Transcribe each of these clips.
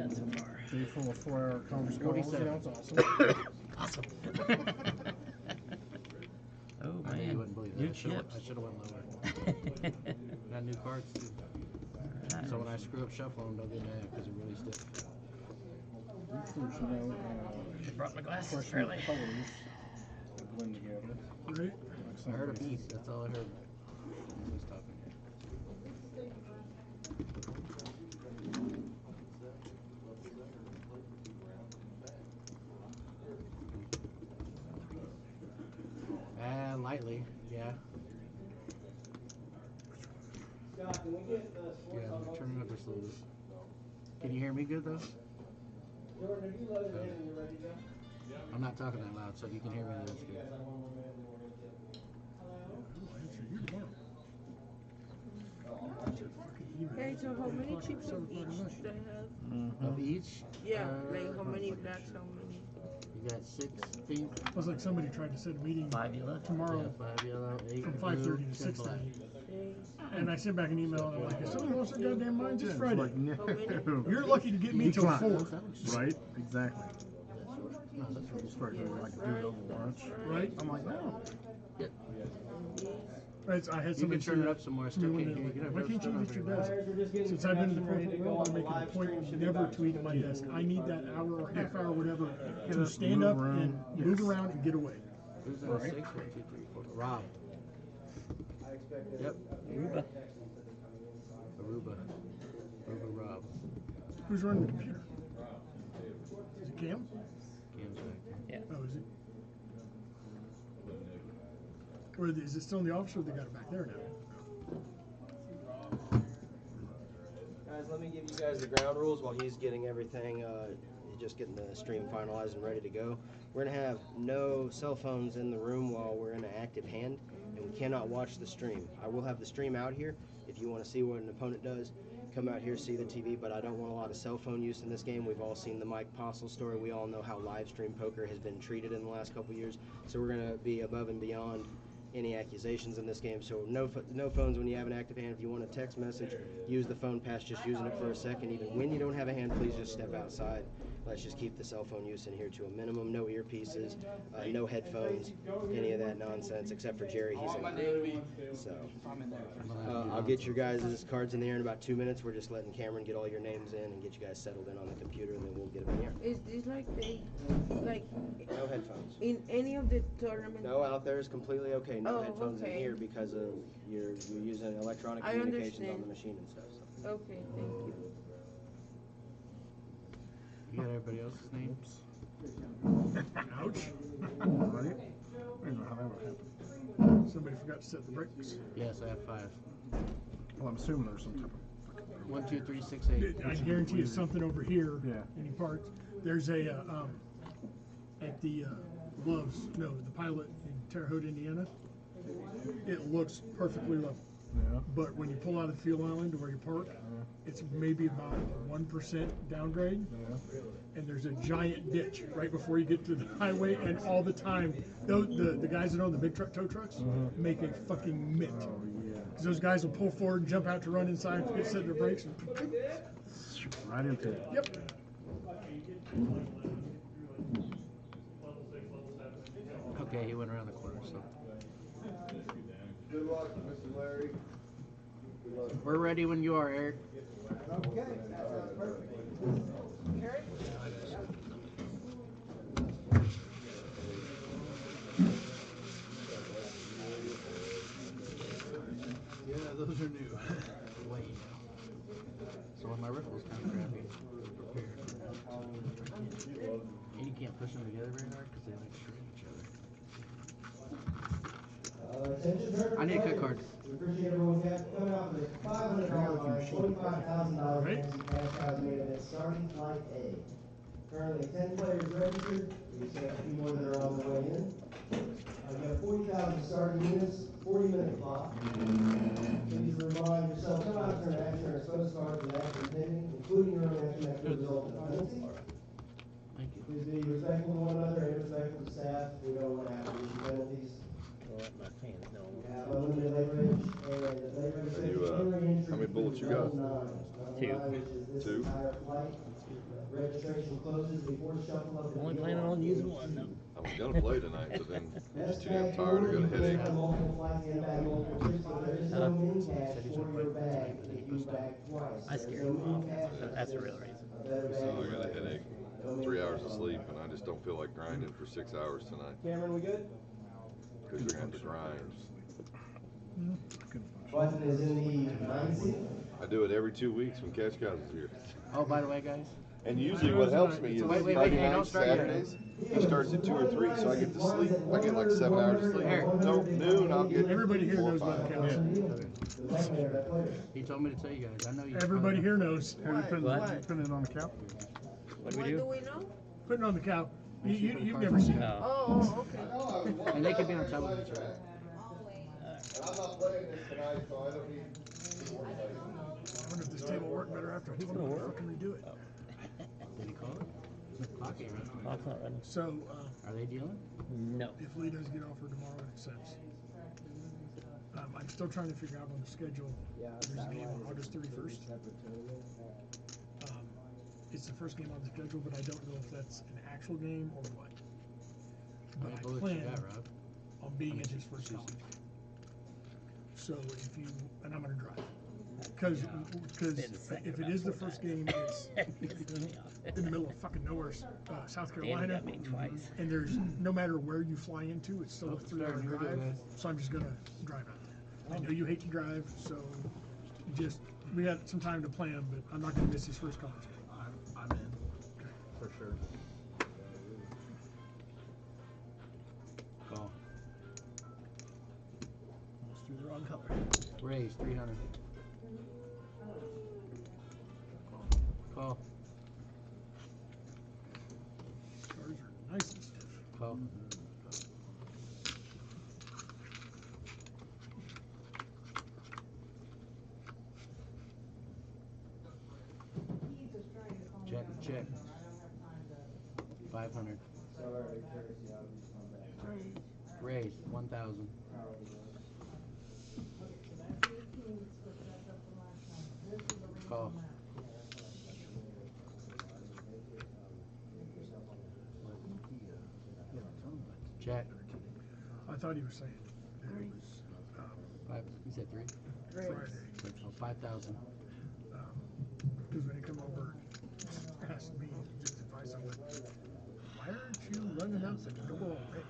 bad so far. Day full of 4-hour conference calls. 47. Yeah, that's awesome. Awesome. Oh I knew you man, wouldn't believe that. new I chips. should have went lower. Got new cards too. Nice. So when I screw up shuffling, don't get mad because they're really stiff. I brought my glasses Question early. colors that blend together. Right? I heard a beat. That's all I heard. He was talking. Lightly, yeah. Scott, can we get the sports Yeah, on both turn it up seats, just a little bit. please? Can you hear me good though? Jordan, have you loaded in and you're ready to go? I'm not talking that loud, so if you can hear me, that's You guys good. have one more minute and then we're going to Hello? I'll answer you tomorrow. Okay, so how many chips of each do I have? Of each? Yeah, like how many blacks, how many? You got 6 pink, It was like somebody tried to set a meeting 5 yellow. tomorrow 5 yellow, 8 from blue, 5:30 to 10 black. 6:30. And I sent back an email and I'm like, if somebody lost their goddamn mind, just Friday. Like, no. You're lucky to get me till 4. Right? Exactly. No, that's really Start doing like do it over lunch. Right? I'm like, no. Right, so I had You can somebody turn it say up some more. I to me still one can't day, hear you. like, why can't you use your desk? Players are just getting Since I've been in the ready to corporate go world, on I the make it a live point stream. Should be never about to eat at my 2 desk. minutes. I need that hour or half hour, whatever, to up, stand move up around. and move Yes. around and get away. Who's in the 6? 1, 2, 3, 4. Rob. I expected Yep. Aruba. Aruba. Aruba Rob. Who's running the computer? Is it Cam? Cam's back there. Yeah. Oh, is it? Or is it still in the office or they got it back there now? Guys, let me give you guys the ground rules while he's getting everything, just getting the stream finalized and ready to go. We're going to have no cell phones in the room while we're in an active hand, and we cannot watch the stream. I will have the stream out here. If you want to see what an opponent does, come out here, see the TV, but I don't want a lot of cell phone use in this game. We've all seen the Mike Postle story. We all know how live stream poker has been treated in the last couple years, so we're going to be above and beyond any accusations in this game. So no phones when you have an active hand. If you want a text message, use the phone past just using it for a second. Even when you don't have a hand, please just step outside. Let's just keep the cell phone use in here to a minimum. No earpieces, no headphones, any of that nonsense, except for Jerry. He's in there. So I'll get your guys' cards in there in about 2 minutes. We're just letting Cameron get all your names in and get you guys settled in on the computer, and then we'll get them in here. Is this like No headphones. in any of the tournaments? No, out there is completely okay. No Oh, headphones okay. in here because of you're using electronic I communications on understand. the machine and stuff. So. Okay, thank you. You got everybody else's names? Ouch. Right? I don't know how that would happen. Somebody forgot to set the brakes. Yes, I have 5. Well, I'm assuming there's some type of 1, 2, 3, 6, 8. I guarantee you something over here. Yeah. Any parts? There's a at the the Pilot in Terre Haute, Indiana. It looks perfectly level, yeah. but when you pull out of the field island to where you park, it's maybe about a 1% downgrade, and there's a giant ditch right before you get to the highway. And all the time, the guys that own the big tow trucks make a fucking mitt. Oh yeah. Because those guys will pull forward and jump out to run inside, forget to set their brakes, and Right into it. yep. Okay, he went around the corner, so. Good luck, Mr. Larry. Good luck. We're ready when you are, Eric. Okay, that sounds perfect. Eric? Yeah, those are new. Way now. So when my riffle's kind of crappy, prepared. And you can't push them together very hard because they like shred each other. I need a cut card. We appreciate everyone coming out with a $500 $25,000 Right. cash cows made event starting flight A. Currently 10 players registered. We just have a few more that are on their way in. We have 40,000 starting units, 40-minute clock. Please remind yourself, come out to an action or expose cards with action pending, including your own action that could result in a penalty. Thank you. Please be respectful to one another and respectful to staff. We don't want to have to issue penalties. Well, my fans know. We have unlimited leverage and the leverage. How many bullets you got? Two. Two? Registration closes before shuffle of the Only table. planning on using one though. I was gonna play tonight, but then just too damn tired. I got a headache. Multiple flights in bag, multiple chips, so there is no min cash Said he's for gonna your play bag tonight, but if he you pushed bag twice. I There's scared no him min off. cash, That's the just real reason. a better bag. So I got a headache. 3 hours of sleep, and I just don't feel like grinding for 6 hours tonight. Cameron, we good? Because you're gonna have to grind. Button is in the 9th seat. I do it every 2 weeks when Cash Cows is here. Oh, by the way, guys. And usually what helps me is Wait, Friday hey, don't nights, start yet. Saturdays, he starts at 2 or 3, so I get to sleep. I get like 7 hours of sleep. No, noon, I'll get Everybody here 4 or knows about 5. cows. He told me to tell you guys. I know you. Everybody here knows. Putting it on the cow. What do What we do do? we know? Putting on the cow. You've never seen it. No. Oh, okay. And they could be on top of each other. And I'm not playing this tonight, so I don't need more I wonder if this table will work better after I told him to fucking redo it. Did he call it? The clock ain't running. Clock's not running. So, Are they dealing? No. if Lee doesn't get offered tomorrow, it accepts. I'm still trying to figure out on the schedule. There's a game on August 31st. It's the first game on the schedule, but I don't know if that's an actual game or what. But I Bullets you plan got, Rob. on being at his first college. So if you, and I'm gonna drive. Because if it is the first game, it's in the middle of fucking nowhere, South Dan Carolina. got me twice. And there's, no matter where you fly into, it's still a Oh, 3-hour sorry, here we go, drive. guys. So I'm just gonna drive out there. I know you hate to drive, so just, we got some time to plan, but I'm not gonna miss his first college game. I'm in. For sure. Call. Almost threw the wrong color. Raise 300. Call. Stars are nice and stiff. Call. Check. 500. Raise 1,000. Call. Check. I thought he was saying that it was You said 3? Friday. Oh, 5,000. Because when he come over, asked me just advice, I'm like, why aren't you running out the door already?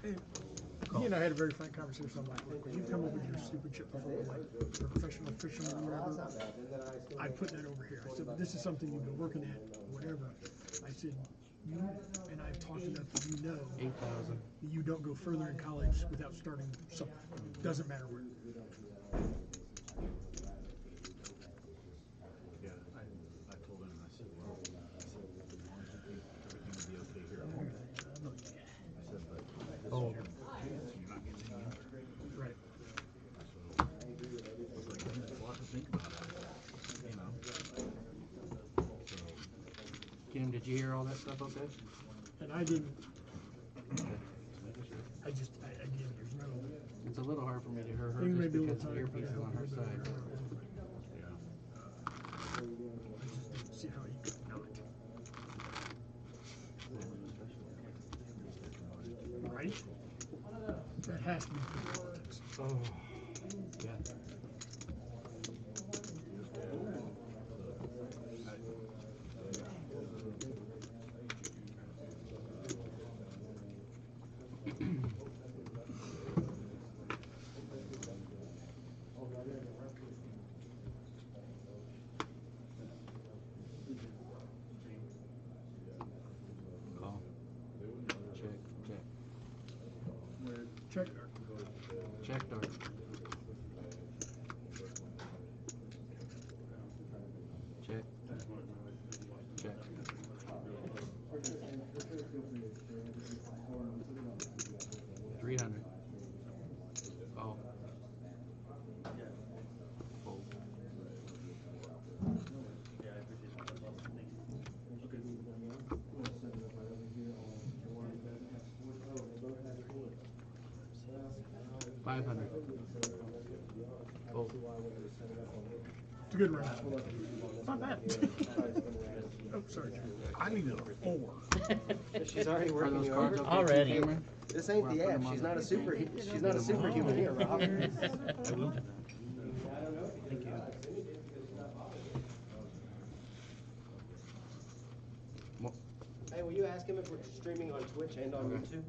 And he and I had a very frank conversation. I'm like, look, when you come over with your stupid shit before, like, you're a professional fisherman or whatever, I put that over here. I said, this is something you've been working at, whatever. I said, you and I've talked enough that you know 8,000. that you don't go further in college without starting something. Doesn't matter where. Yeah, I told him, I said, well, everything will be okay here at home. I said, but this is your chance, you're not getting any younger. Right. So, I was like, there's a lot to think about, you know. So, Kim, did you hear all that stuff okay? And I didn't, Just making sure. again, there's no, It's a little hard for me to hear her things may just be a because little the tired, but earpiece I is hope on her everybody side. yeah. I just didn't see how he could not. Right? That has to be good politics. Oh, yeah. Call. Check. Check. Check dart. Check. Check. 300. Call. Fold. $500. Fold. It's a good round. It's not bad. Oh, sorry, Jim. I needed a 4. She's already Are working those you cards over. okay? Already. Cameron? This ain't the app. She's not a superhuman here, Rob. I will do that. Thank you. Hey, will you ask him if we're streaming on Twitch and on YouTube?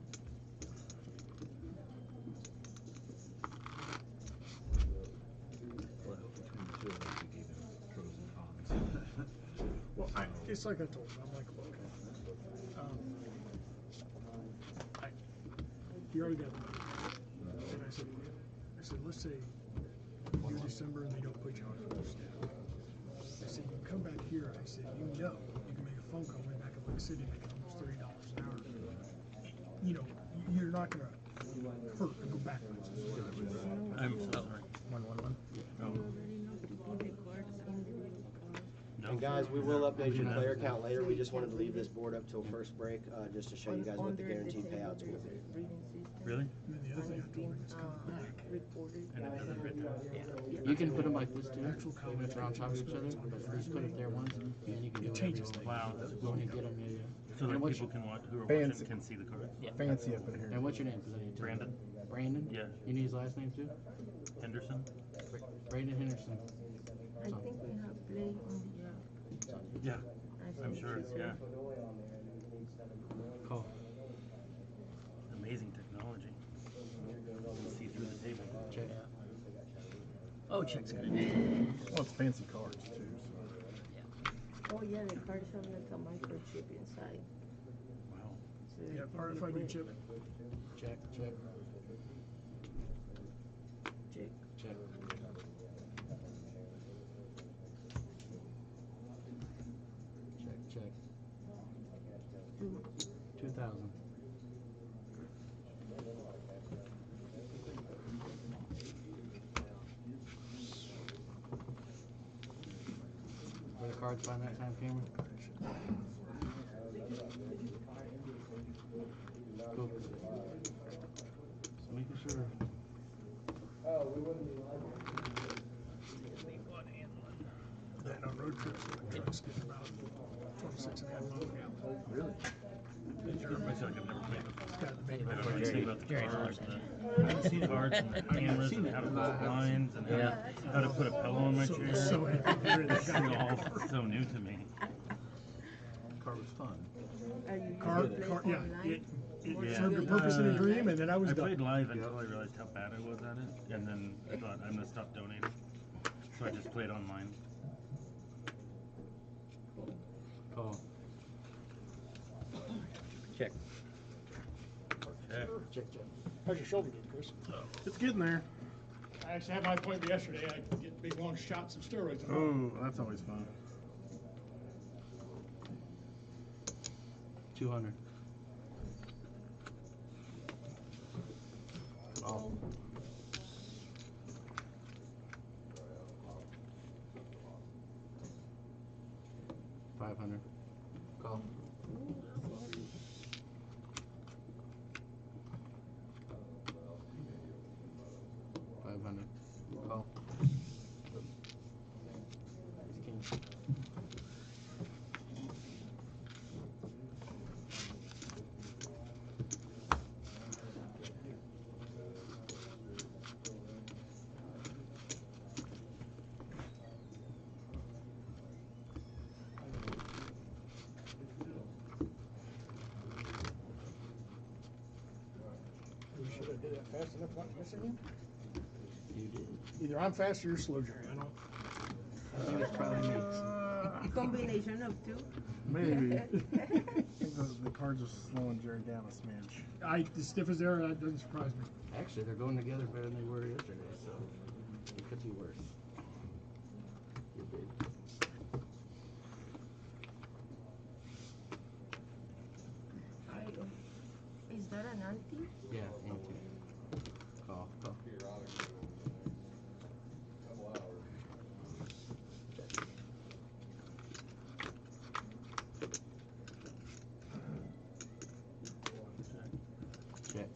Well, I hope between the two of us we gave him pros and cons. Well, it's like I told him. I'm like, look, you already got the money. And I said, let's say you do December and they don't put you on full staff. I said, you come back here. I said, you can make a phone call way back in Lake City, make almost $30 an hour. You know, you're not gonna hurt or go backwards. I'm so sorry. 111. And guys, we will update your player count later. We just wanted to leave this board up till first break, just to show you guys what the guaranteed payouts will be. Really? And then the other thing I told him is coming back. And it doesn't written down. Yeah. You can put them like this too, Actual even if they're on top of each other, but just put it there once, and then you can do It whatever changes you things. Wow. want. When you get them, yeah. So And that what's people your- can watch, who are Fancy. watching can see the cards. Yeah. Fancy up in here. And what's your name? 'Cause I need to- Brandon Brandon? Yeah. You need his last name too? Henderson. Brandon Henderson. I think we have play on Yeah. I'm sure. Yeah. Call. Amazing technology. See through the table. Check. Oh, check's good. Well, it's fancy cards too. So. Oh yeah, the cards have like a microchip inside. Wow. So it Yeah, can be RFID read. chip. Check. Check. Check. Check. Check. Check. 2,000. Were the cards by that time, Cameron? Cool. Just making sure. That on road trips, the trucks get about 26 and a half miles an hour. Really? I feel like I've never played before. Got the big I don't know anything about the cards, the cards and the cameras and how to put lines and how to put a pillow on my chair. So happy It's all so new to me. Card was fun. Are you Car, using play yeah, online? it Or served a you purpose in a use dream, and then I was I done. played live until I realized how bad I was at it, and then I thought I'm gonna stop donating. So I just played online. Call. Check. Check. Check. How's your shoulder doing, Chris? It's getting there. I actually had my appointment yesterday. I get big long shots of steroids. Oh, that's always fun. 200. Oh. $500. Call. $500. Call. It's king. You should have did that fast enough, not missing you. You did. Either I'm fast or you're slow, Jerry. I don't. I think it's probably me. Combination of two. Maybe. I think the cards are slowing Jerry down a smidge. As stiff as they are, that doesn't surprise me. Actually, they're going together better than they were yesterday, so it could be worse. You're big. Is that an anti? Yeah, anti. Call. Call. Check.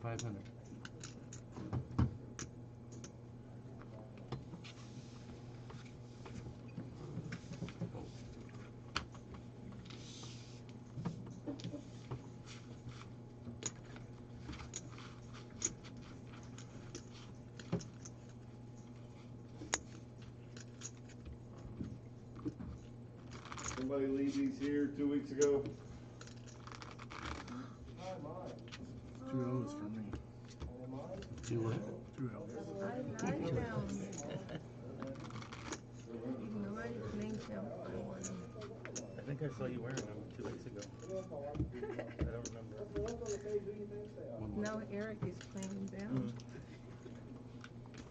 500. somebody leave these here 2 weeks ago? 2 O's for me. 2 what? 2 L's. I like them. If nobody claims them, I want them. I think I saw you wearing them 2 weeks ago. I don't remember. Now Eric is claiming them.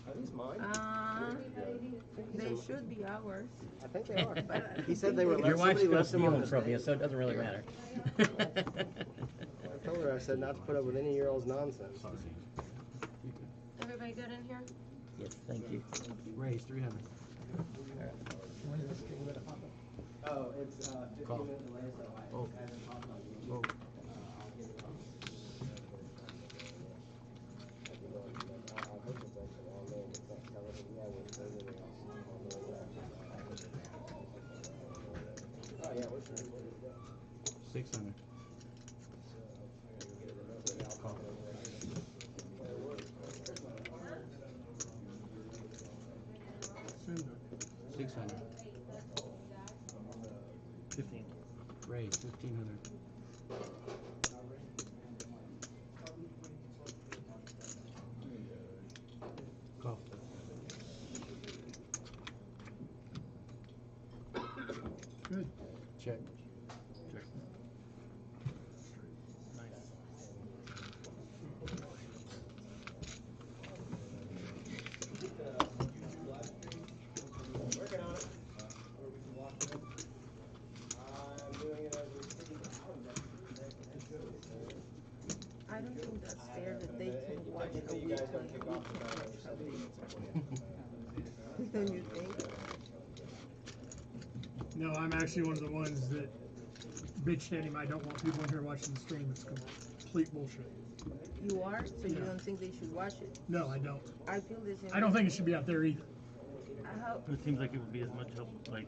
Are these mine? They should be ours. I think they are. But He said they were Your wife's somebody gonna left them steal on them the from you, stage. so it doesn't really matter. I told her, I said not to put up with any of your all's nonsense. Everybody good in here? Yes, thank you. Raise 300. Oh, it's 15 Call. minute delay, so Oh. Oh. Oh, yeah, what's your 600. Call. 600. 15. Raise 1500. Call. Good. Check. Check. Nice. Working on it. I'm doing it as we speak. I don't think that's fair that they can watch a Technically, you week guys when don't we kick can't off the watch time. something. Don't you think? No, I'm actually one of the ones that bitched at him. I don't want people in here watching the stream. It's complete bullshit. You are? So you Yeah. don't think they should watch it? No, I don't. I feel the same. I don't think it should be out there either. How, It seems like it would be as much help, like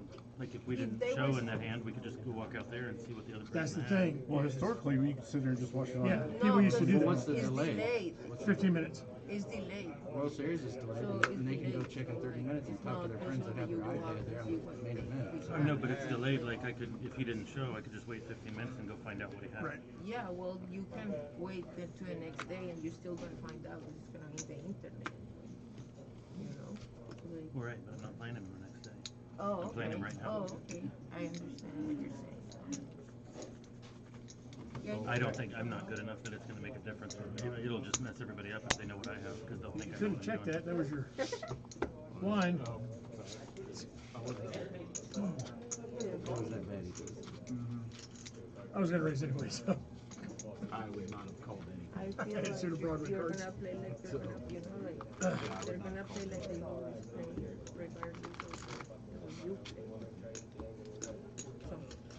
if we If didn't they show was- in that hand, we could just go walk out there and see what the other person That's the had. thing. Well, historically, we could sit there and just watch it on. Yeah, no, people used to do Well, what's that. the it's delay? delayed. 15 minutes. It's delayed. World Series is delayed, So and they can go it's check in 30 delayed. minutes and It's talk to not their friends that have their possible you go iPad out there and on see the what main they- event. I know, but it's delayed. Like if he didn't show, I could just wait 15 minutes and go find out what he had. Right. Yeah, well, you can wait to the next day and you're still gonna find out it's gonna hit the internet. You know? Like, Well, right, but I'm not playing him the next day. oh, I'm playing okay. him right now. Oh, okay. I understand what you're saying. Yeah, I don't think I'm not good enough that it's going to make a difference. It'll just mess everybody up if they know what I have because they'll think You I know couldn't what check I'm doing. that. That was your blind. What was that bad? I was going to raise anyway, so. I would not have called any. I feel It's like sort of Broadway you're cards. gonna play like they're gonna, you know, like they're gonna play like they always play, regardless of you play.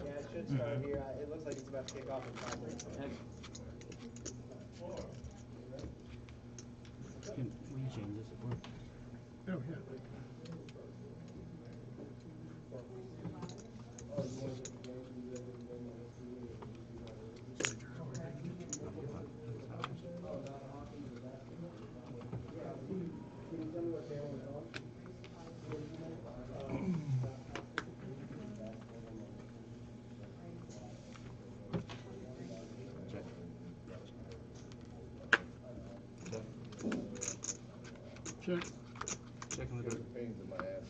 Yeah, it should start here. It looks like it's about to kick off in 5 minutes. Can we change this if we're... Oh, yeah. Check. Check. Checking the Got door. pains in my ass.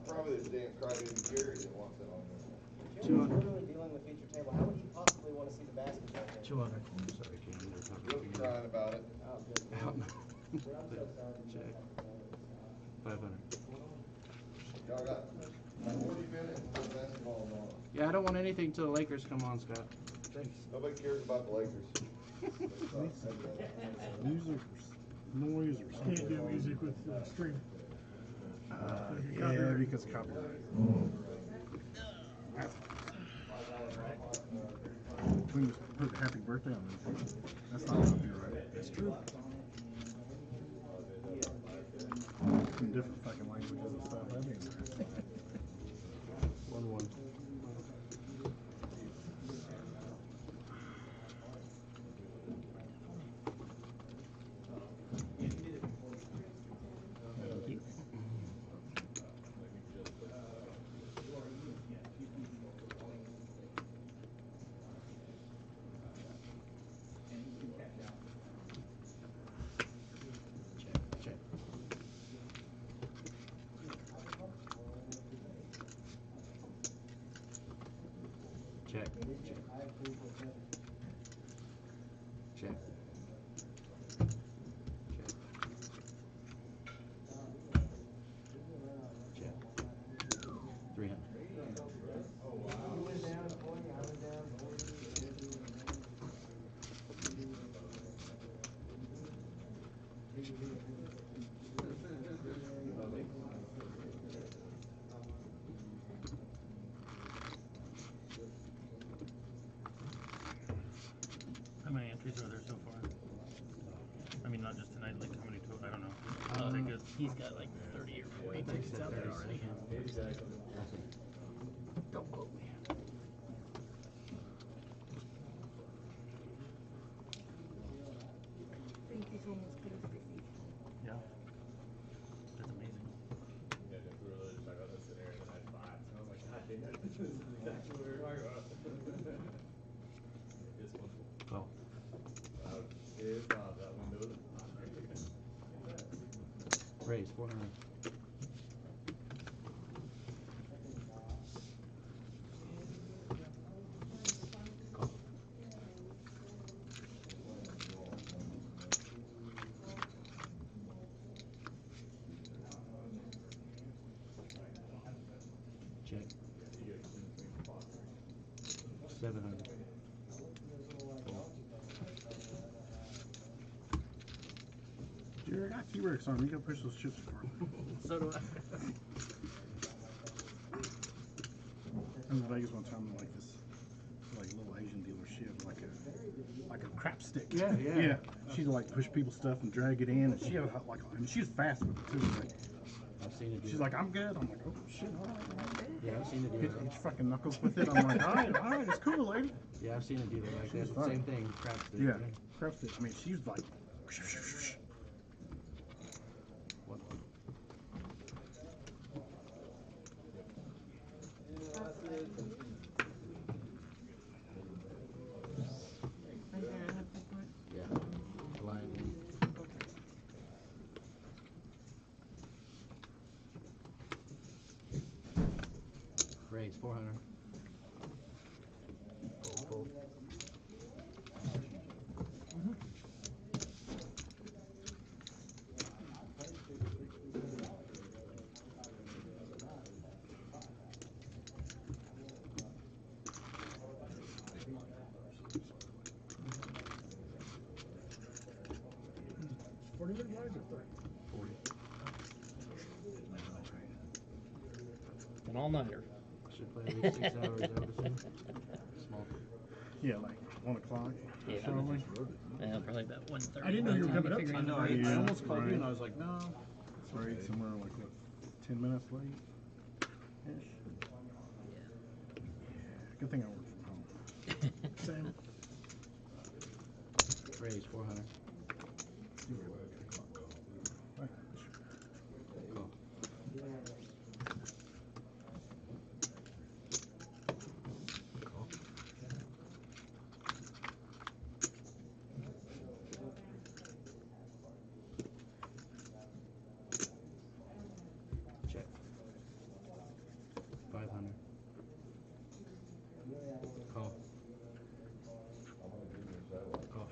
Probably this damn crybaby Jerry that wants it on there. Jim's literally dealing the feature table. How would he possibly want to see the basketball game? 200. Sorry, Ken. That's not He was crying about it. Oh, good. Check. 500. Y'all got 40 minutes till basketball's on. Yeah, I don't want anything till the Lakers come on, Scott. Thanks. Nobody cares about the Lakers. Users. No users. Can't do music with stream. Yeah, because copyright. We can just put happy birthday on it. That's not copyright. That's true. In different fucking languages and stuff. That'd be nice. 1-1. Thank you. Check. Check. Check. 300. How many entries are there so far? I mean, not just tonight, like how many total? I don't know. He's got like 30 or 40 tickets out there already. Don't quote me. Thank you so much, Chris. Yeah. That's amazing. Yeah, we were literally just talking about this scenario and I had 5. So I was like, God damn, this is exactly what we were talking about. This one. Oh. It is not that window. Raise 400. Call. Check. 700. Jerry, I got T-Rex on. You gotta push those chips for me. So do I. I was in Vegas one time, like this, like little Asian dealer. She had like a crap stick. Yeah. Yeah. She'd like push people's stuff and drag it in, and she had like, I mean, she was fast with it too. Like, I've seen it. she's like, I'm good. I'm like, oh shit, all right. Yeah, I've seen it. Hit each fucking knuckles with it. I'm like, all right, it's cool, lady. Yeah, I've seen a dealer like She's that. fine. Same thing. Crap stick. Yeah, crap stick. I mean, she's like, What? And then I have to put Yeah. Line. Raise 400. Fold. It's 40 minute lines or 30? 40. An all-nighter. Should play at least 6 hours, I would assume. Small. yeah, like 1 o'clock. Yeah. Probably. Yeah, probably about 1:30. I didn't know you were coming up. I know, I Yeah, almost called you right. and I was like, no. Right, somewhere like what, 10 minutes late. Ish. Good thing I work from home. Same. Raise 400. Right. Call. Call. Check. 500. Call. Call.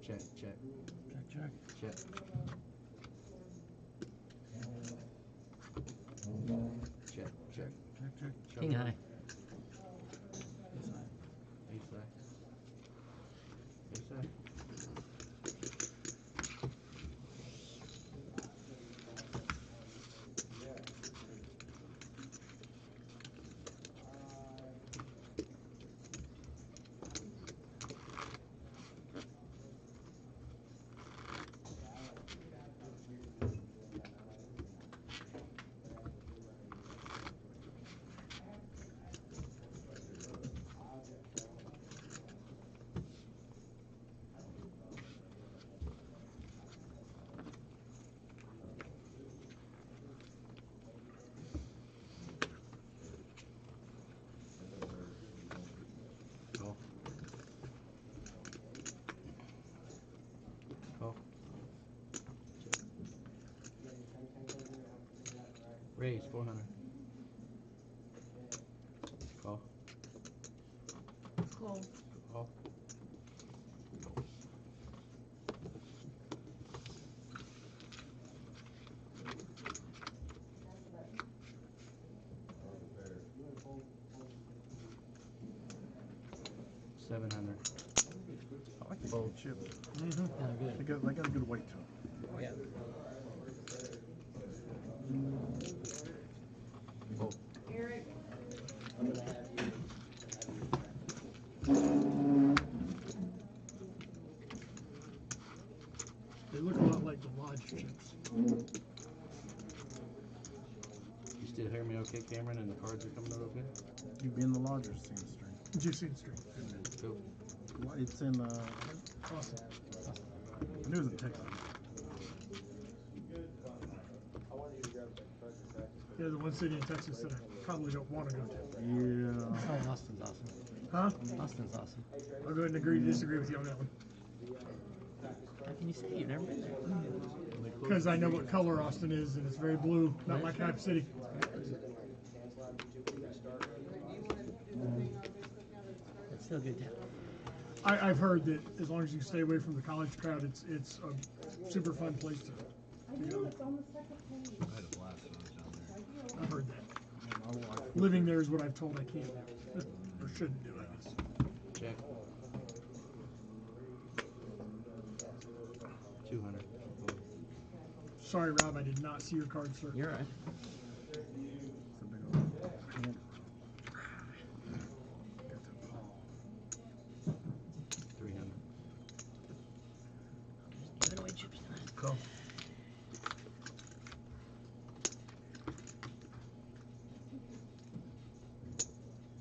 Check. Check. Check. Check. King high. Ace high. Ace high. Raise 400. Call. Call. Call. 700. I like these old chips. Yeah, they're good. They got a good weight to them. Oh, yeah. Fold. Eric. I'm gonna have you. They look a lot like the lodge chips. You still hear me okay, Cameron? And the cards are coming out okay? You be in the lodge or seeing stream? Just in street. Cool. It's in Awesome. I knew it was in Texas. Yeah, the one city in Texas that I probably don't want to go to. Yeah. Oh, Austin's awesome. Huh? Austin's awesome. I'll go ahead and agree to disagree with you on that one. How can you say you've never been there? Because I know what color Austin is, and it's very blue, not my type of city. It's still a good town. I've heard that as long as you stay away from the college crowd, it's a super fun place to go. I had a blast when I was down there. I've heard that. Living there is what I've told I can't do. Or shouldn't do, I guess. Check. 200. Sorry, Rob, I did not see your card, sir. You're right. It's a big old hand. Got to Paul. 300. Just giving away chips tonight. Cool.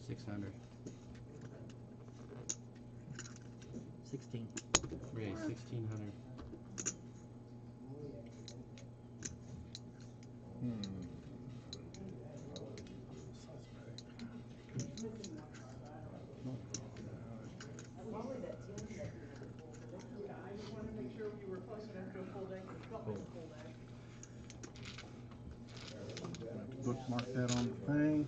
$600. 16. Raise 1,600. Bookmark that on the thing.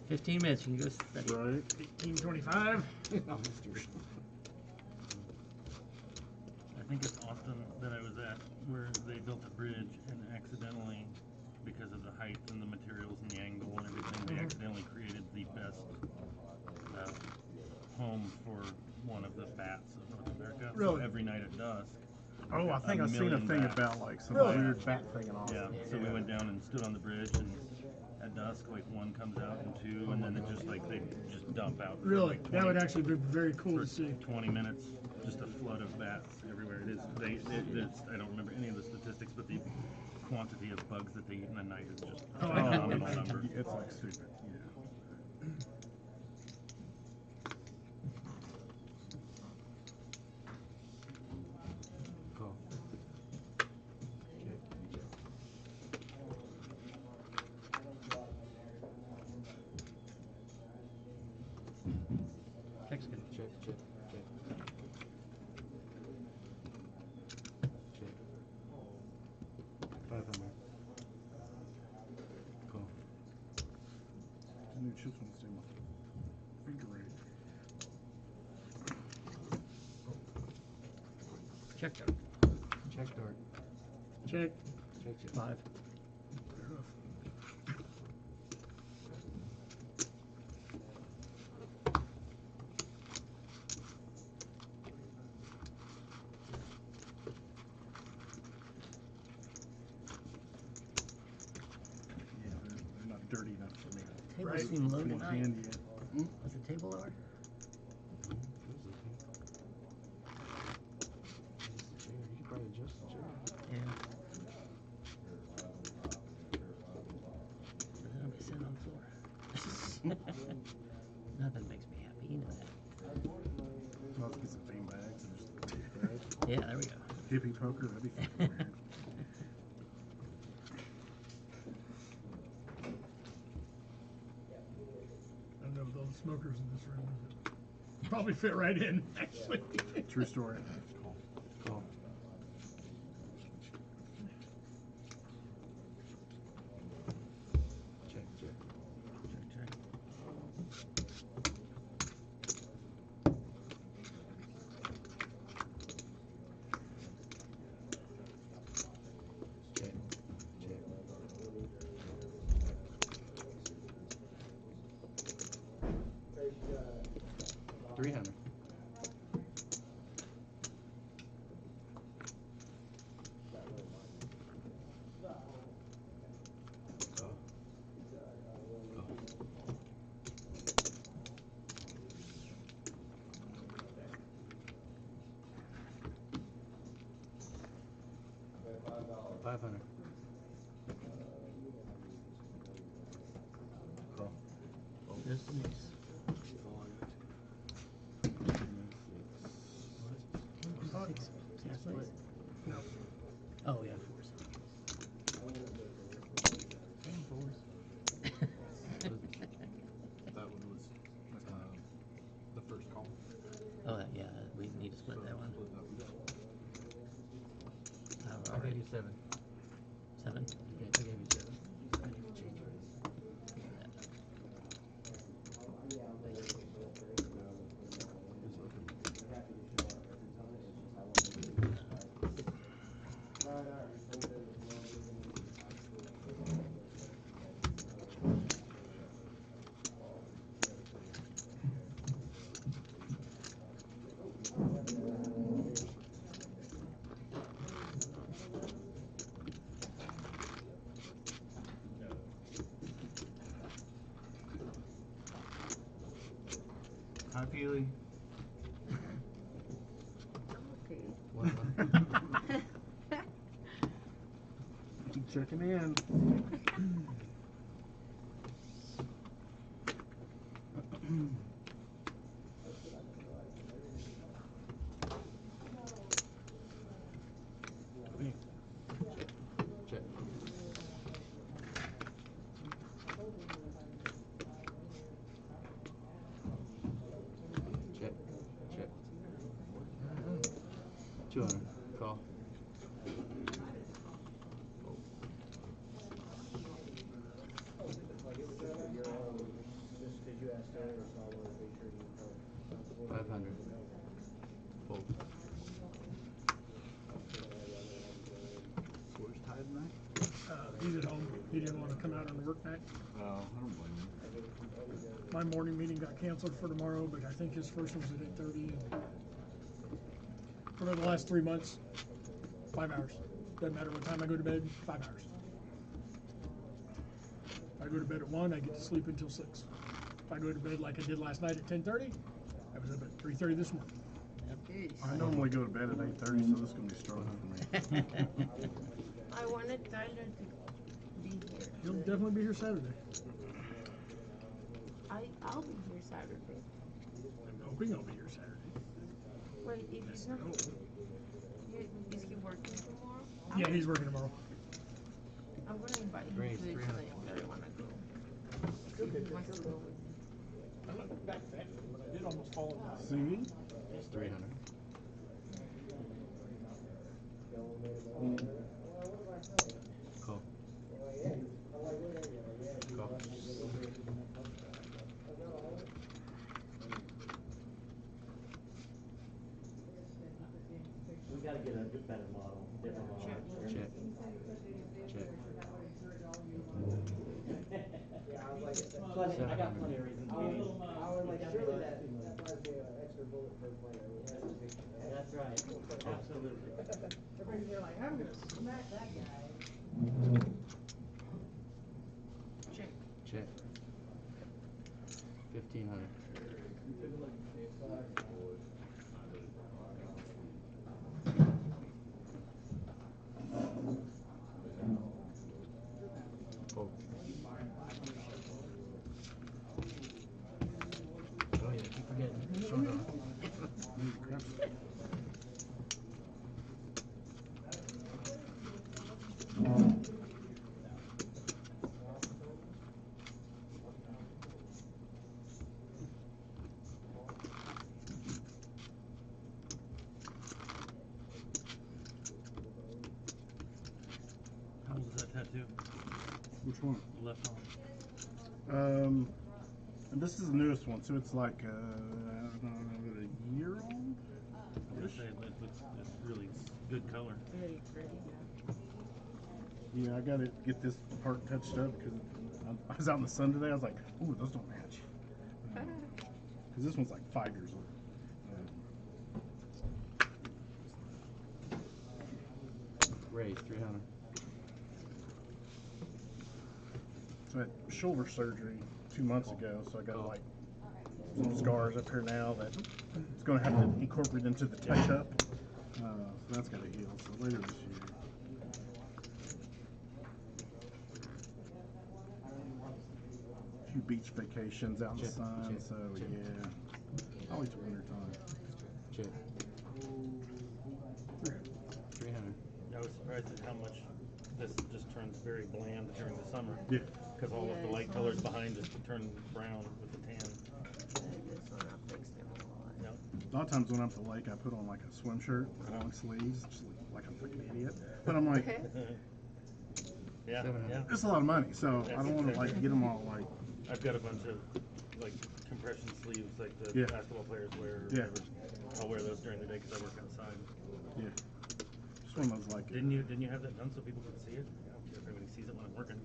15 minutes, you can go study. Right. 1825. I think it's Austin that I was at where they built a bridge and accidentally, because of the height and the materials and the angle and everything, they accidentally created the best home for one of the bats of North America. Really? So every night at dusk. Oh, I think I've seen a million thing bats. about like some Really? weird bat thing in Austin. Yeah, so we went down and stood on the bridge, and at dusk, like one comes out and two, and then it just like they just dump out. for, Really? like, That 20 would actually be very cool for to see. 20 minutes, just a flood of bats everywhere. It is. It's, I don't remember any of the statistics, but the quantity of bugs that they eat in a night is just a Oh, I know. phenomenal number. It's like stupid. Yeah. Call. Check's good. Check, check, check. Check. 500. Call. The new chips want to stay my finger rate. Check dart. Check dart. Check. Check, check. 5. Yeah, they're not dirty enough for me. Table Right. seemed low Come on, tonight. hand yet. Was the table lower? You could probably adjust the chair. Yeah. But then I'll be sitting on the floor. Nothing makes me happy, you know that. I'll just get some bean bags and just Yeah, there we go. hippie poker. That'd be fucking weird. I don't know with all the smokers in this room. Probably fit right in, actually. True story. Call. 500. Call. Just a miss. Six. Six plays? No. Oh, yeah, fours. Damn fours. That one was the first call. Oh, yeah, we need to split that one. Split that one. I All gave right. you 7. 7. I gave you 7. I need to change yours. Hi, Feely. Okay. Keep checking in. Check. Check. Check. 200. Call. $500. Fold. Where's Ty tonight? He's at home. He didn't want to come out on work night. Oh, I don't blame him. My morning meeting got canceled for tomorrow, but I think his first one's at 8:30. For the last 3 months, 5 hours. Doesn't matter what time I go to bed, 5 hours. If I go to bed at 1, I get to sleep until 6. If I go to bed like I did last night at 10:30, I was up at 3:30 this morning. I normally go to bed at 8:30, so this is gonna be a struggle for me. I wanted Tyler to be here. He'll definitely be here Saturday. I'll be here Saturday. I'm hoping I'll be here Saturday. Wait, if he's not, Let's is he working tomorrow? Yeah, he's working tomorrow. I'm gonna invite him Raise to the 300. thing that I wanna go. See if he wants to go with me. I'm not back that, but I did almost fall in line. See? It's 300. Call. Call. We gotta get a better model, different model. Check. Check. I got plenty of reasons. That's right, absolutely. Everybody's like, I'm gonna smack that guy. Check. Check. 1500. Fold. Oh yeah, keep forgetting. Short on. How old is that tattoo? Which one? The left arm. And this is the newest one, so it's like, I don't know, a year old? I would say it's really good color. Very pretty. Yeah, I gotta get this part touched up because I was out in the sun today. I was like, ooh, those don't match. Because this one's like 5 years old. Raise 300. So I had shoulder surgery 2 months ago, so I got like some scars up here now that it's going to have to incorporate into the touch-up. So that's got to heal. So later this year. beach vacations out in the Check, sun. check, So check. yeah, always winter time. Check. 300. I was surprised at how much this just turns very bland during the summer. Yeah. Because all of the light colors behind it turn brown with the tan. This one affects them a lot. Yep. A lot of times when I'm at the lake, I put on like a swim shirt, long sleeves, just like I'm a fucking idiot. But I'm like, Yeah, yeah. it's a lot of money, so That's I don't want to exactly like get them all like. I've got a bunch of like compression sleeves like the Yeah. basketball players wear. Or Yeah. whatever. I'll wear those during the day because I work outside. Yeah. Just one of those like. Didn't you have that done so people could see it? I don't care if everybody sees it when I'm working.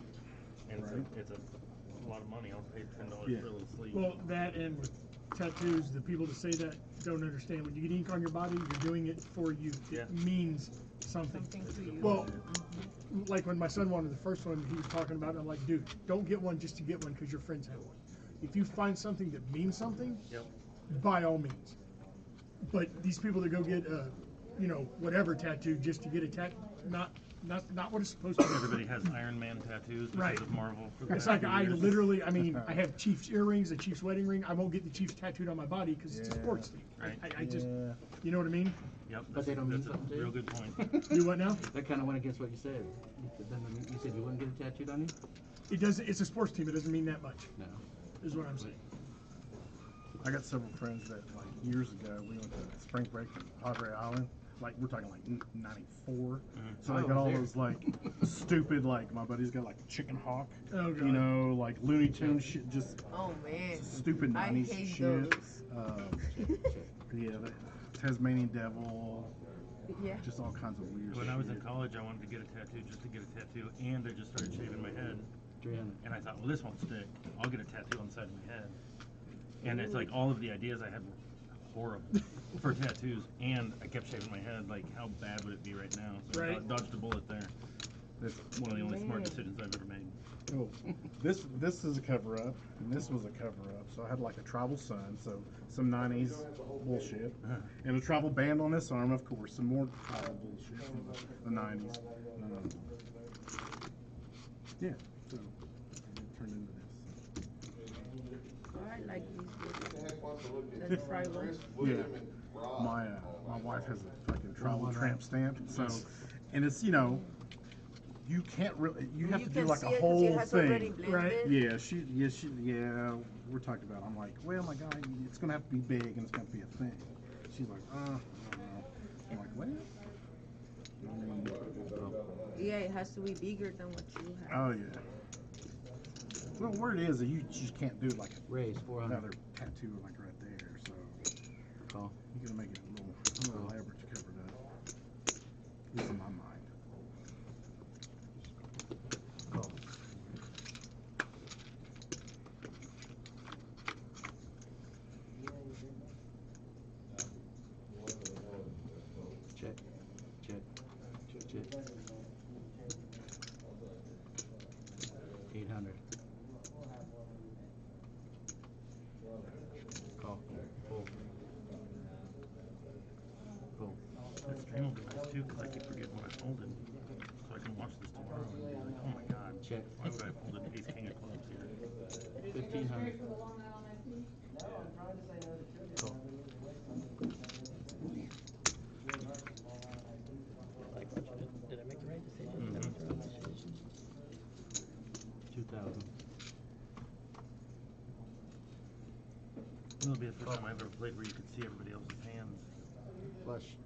And Right. it's a lot of money. I'll pay $10 Yeah. for a little sleeve. Well, that and with tattoos, the people that say that don't understand. When you get ink on your body, you're doing it for you. Yeah. It means something. Something to you. Well, like when my son wanted the first one, he was talking about it. I'm like, dude, don't get one just to get one because your friends have one. If you find something that means something, Yep. by all means. But these people that go get whatever tattoo just to get a tattoo, not what it's supposed to be. Everybody has Iron Man tattoos because Right. of Marvel. For the It's past like few I years. literally, I have Chiefs earrings, a Chiefs wedding ring. I won't get the Chiefs tattooed on my body because it's a Yeah. sports thing. Right. I just, Yeah. you know what I mean? Yep. But they don't mean that's something to a you? real good point. Do what now? That kind of went against what you said. You said you wouldn't get it tattooed on you? It doesn't. It's a sports team. It doesn't mean that much. No. Is what I'm saying. I got several friends that like years ago we went to spring break in Padre Island. Like we're talking like '94. So I Oh, got all there. those like stupid like my buddy's got like a chicken hawk. Oh, God. You know, like Looney Tunes shit, just Oh man. stupid I 90s hate shit. those. Yeah, the Tasmanian Devil, Yeah. just all kinds of weird When shit. I was in college, I wanted to get a tattoo just to get a tattoo, and I just started shaving my head. 300. And I thought, well, this won't stick. I'll get a tattoo on the side of my head. And it's like all of the ideas I had were horrible for tattoos, and I kept shaving my head. Like, how bad would it be right now? So I Right. dodged a bullet there. That's one of the only smart decisions I've ever made. Oh, this is a cover up, and this was a cover up. So I had like a tribal sun, so some '90s bullshit, and a tribal band on this arm, of course, some more tribal bullshit from the '90s. Yeah, so it turned into this. I like these. Who the heck wants to look at That's tribal. Chris, Yeah, William, and Rob? my wife has a fucking tribal tramp stamp, so, and it's you can't really you have to do can like see a it 'cause whole it has already thing. blended. Right. Yeah, we're talking about it. I'm like, well, my God, it's gonna have to be big and it's gonna be a thing. She's like, I don't know. I'm like, what? Yeah, it has to be bigger than what you have. Oh yeah. Well, where it is, you just can't do like Raise 400. another tattoo like right there. So Call. you gotta make it a little elaborate to cover it up. At least in my mind. Call. Check. Check. Check. 800. Call. Pull. Pull. That stream will be nice too, because I keep forgetting what I folded. So I can watch this tomorrow and be like, oh my God, Check. why would I have folded ace king of clubs here? 1500. Call. Like what you did I make the right decision? Mhm. That was the wrong decision. 2000. It'll be the first time I've ever played where you could see everybody else's hands. Flush.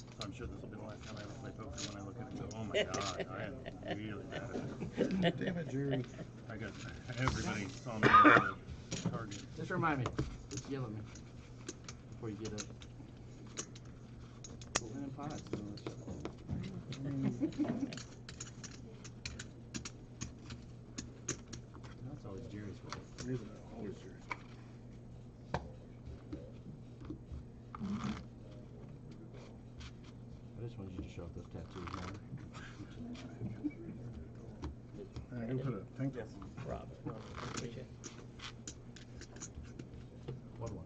So I'm sure this will be the last time I ever play poker when I look at it and go, oh my God, I am really bad at it. Damn it, Jerry. I got everybody saw me as a target. Just remind me. Just yell at me before you get up. Pulling in pots. That's always Jerry's fault. It is always Jerry. I just wanted you to show off those tattoos, man. Go put a tank top on. Rob. Appreciate it. What one?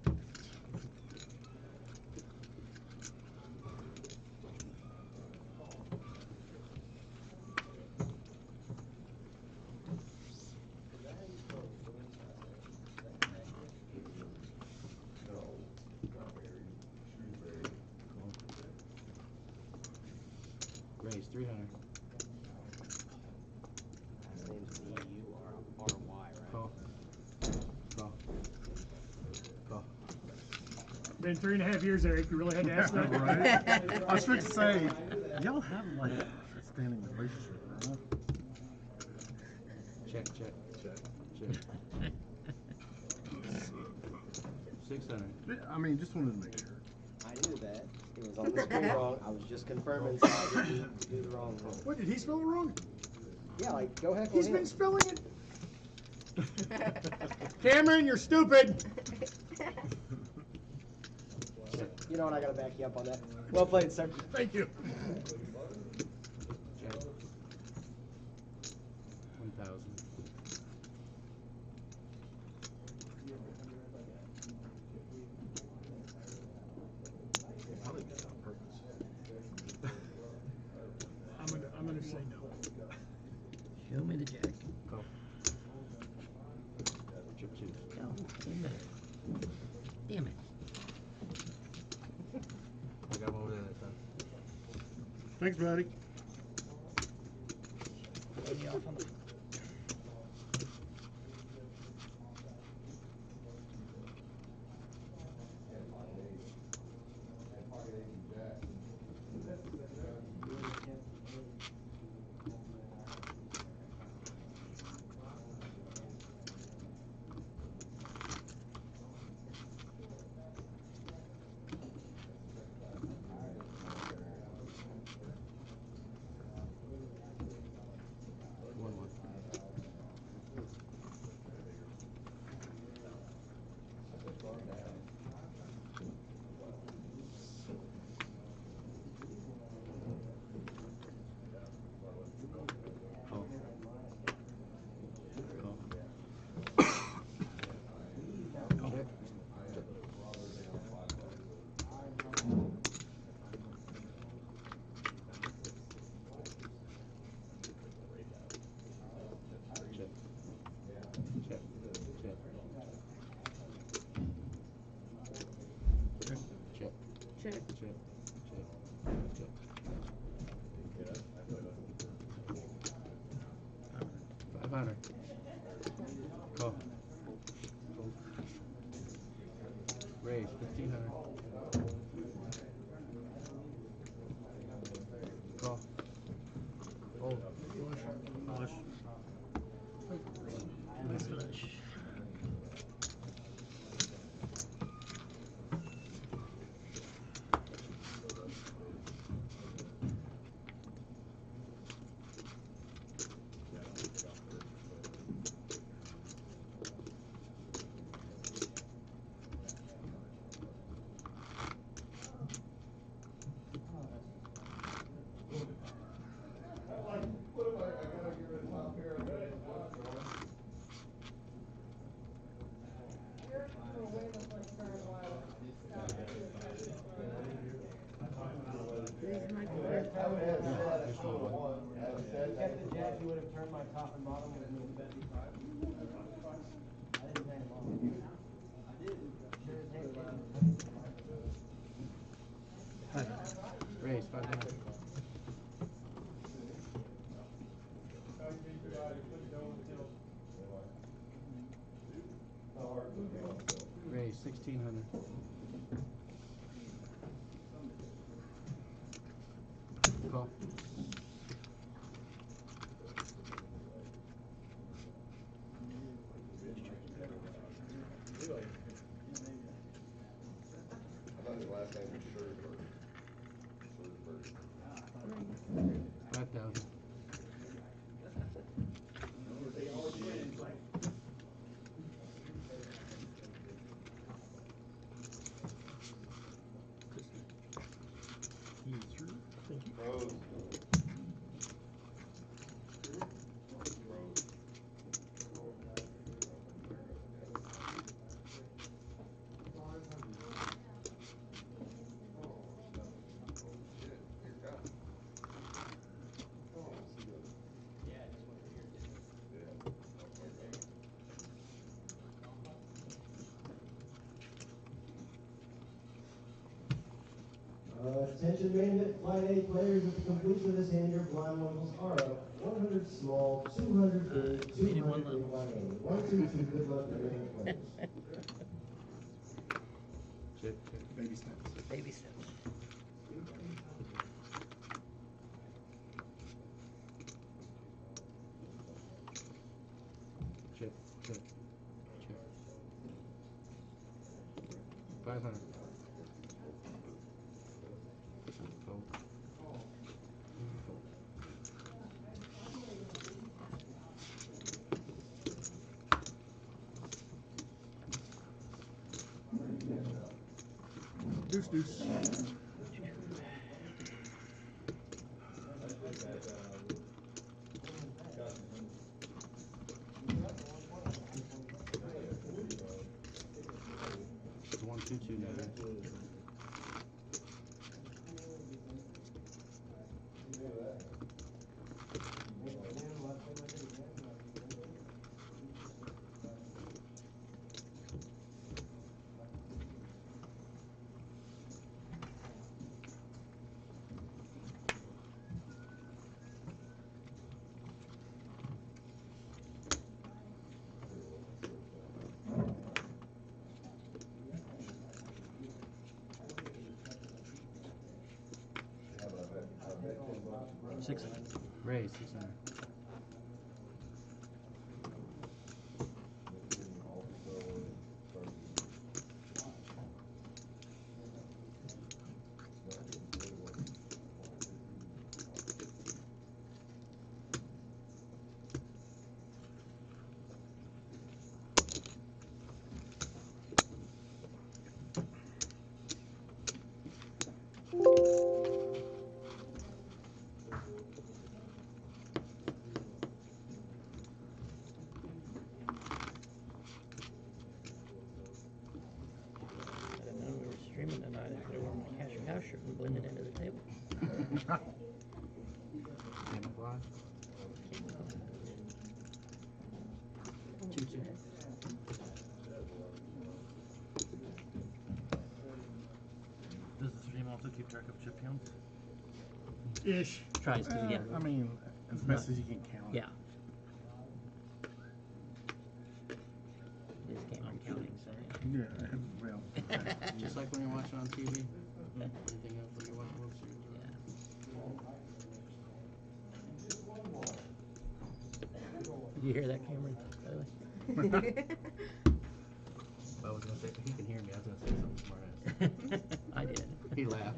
Raise 300. His name's B-U-R-R-Y, right? Call. Call. Call. Been 3.5 years, Eric. You really had to ask that? Right? I was trying to say, y'all have like a standing relationship, right? Check, check, check, check. 600. I mean, just wanted to make sure. I knew that. It was on the screen wrong. I was just confirming so I didn't do the wrong thing. What, did he spell it wrong? Yeah, like, go heckle He's him. been spelling it. Cameron, you're stupid. You know what? I gotta back you up on that. Well played, sir. Thank you. Check. 1,000. Probably did it on purpose. I'm gonna say no. Show me the jack. Call. Chip 2. Oh, damn it. Damn it. I got one over there that time. Thanks, buddy. Lay me off on the... Check. Check. Check. Check. 500. Call. Raise 1,500. Call. Hold. Flush. Nice flush. Where's my card? Kept the jack, you would have turned my top and bottom with me. I didn't hang them all. I did. Sure as heck did. Raise 500. Raise 1,600. Call. I thought his last name was Scherzer. 5,000. Rose. Attention main event flight A players, at the completion of this hand, your blind levels are up 100 small, 200 big, 200 big blind A. 1, 2, 2, good luck to main players. Check. Baby steps. Baby steps. Check. 500. Fold. Deuce, deuce. It's 1, 2, 2 now. 600. Raise 600. I didn't know we were streaming tonight. I could have worn my Cash Cow shirt and blended into the table. Camouflage. 2, 2. Does the stream also keep track of chip counts? Ish. Tries to, yeah. I mean, as best as you can count. Yeah. This game I'm counting, so. Yeah, well. Just like when you're watching on TV. Anything else when you're watching World Series? Did you hear that, Cameron? By the way? I was gonna say, he can hear me. I was gonna say something smart ass. I did. He laughed.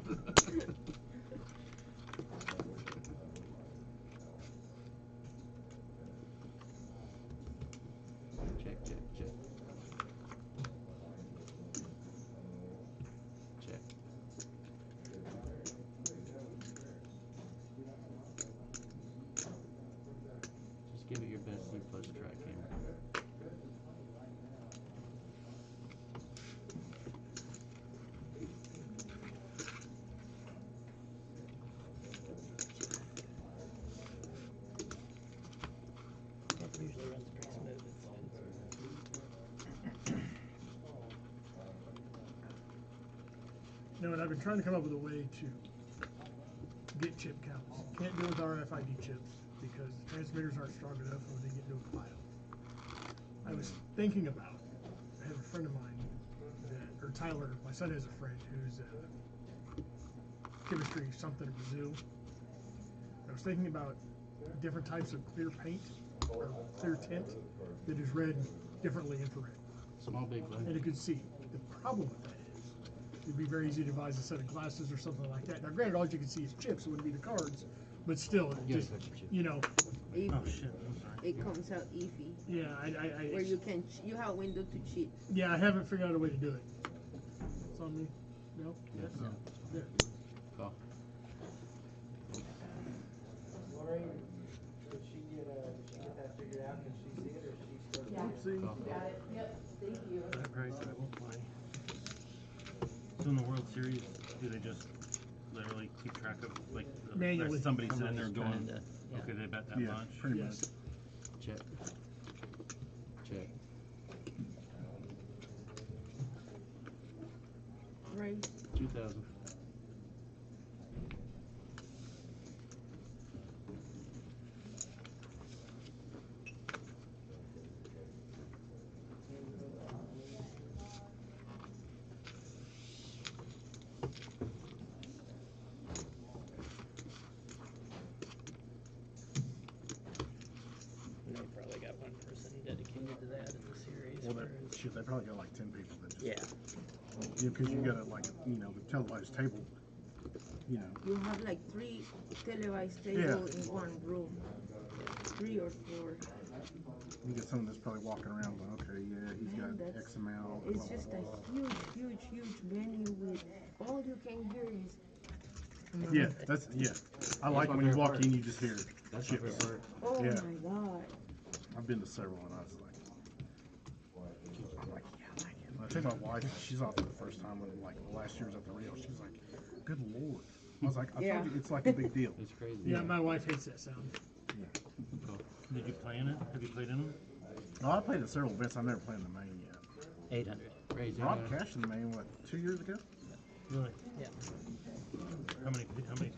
Check. Just give it your best C plus try, Cameron. It usually runs pretty smooth. You know, and I've been trying to come up with a way to get chip counts. Can't do it with RFID chips because the transmitters aren't strong enough when they get into a pile. I was thinking about, I have a friend of mine, or Tyler, my son has a friend who's chemistry something at Brazil. I was thinking about different types of clear paint or clear tint that is read differently infrared. Small, big, And blue. it could see. The problem with that is it'd be very easy to devise a set of glasses or something like that. Now, granted, all you can see is chips; it wouldn't be the cards, but still, it Yeah, just it's like a chip. you know, If Oh shit, I'm sorry. it comes out iffy, yeah, where you can you have a window to cheat. yeah, I haven't figured out a way to do it. It's on me. No. Yes. There. Call. Lori, did she get that figured out? Can she see it, or is she still? Yeah. See. Call. Got it. Yep. Thank you. That price, I won't play. So in the World Series, do they just literally keep track of like Manually. somebody sitting there Somebody's going, trying to, yeah. okay, they bet that Yeah, much. pretty Yes. much. Check. Right. 2,000. shit, they probably got like 10 people that just, Yeah. because you got to like, the televised table, You have like 3 televised tables Yeah. in one room. 3 or 4. you get someone that's probably walking around going, okay, yeah, he's Man, got that's- X amount. It's blah, just blah, a blah. huge venue with all you can hear is. Yeah, I like my when you favorite walk part. in, you just hear That's my chips. favorite Oh Yeah. my God. I've been to several, and I was like, I think my wife, she's off for the first time when like last year was at the Rio. She's like, good Lord. I was like, I Yeah. told you, it's like a big deal. It's crazy. Yeah, my wife hates that sound. Did you play in it? Have you played in them? Well, I played at several events. I've never played in the main yet. 800. Crazy. Rob cashed in the main, what, 2 years ago? Really? Yeah. How many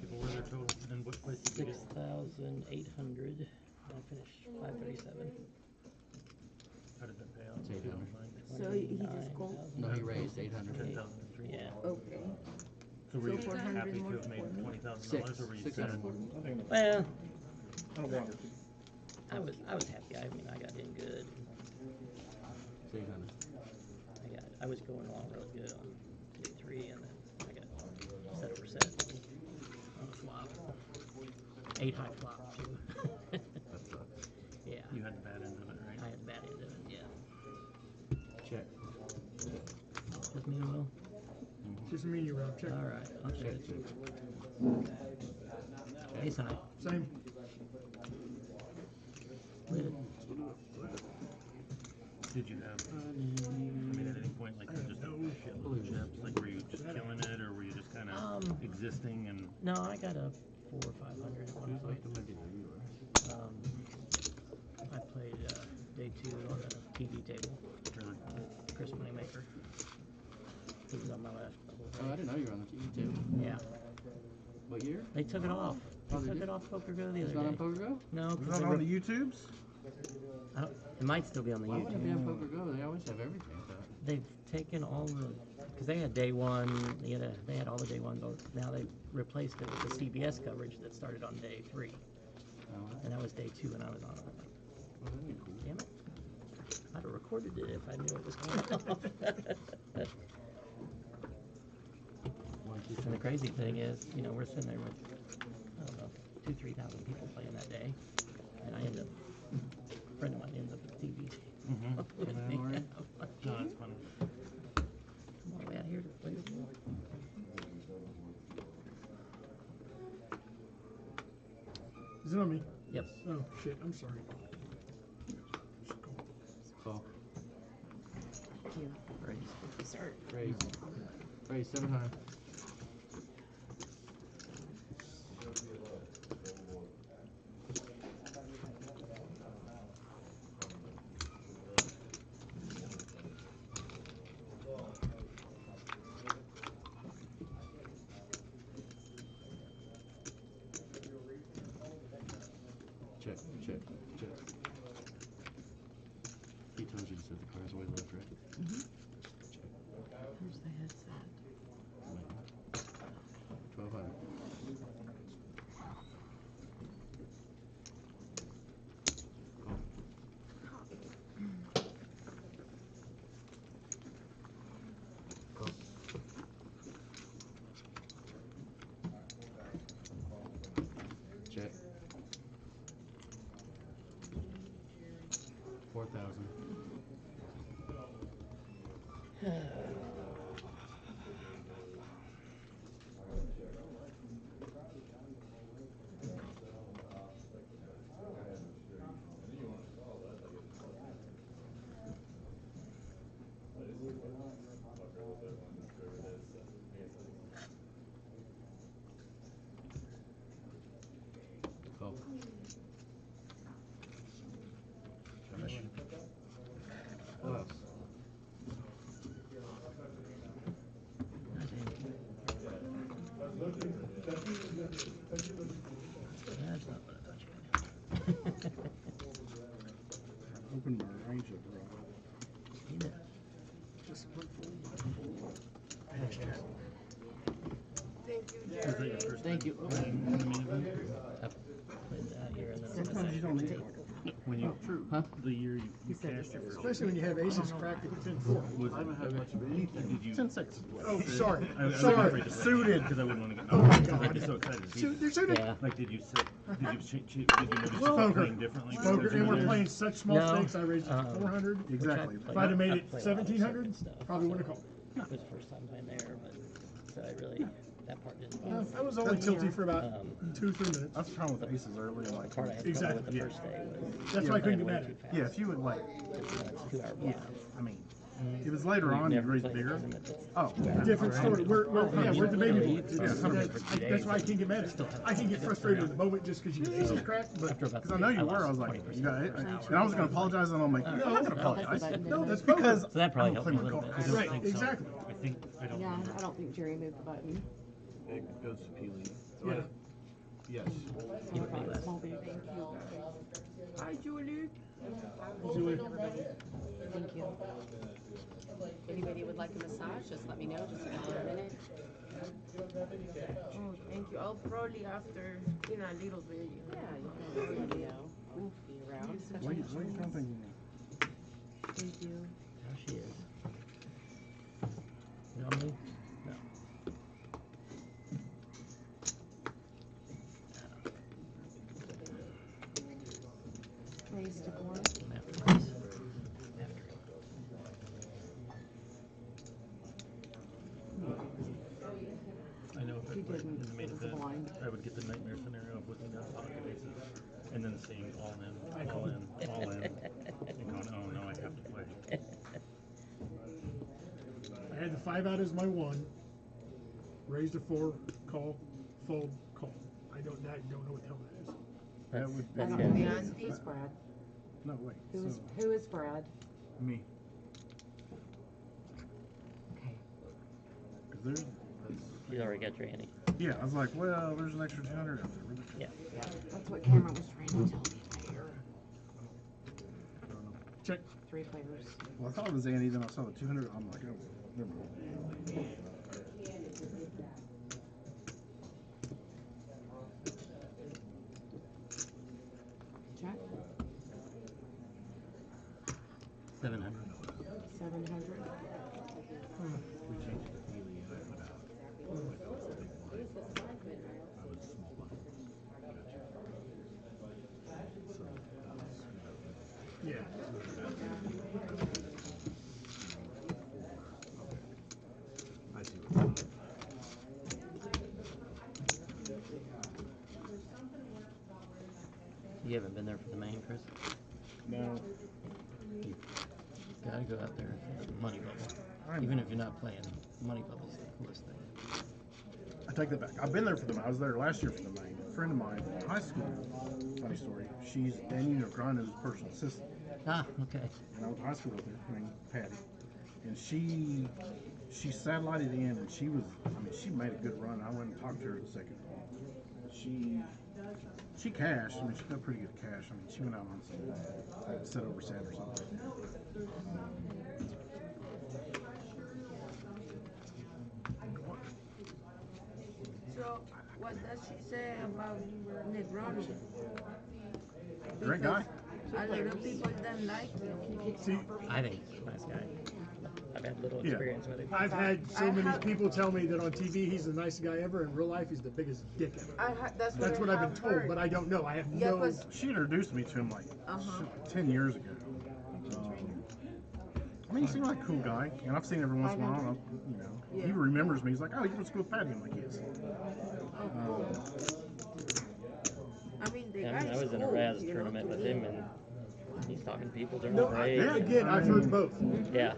people were there total? And what place did you get? 6,800. I finished 537. How did that pay out? It's 800. So he just called. No, he raised 800. 10,003. Yeah. Okay. So were you So 400 happy to more have made for me? $20,000, or were you Six sad? hundred. Well, I don't want I was happy. I mean, I got in good. It's 800. I was going along really good on day 3, and then I got set over set on the flop. 8 high flop too. That sucks. Yeah. You had the bad end of it, right? I had the bad end of it. Yeah. Check. Just me and Will. Just me and you, Rob. Check. All right. I'll check Check. it. Check. Ace high. Same. Lit. Did you have, I mean, at any point, like, you just had a shitload of chips? Like, were you just killing it, or were you just kind of existing and... No, I got a 400 or 500 at one Who's like point. the maybe you are? I played day 2 on the TV table. Really? Chris Moneymaker. He was on my left. the whole Oh, I way. didn't know you were on the TV too. Yeah. What year? They took it off. They Oh, they took did? it off Poker Go the It's other not on day. Poker Go? No, Is because that they on were, the YouTubes? it might still be on the Why would it be YouTube. on Poker Go? They always have everything. They've taken all the, because they had day 1, they had all the day 1 votes. Now they've replaced it with the CBS coverage that started on day 3. Oh, And that was day 2 and I was on it. I'm like, well, that'd be cool. damn it. I'd have recorded it if I knew it was going off. 1, 2, And the crazy thing is, we're sitting there with, I don't know, 2,000-3,000 people playing that day. And I end up, a friend of mine ends up at the TV. Mm-hmm. with me. Alright. No, that's funny. Come all the way out here to play with you. Is it on me? Yep. Oh, shit. I'm sorry. Call. Raise. Start. Raise. Raise 7 high. Check, check, check. He told you to set the cards away left, right? Check. Where's the headset? 1200. Call. Check. 4,000. Call. Finish. What else? That's not what I thought you could do. Open my range up, Rob. Seen it. Just one full. Extra. Thank you, Was that Jerry. your first Thank you. time playing in the main event? I played that here and then Sometimes you don't need it. When you, Huh? the year you said cashed your first. Especially when you have aces cracked at 10-4. Was I haven't had much of anything. Did you? 10-6. Oh, sorry. I was Sorry. afraid to say Suited. because I wouldn't want to get. Oh my because I'd God. be so excited. to see So it. they're suited. Yeah. Like, did you notice you Poker. playing differently? Poker, because you and were we're there? playing such small No, stakes. I raised it to 400. Exactly. If I'd have made it I play a lot of 1700, circuit stuff, probably so wouldn't have called. It was the first time playing there, but so I really that part didn't. I was only tilty for about 2-3 minutes. That's the problem with aces early. I'm like, The part I had trouble Exactly, with the yeah. first day was That's why I couldn't get playing mad way at too it. fast. yeah, if you would like, It's 2 hour yeah, blinds. I mean, it was later on, you Never raised played bigger. tournament that's Oh, Different story. We're the baby Literally, boys. yeah, That's why I can't get mad at it. I can get frustrated in the moment just because you get aces cracked, but After about because I know you were. I was like, you got it. And I was going to apologize, and I'm like, no, I'm not going to apologize. no, that's Because So that probably I helped don't me a play little my bit. cards. right, think so. exactly. I think I don't. Yeah, remember. I don't think Jerry moved the button. It goes to Peely. Yeah. Yes. You were pretty less. Small baby. Hi, Julie. Julie. Thank you. If anybody would like a massage, just let me know. Just give me a minute. Oh, thank you. I'll probably after in a little bit. Yeah, you can always let me know. I'll be around. What are you thinking? Thank you. There she is. You know me? No. Raised to 4. I know if He it were didn't. in the main It was a event, blind. I would get the nightmare scenario of looking down pocket aces and then seeing all in, all in, all in, and going, oh no, I have to play. I had the 5 out as my 1. Raised a 4, call, fold, call. I don't know what the hell that is. That would I don't That's know it. who Yeah. is, who's Brad. No, wait. Who is Brad? Me. Okay. Because there's, She's already got your ante. yeah, I was like, well, there's an extra 200 out there. Yeah. Yeah, that's what Cameron was trying to tell me there. I don't know. Check. 3 players. Well, I thought it was Andy, then I saw the 200. I'm like, oh, never mind. Check. 700. 700. We changed it to Peely and I went out. I went out with the big blind. I was small blind. Gotcha. So, Yeah. I see what's going on. You haven't been there for the main, Chris? No. You gotta go out there for the money bubble. Even if you're not playing, money bubble's the coolest thing. I take that back. I've been there for them. I was there last year for the main. A friend of mine in high school, funny story, she's Daniel Granda's personal assistant. Ah, okay. And I went to high school with her, named Patty. And she satellited in, and she made a good run. I went and talked to her the second time. She cashed. I mean, she got pretty good cash. I mean, she went out on some like set over set or something. So, what does she say about Negroni? Great guy. A lot of people don't like him. See, I think he's a nice guy. I've had little Yeah. experience with him. I've had so many people tell me that on TV he's the nicest guy ever. In real life, he's the biggest dick ever. That's what I've been told, but I don't know. I have Yeah, no. 'cause- She introduced me to him like Uh-huh. 10 years ago. I mean, he seemed like a cool guy, and I've seen him every once in a while. You know, he Yeah. remembers me. He's like, "Oh, you went to school with Patty." I'm like, "Yes." I mean, the Yeah, guy I mean, I is was in a cool, Raz you know, tournament to with me. him, and he's talking to people during No, the break. Yeah. again, I've heard both. Yeah.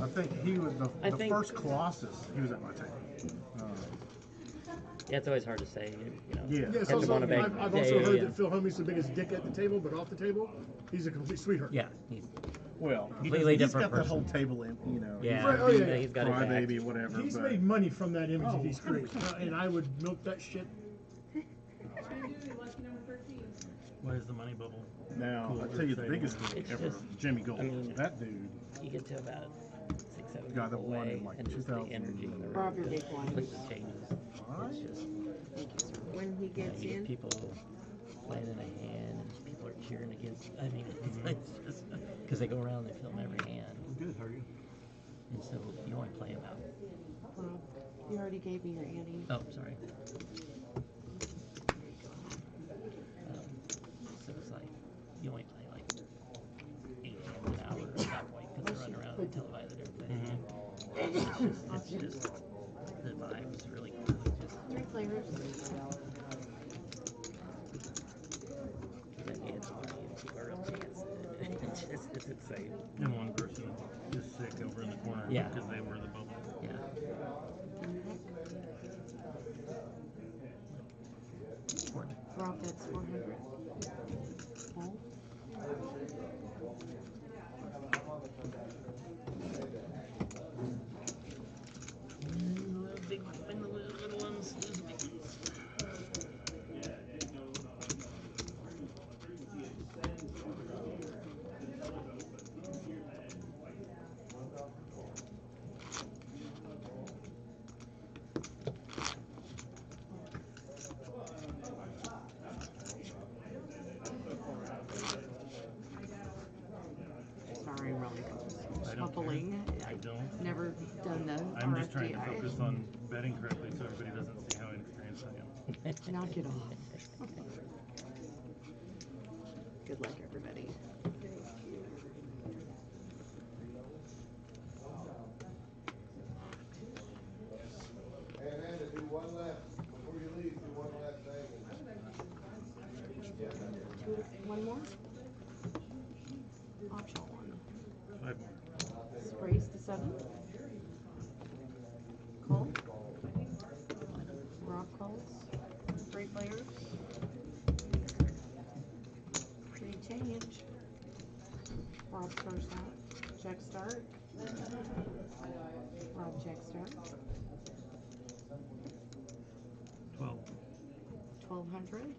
I think he was the I think- first Colossus. He was at my table. Yeah, it's always hard to say, you know. Yeah. Yeah, it's catch him also, on a big I've day, also heard and- that Phil Homey's the biggest dick at the table, but off the table, he's a complete sweetheart. Yeah, he's Well, Completely he's different got the person. whole table in, you know. yeah, Right, oh, yeah, he's got his Crybaby, act. whatever. He's but made money from that image Oh, that he's created, 100%. and I would milk that shit. Why is the money bubble? Now, Cool, I'll tell you the exciting. biggest dick It's ever, just- Jimmy Gold. I mean- That dude. You get to about 6-7 Guy that people won in, away, like, and just the 2000 energy in the room Rob your just big one. completely changes. It's just, When he you know, gets you get in. people playing in a hand, and people are cheering against. I mean, it's just because they go around and they film every hand. Good, how are you? And so you only play about. Well, you already gave me your ante. Oh, sorry. So it's like you only play like 8 hands an hour at that point because they run around and televise everything. It's just the vibe is really cool. It's just 3 players. the hands money and people are real chances. It's insane. And one person is sick over in the corner Yeah. because they were the bubble. Yeah. Rockets 400. Paul? Big win the little ones, lose the big ones. Sorry, I'm really I don't care. shuffling. I don't. Never done the I'm just trying to RFDI. focus on betting correctly so everybody doesn't see how inexperienced I am. Knock it off. Good luck, everybody. Hey, Amanda, do one left. Before you leave, do one left thing. One more? Optional one. 5 more. Sprays to 7. Call. Rob calls. 3 players. Free change. Rob first out. Check start. Rob check start. 12. 1200.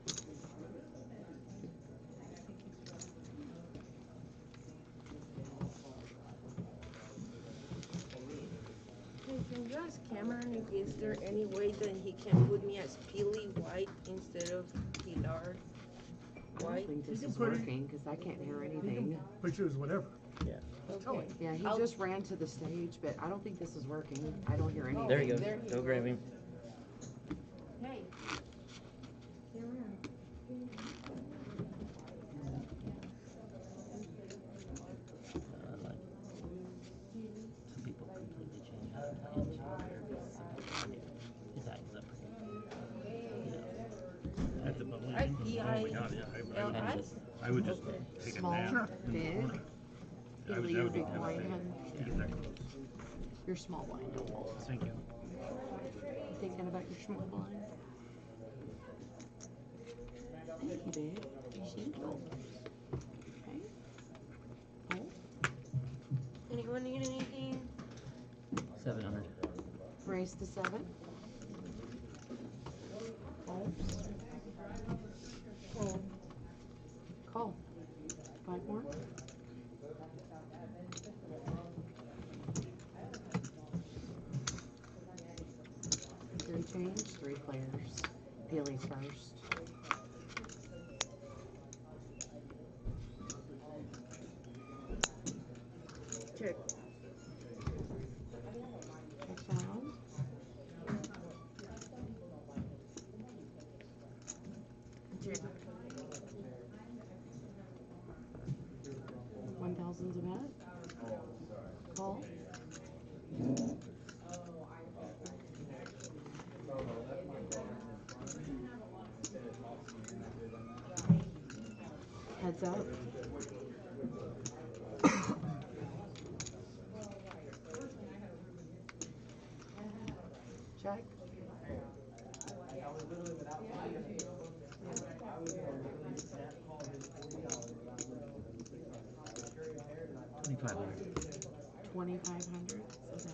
Hey, can you ask Cameron if is there any way that he can put me as Peely White instead of Pilar I don't White? think this can is put it- working because I can't hear You anything. can put you as whatever. Yeah. Tell Okay. him. Yeah, he I'll- just ran to the stage, but I don't think this is working. I don't hear anything. There you go. There he Go grab him. Hey. Cameron. Like, some people completely change how they play and his eyes up. At the bowling. I- Oh yeah, my god, yeah. L-I? I would just take Small, a nap in the big. corner. Peely, That would you're be big blind, devastating hun. to get that close. You're small blind. Thank you. Thinking about your small blind. Thank you, babe. Thank you. Okay. Oh, Anyone need anything? 700. raise to 7. Oh. Oh. Call. 5 more. Three change, 3 players. Peely's first. Check. Next round. Check. 1,000's a bet. Call. Heads up. Check. $2,500. 2,500 is that.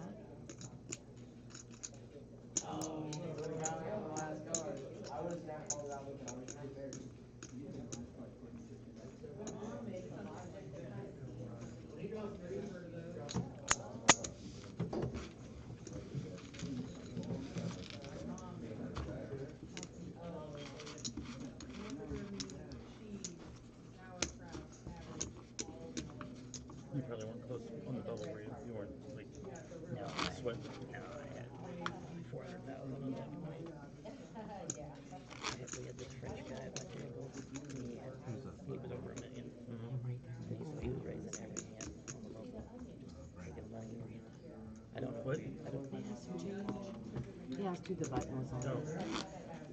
asked who the button was on. No.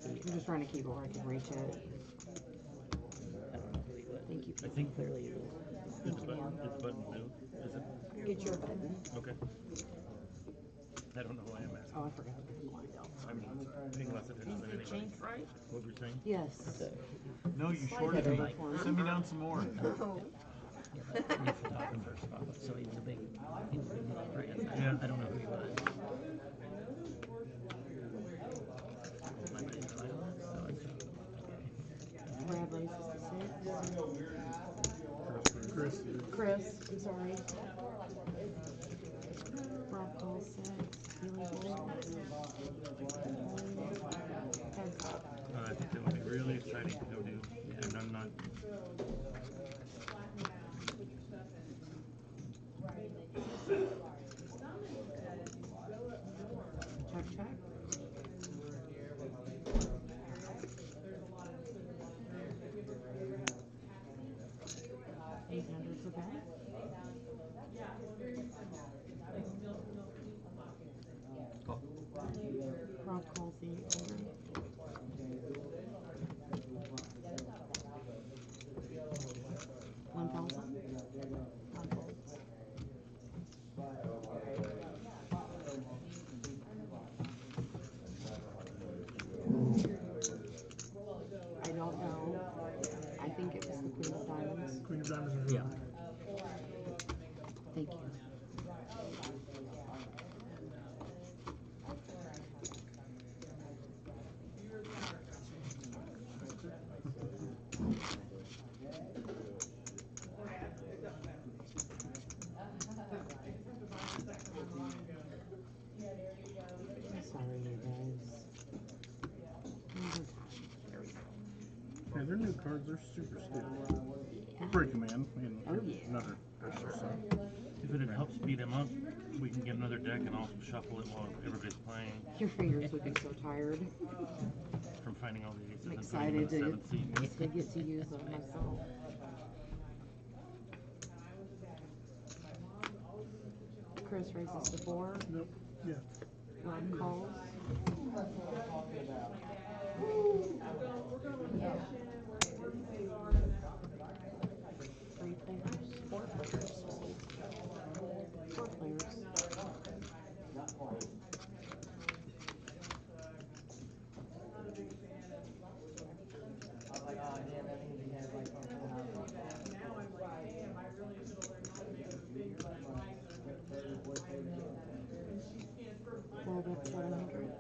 I'm just trying to keep it where I can reach it. I don't know who he was. Thank you. I think Clearly he was. is the button new? Is it? Get your button. Okay. I don't know who I am asking. Oh, I forgot who I don't. I'm paying less attention than anybody. Change right? What were you saying? Yes. No, you Slide shorted that me. over for me. Send me down some more. Oh. New photographer spot. So he was a big brand. Yeah. I don't know who he was. My name's right on it, so I said, Brad raises to 6. Chris. Chris, I'm sorry. Rob calls 6. Healing ball. Heads up. I think that would be really exciting to go do, and I'm not. Check, check. 800's a bet. Rob calls the 800. 1,000. Rob folds. I don't know. I think it was the Queen of Diamonds. Queen of Diamonds was yeah. Thank you. I'm sorry, you guys. Yeah, their new cards are super stiff. We'll break them in Oh, yeah. another hour or so. If it helps speed him up, we can get another deck and also shuffle it while everybody's playing. Your fingers would be so tired. From finding all the aces I'm and putting them in excited the 7th seat. to get to use them myself. Chris raises to 4. Nope. Yeah. Rob calls. Three players. 4 players. 4 players. Well, that's 700.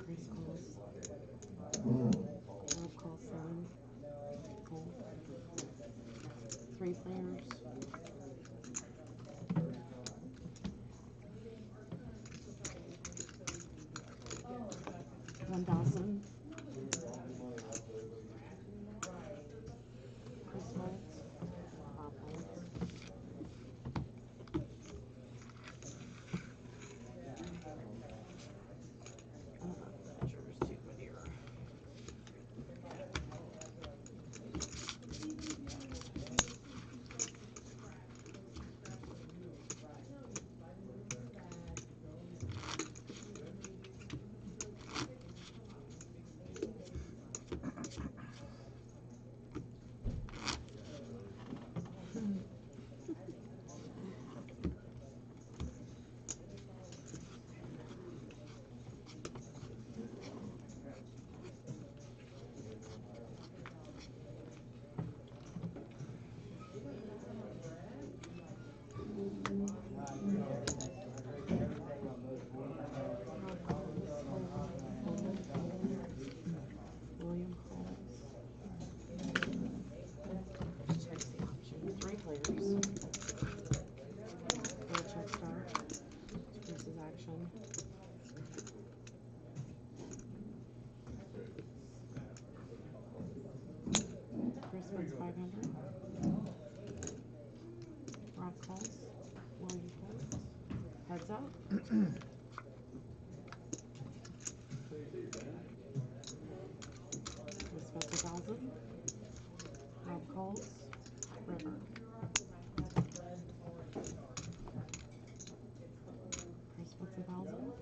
Chris calls. Rob calls 7. Cool. 3 players. $1,000. Chris folds. Rob folds. Measures too, my dear. William calls. Checks the option. 3 players. Full check start. Chris's action. Chris wins 500. Rob calls. William folds. Heads up. Chris bets 1,000. Rob calls. calls. River. Chris, what's 1,000?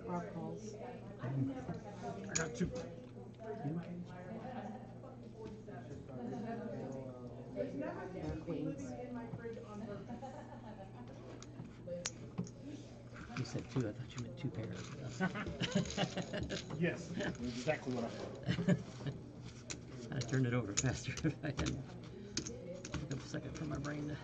Rob calls. I got two. Pair queens. You said two. I thought you meant two pairs. Yes, exactly what I thought. I turned it over faster if I had. Took a second for my brain to.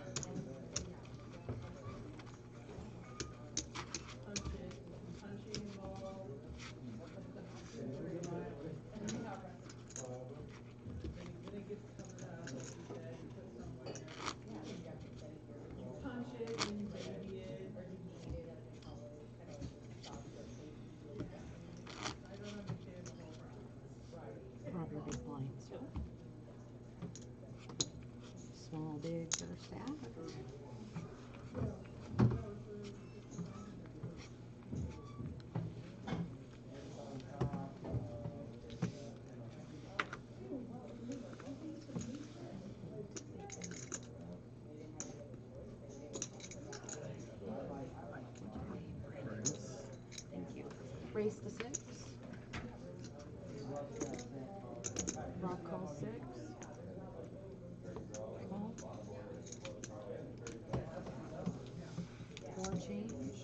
Rob your big blinds. Small, big, or stack. Thank you. Race to 6. Rob calls 6. Call. 4 change.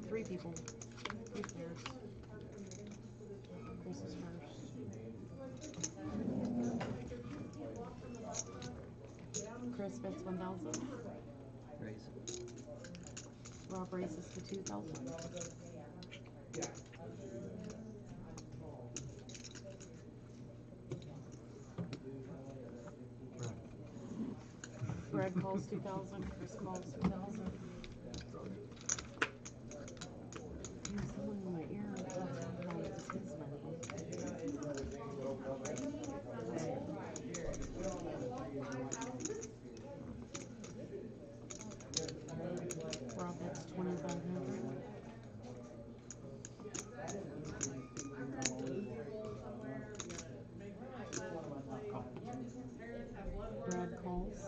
3 people. 3 pairs. Chris is first. Chris bets 1,000. Raise. Rob races to 2,000. Greg calls 2,000. Chris calls 2,000. Someone in my ear thought it was his money. Rob bets 2,500. Brad calls.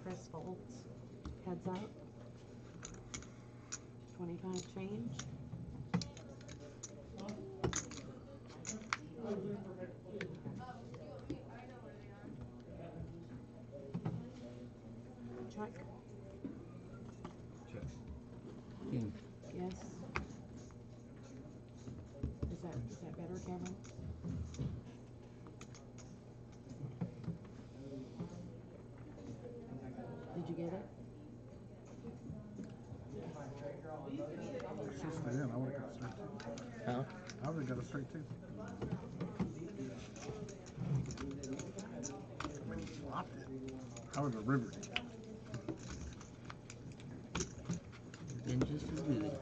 Chris folds. Heads up. 25 change. Check. Check. King. Yes. Is that better, Kevin? Did you get it? Just for them, I would have got a straight two. Huh? I would have got a straight two. I mean, he flopped it. I would have rivered it. Been just as good.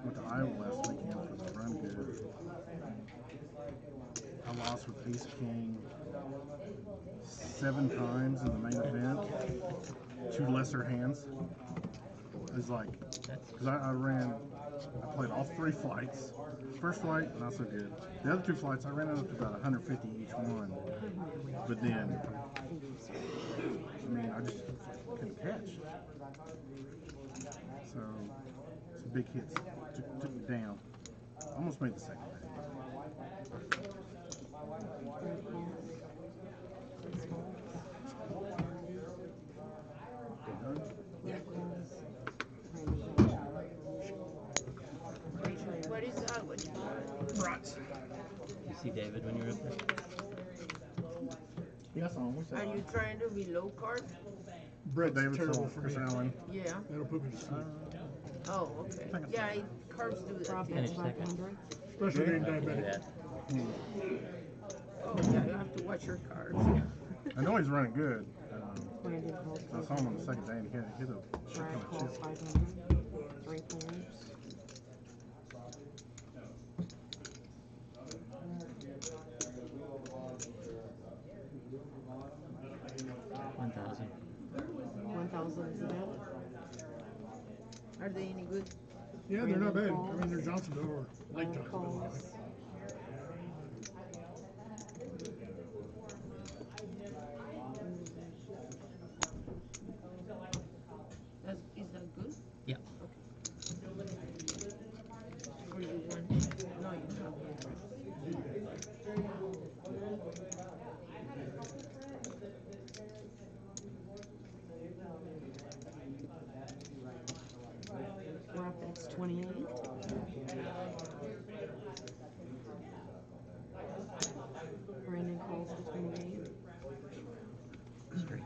Went to Iowa last weekend for the run good. I lost with Ace King 7 times in the main event. 2 lesser hands. It was like, because I played all 3 flights. First flight, not so good. The other 2 flights, I ran up to about 150 each one. But then, I mean, I just couldn't catch. So, some big hits took me down. Almost made the second round. What is that? What you Brats. You see David when you're up there? Yes, on. Are you trying to be low carb? Brett Terrible Davidson, for Chris me. Allen. Yeah. That'll put me to sleep. Oh, okay. Yeah, carbs do that. Rob too. bets Finish second. 500. Especially being I can do diabetic. that. watch your cards. I know he's running good. Brandon calls. I saw him on the second day and he hit a shit ton Brad of calls chips. 500. 3 players. $1,000. 1,000 is that? Are they any good? Yeah, they're not bad. Brandon I mean, they're calls. Johnsonville or like Brad Johnsonville. calls. Is that good? Yeah. Or you want? No, you don't. Rapids 28. Brandon calls the 28. Straight.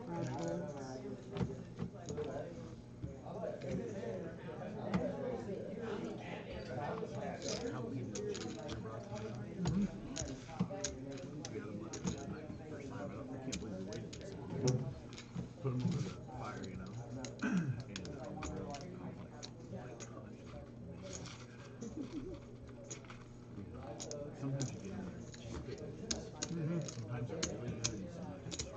Brad folds. How he knows you brought to me. I got him looking at it night first time out. I can't believe we waited this long. Put him over the fire, you know. And on the grill, and I'm like, oh my gosh. Sometimes you get in there and just pick it. Sometimes they're really good and sometimes it's just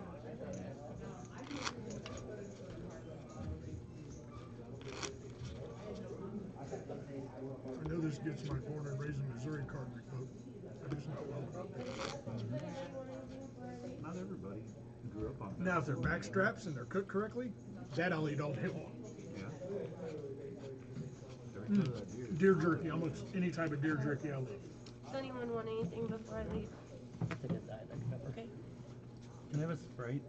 I know this gets my born and raised in Missouri card revoked. I just know well about that. not everybody grew up on that. Now, if they're back straps and they're cooked correctly, that I'll eat all day long. Yeah. Every time that deer. Deer jerky, almost any type of deer jerky I love. Does anyone want anything before I leave? That's a good dialect pepper. Okay. Can I have a Sprite?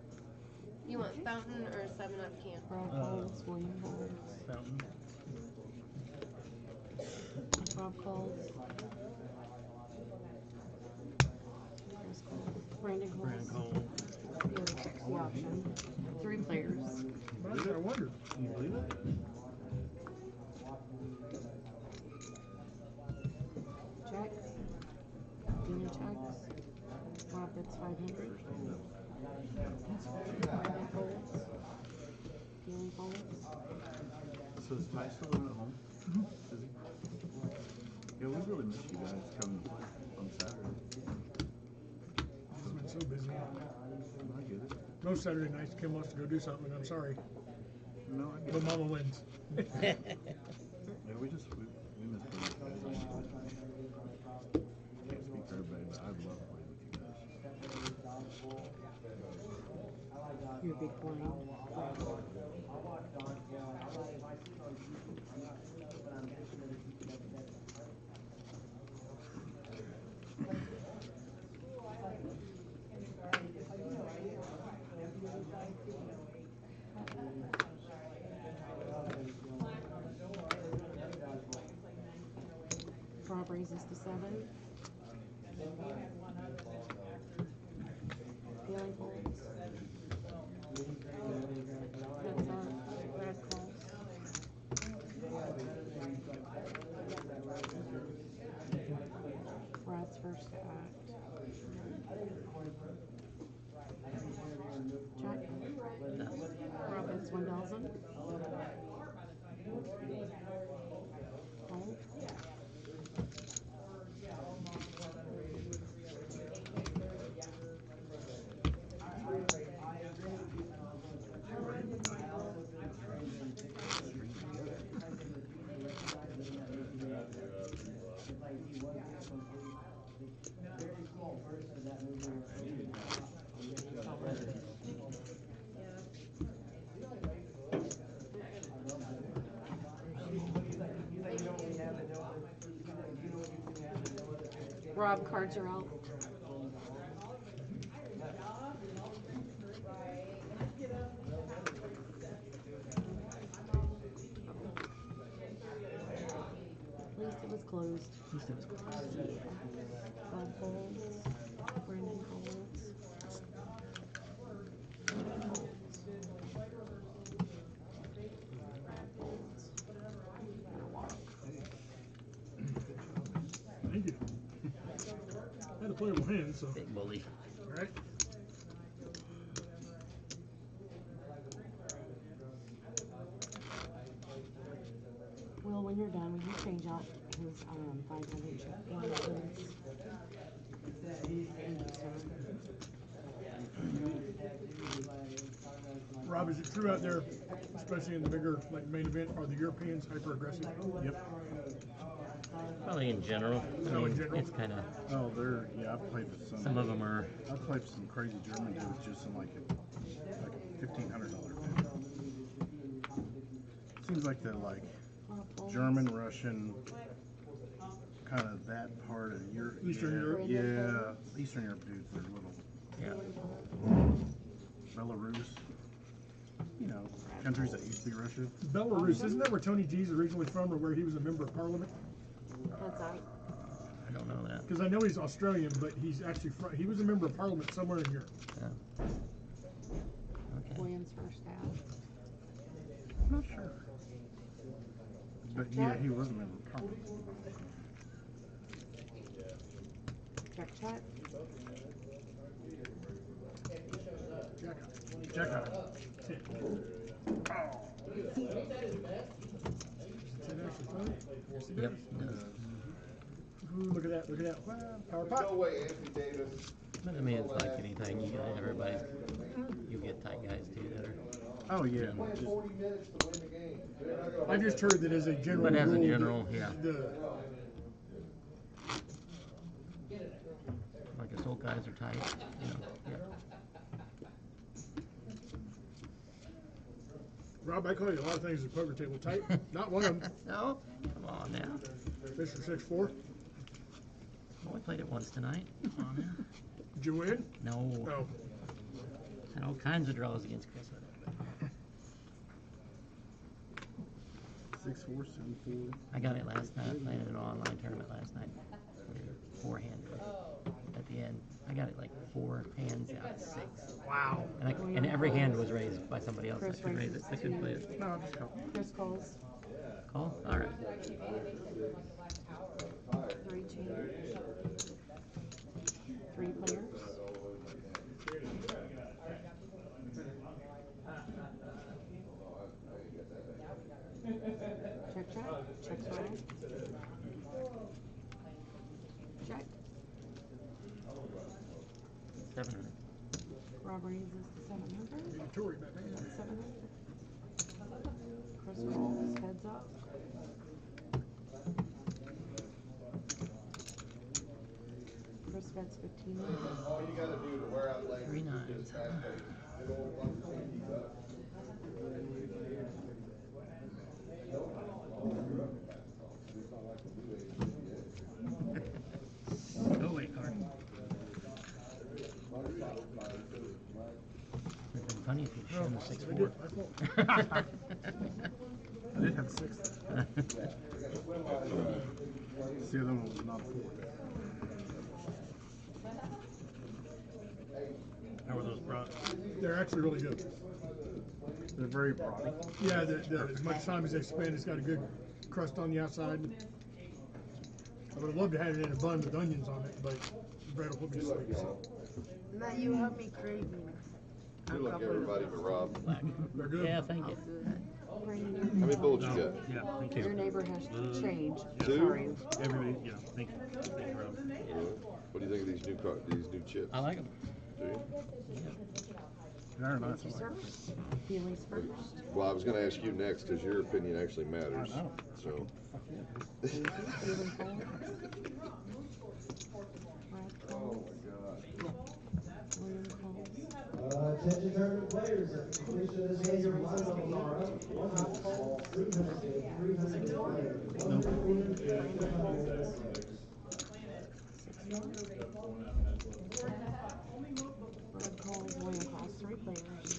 You want fountain or 7-Up can? Brad Uh, calls. William calls. Fountain. Rob calls. Chris calls. Brandon calls. Brand Cole. You have the option. 3 players. That's what I wondered. Can you believe it? Checks. Dealer checks. Rapids 500. Brandon folds. Dealing folds. So is Ty still living at home? Is he? Yeah, we really miss you guys coming to play on Saturday. It's been so busy. I get it. Most Saturday nights, Kim wants to go do something, and I'm sorry. No, I get But it. Mama wins. Yeah, we miss playing with you guys. Can't speak for everybody, but I love playing with you guys. You're a big blind. Rob raises to 7. Dealing folds. That's up. Brad calls. Brad's first to act. Check. Rapids 1,000. Fold. Rob, cards are out. At least it was closed. At least it was close. Yeah. Rob folds. Brandon calls. Brad folds. And a walk. Thank you. I had a playable hand, so. Big bully. Right? Well, when you're done, will you change out his 500 chip one, please? Thank you, sir. Rob, is it true out there, especially in the bigger like main event, are the Europeans hyper aggressive? Yep. Probably in general. I Oh, in mean, general? it's kind of. Oh, yeah, I've played with some. Some of them are. I've played with some crazy German dudes just in like a $1,500 bet. Seems like they're like German, Russian, kind of that part of Europe. Eastern Europe? Yeah, Eastern Europe dudes. They're little. Yeah. Belarus. You know, countries that used to be Russia. Belarus, isn't that where Tony G's originally from, or where he was a member of parliament? That's right. I don't know that. Because I know he's Australian, but he's actually from, he was a member of parliament somewhere in Europe. Yeah. Okay. Williams first out. I'm not sure. But yeah, he was a member of parliament. Check, check. Jack out. Yep. Ooh, look at that, look at that. Wow, power pot. No way, Anthony Davis. But I mean, it's like anything. You got everybody. You get tight guys too that are. Oh yeah. Playing 40 minutes to win the game. I just heard that as a general But as a rule, general, yeah. Like us old guys are tight. You know. Yeah. Rob, I call you a lot of things at the poker table. Tight, not one of them. No. Come on now. Fisher 6-4. Well, we played it once tonight. Come on now. Did you win? No. Oh. Had all kinds of draws against Chris with it. 6-4, 7-4. I got it last night, playing in an online tournament last night. 4-hand at the end. I got it like 4 hands out of 6. Wow. And every hand was raised by somebody else. I could raise it. I couldn't play it. No, just call. Chris calls. Call? All right. 3 change. 3 players. Check, check. Check's right. Check. 700. Rob raises to 700. Tory back there. 700. Chris rolls, heads up. Chris bets 15. All you gotta do to wear out later 3 nines. is have a good old one for $50. Go away, card. It'd been funny if you'd shown the 6-4. I did have a 6. The other one was not a 4. How are those brought? They're actually really good. They're very broad. Yeah, as much time as they spend, it's got a good crust on the outside. I would have loved to have it in a bun with onions on it, but bread will put me to sleep. So. Now you have me craving. Good luck, everybody, but Rob. They're good. Yeah, thank you. Brandon, How many bullets you got? Yeah, thank your you. neighbor has changed. 2? Sorry. Everybody, yeah, thank you. Thank you, Rob. What do you think of these new chips? I like them. Do you? They're nice. Thank you, sir. Feelings first. Well, I was going to ask you next because your opinion actually matters. I know. So. Feeling forward. Brad calls. William calls. Attention tournament players, at the completion of this game, your line on the bar up. 1 call, 300, Brad calls. William calls. 3 players.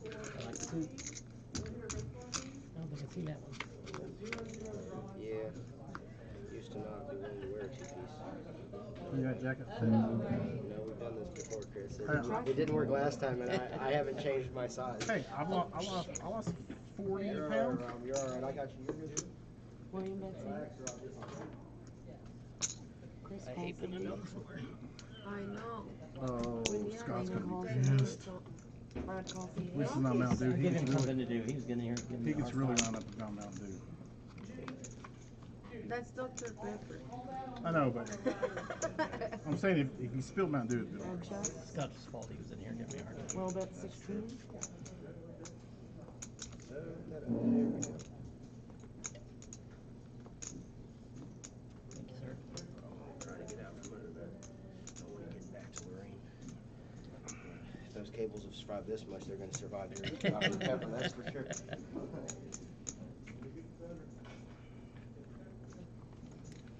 I like the suit. I don't think I've seen that one. Yeah. Used to not be willing to wear a 2-piece. You got a jacket? No, we've done this before, Chris. It didn't work last time, and I haven't changed my size. Hey, I lost 40 You're all pounds. right, Rob. You're all right. I got you. You're good. William bets 8. Relax, Rob. Chris I hate calls putting 8. it up for I know. Oh, Scott's gonna be Calls, pissed. Brad calls me. This is not Mountain Dew. He Give gets him really, something to do. He's gonna hear. he gets really wound up about Mountain Dew. That's Dr. Pepper. I know, but I'm saying if he spilled Mountain Dew, it'd be Red worse. checks. Scott's fault. He was in here giving me a hard time. Well, bet 16. Thank you, sir. Trying to get out from under that. Don't want to get back to Lorraine. If those cables have survived this much, they're going to survive your Dr. Pepper, that's for sure.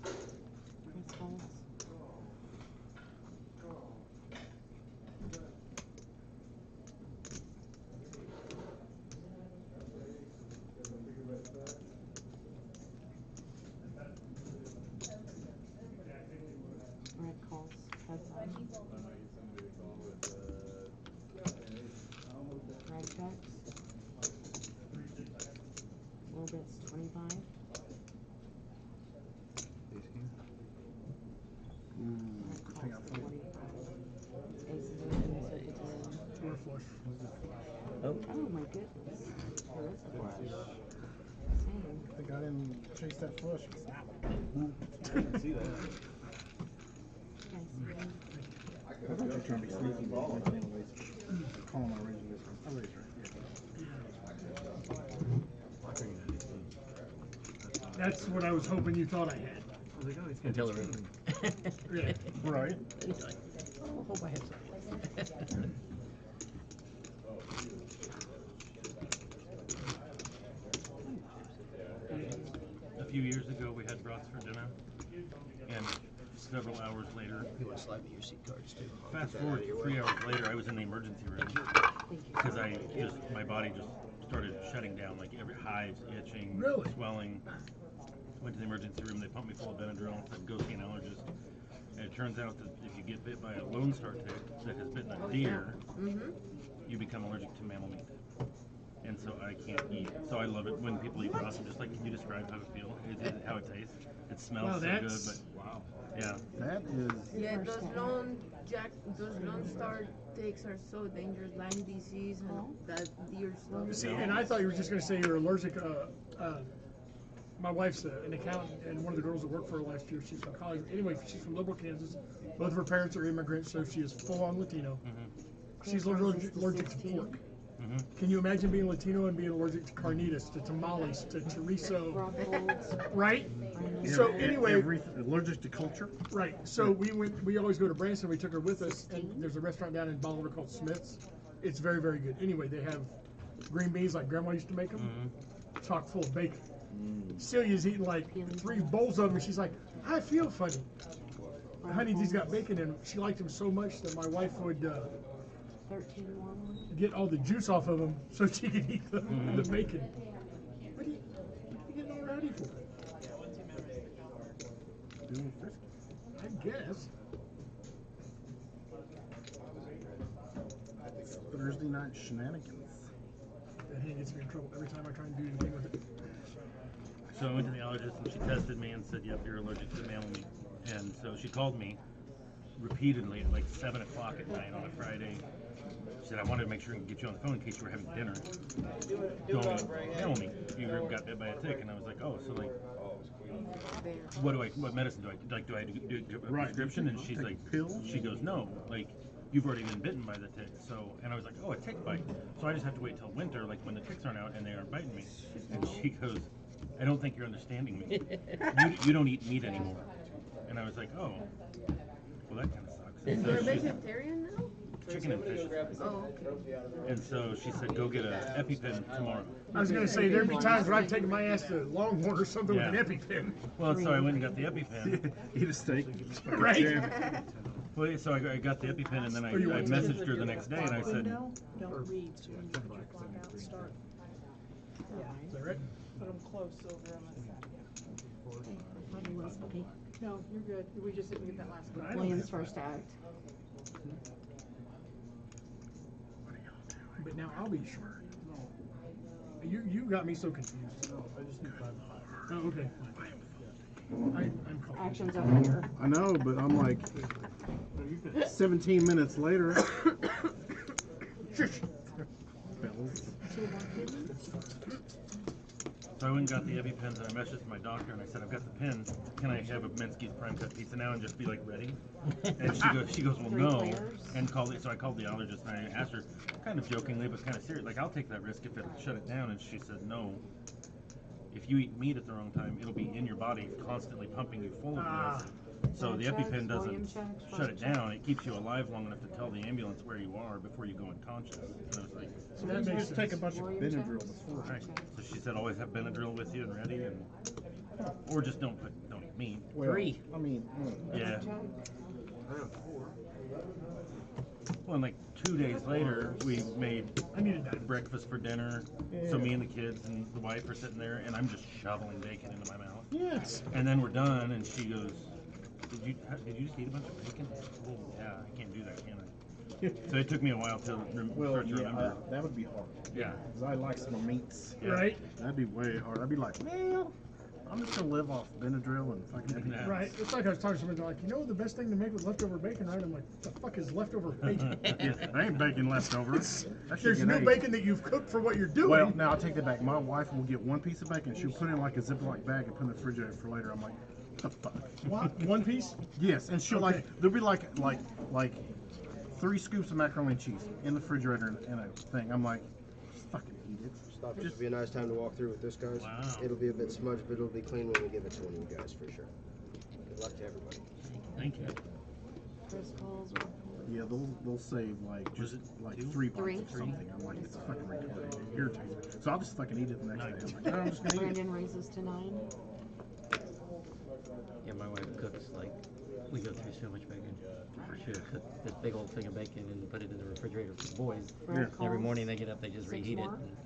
Chris calls. Red calls. Heads on. Red checks. Little bit's 25. Red calls 25. Ace of diamonds at the turn. Four flush. Oh. Oh my goodness. There is a flush. Same. I think I didn't chase that flush. I didn't see that. Okay, so I thought you were trying to be sneaky, but I went anyways. Calling my range this one. I raised right. That's what I was hoping you thought I had. Until the room. Yeah. Right. Oh, hope I have something. A few years ago, we had brats for dinner, and several hours later, You want to slide me your seat cards too? fast forward 3 hours later, I was in the emergency room because my body just started shutting down, like every hives, itching, Really? swelling. Went to the emergency room, they pumped me full of Benadryl and said, go see an allergist. And it turns out that if you get bit by a Lone Star tick that has bitten a deer, you become allergic to mammal meat. And so I can't eat. So I love it when people eat broth. I'm just like, can you describe how it feels? How it tastes? It smells Wow, so good, that's- but Wow. yeah. That is. Yeah, those Lone Star ticks are so dangerous. Lyme disease and that deer stuff. See, and I thought you were just going to say you're allergic. My wife's an accountant, and one of the girls that worked for her last year, she's from college. Anyway, she's from Liberal, Kansas. Both of her parents are immigrants, so she is full-on Latino. She's allergic to pork. Can you imagine being Latino and being allergic to carnitas, to tamales, to chorizo? Right? So anyway, allergic to culture. right. So we always go to Branson. We took her with us, and there's a restaurant down in Bolivar called Smith's. It's very, very good. Anyway, they have green beans like Grandma used to make them, chock full of bacon. Celia's eating like 3 bowls of them, and she's like, I feel funny. Honey, these got bacon in them. She liked them so much that my wife would 13 more. get all the juice off of them so she could eat the bacon. What are you getting all rowdy for? Doing frisky. I guess. Thursday night shenanigans. That hand gets me in trouble every time I try and do anything with it. So I went to the allergist and she tested me and said, yep, you're allergic to mammal meat. And so she called me repeatedly at like 7 o'clock at night on a Friday. She said, I wanted to make sure and get you on the phone in case you were having dinner. Don't eat mammal meat. You got bit by a tick. And I was like, oh, so like, what medicine do I, like, do I do a prescription? And she's like, pills? She goes, no, like, you've already been bitten by the tick. So, and I was like, oh, a tick bite. So I just have to wait till winter, like when the ticks aren't out and they aren't biting me. And she goes, I don't think you're understanding me. You don't eat meat anymore. And I was like, oh, well, that kind of sucks. And so You're a she- vegetarian now? chicken and fish. Oh, okay. And so she said, go get an EpiPen tomorrow. I was gonna say there'd be times where I'd taken my ass to Longhorn or something Yeah. with an EpiPen. Well, so I went and got the EpiPen. Eat a steak. Right? Well, so I got the EpiPen, and then I Oh, you want to- messaged her the next day, and I said, Window, don't read, so when you get your clock out, start. Yeah, Is that right? put them close over on this side. Probably was okay. No, you're good. We just didn't get that last But one. I don't Williams' have- first act. But now I'll be short. You got me so confused. I just need 5 and 5. Oh, okay. I'm calling. Action's over here. I know, but I'm like 17 minutes later. Fellas. So I went and got the EpiPens and I messaged my doctor and I said, I've got the pen. Can I have a Minsky's prime cut pizza now and just be like ready? And she goes, well, 3 no. players. And called it. So I called the allergist and I asked her, kind of jokingly but kind of serious, like, I'll take that risk if it'll shut it down. And she said, no. If you eat meat at the wrong time, it'll be in your body, constantly pumping you full of this. So the EpiPen doesn't shut it down. It keeps you alive long enough to tell the ambulance where you are before you go unconscious. And I was like, So that makes take a bunch of Benadryl before. right. So she said, always have Benadryl with you and ready, and or just don't eat meat. Well, I mean, Yeah. Well, and like 2 days later, we made breakfast for dinner. So me and the kids and the wife are sitting there, and I'm just shoveling bacon into my mouth. yes. And then we're done, and she goes, Did you just eat a bunch of bacon? Oh, yeah, I can't do that, can I? So it took me a while to start to remember. That would be hard. Yeah. Because I like some meats. Yeah. Right? That'd be way hard. I'd be like, well, I'm just gonna live off Benadryl and fucking. Yeah. Right. It's like I was talking to somebody, they're like, you know the best thing to make with leftover bacon, right? I'm like, what the fuck is leftover bacon? Yeah, there ain't bacon left over. That shit There's get no ate. bacon that you've cooked for what you're doing. Well, now I'll take that back. My wife will get one piece of bacon. She'll put it in like a Ziploc bag and put it in the refrigerator for later. I'm like, what the fuck? What? One piece? Yes, and she'll Okay. like there'll be like 3 scoops of macaroni and cheese in the refrigerator in a thing. I'm like, just fucking eat it. Stop. This will be a nice time to walk through with this, guys. Wow. It'll be a bit smudged, but it'll be clean when we give it to one of you guys for sure. Good luck to everybody. Thank you. Chris calls. Yeah, they'll save like Was just it like 2? 3 bites Three. or something. I'm like, it's fucking retarded. It irritates me. So I'll just fucking eat it the next day. I'm like, no, I'm just gonna eat it. Brandon raises to 9. Yeah, my wife cooks like we go through so much bacon. She'll cook this big old thing of bacon and put it in the refrigerator for the boys. Brad Every calls. morning they get up, they just 6 reheat more. it. And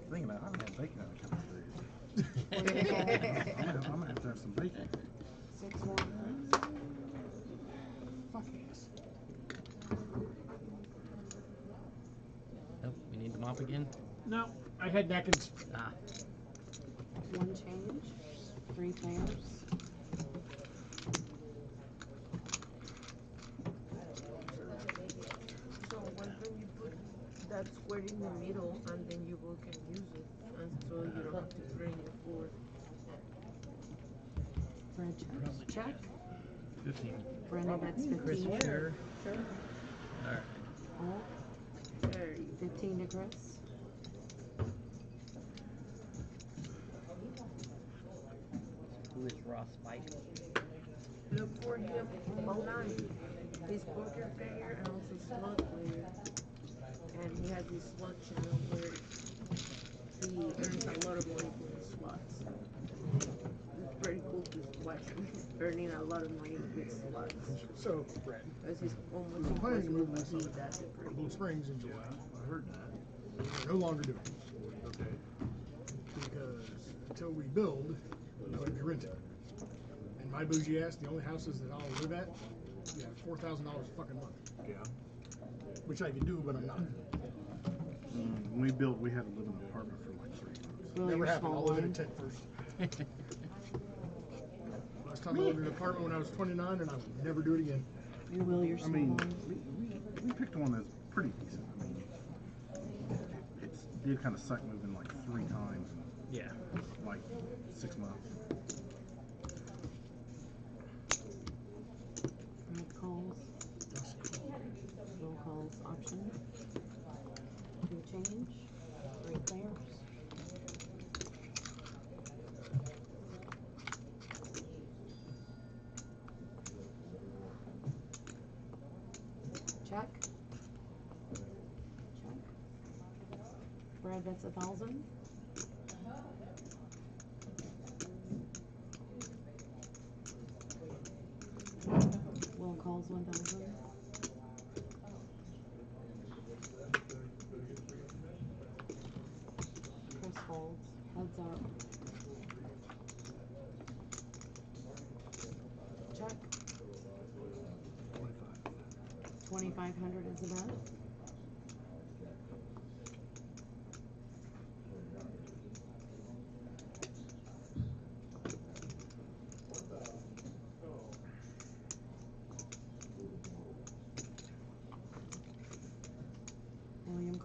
Thinking about, I haven't had bacon in a couple of days. Brandon calls. I'm gonna have to have some bacon. 6 more. Fuck yes. oh, we need the mop again. No, I had napkins. Ah, 1 change. 3 players. So why don't you put that square in the middle and then you both can use it, and so you don't have to bring it forward. Brad checks. Check. 15. Brandon bets 15. Sure. Alright. Oh, There you 15 to Chris. Who is Ross Spike? look for him online. He's poker player and also slot player. And he has this slot channel where he earns a lot of money from the slots. It's pretty cool to watch him earning a lot of money with slots. So, Brad, Because he's almost we were planning to move impossible this to beat that from pretty Blue Springs in July. I heard that. No longer doing it. Okay. Because until we build, I'm going to be renting. And my bougie ass, the only houses that I'll live at, yeah, $4,000 a fucking month. Yeah. Which I can do, but I'm not. When we built, we had to live in an apartment for like 3 months. Will Never your happened. small I'll live in a one. tent first. Last time I lived in an apartment when I was 29, and I would never do it again. You will your I small mean, one. we picked one that's pretty decent. I mean, it did kind of suck moving like 3 times in Yeah. like 6 months. Make calls. No calls option. 2 change. 3 players. Check. Check. Brad bets 1,000. Will calls 1,000. Chris folds. Heads up. Check. 2,500 is the bet.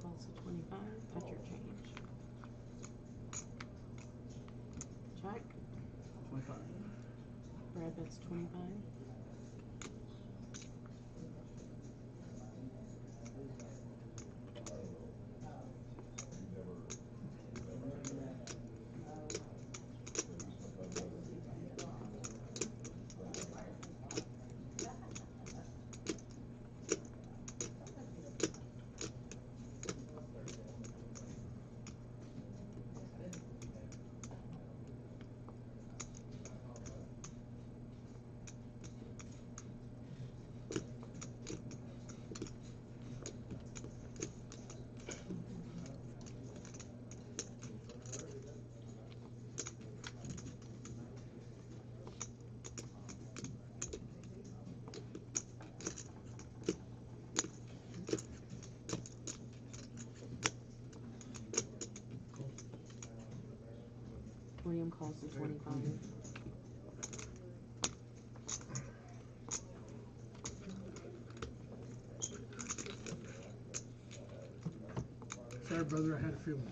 calls to 25. Cut your change. Check. 25. Brad bets 25. William calls to 25. Sorry, brother, I had a feeling.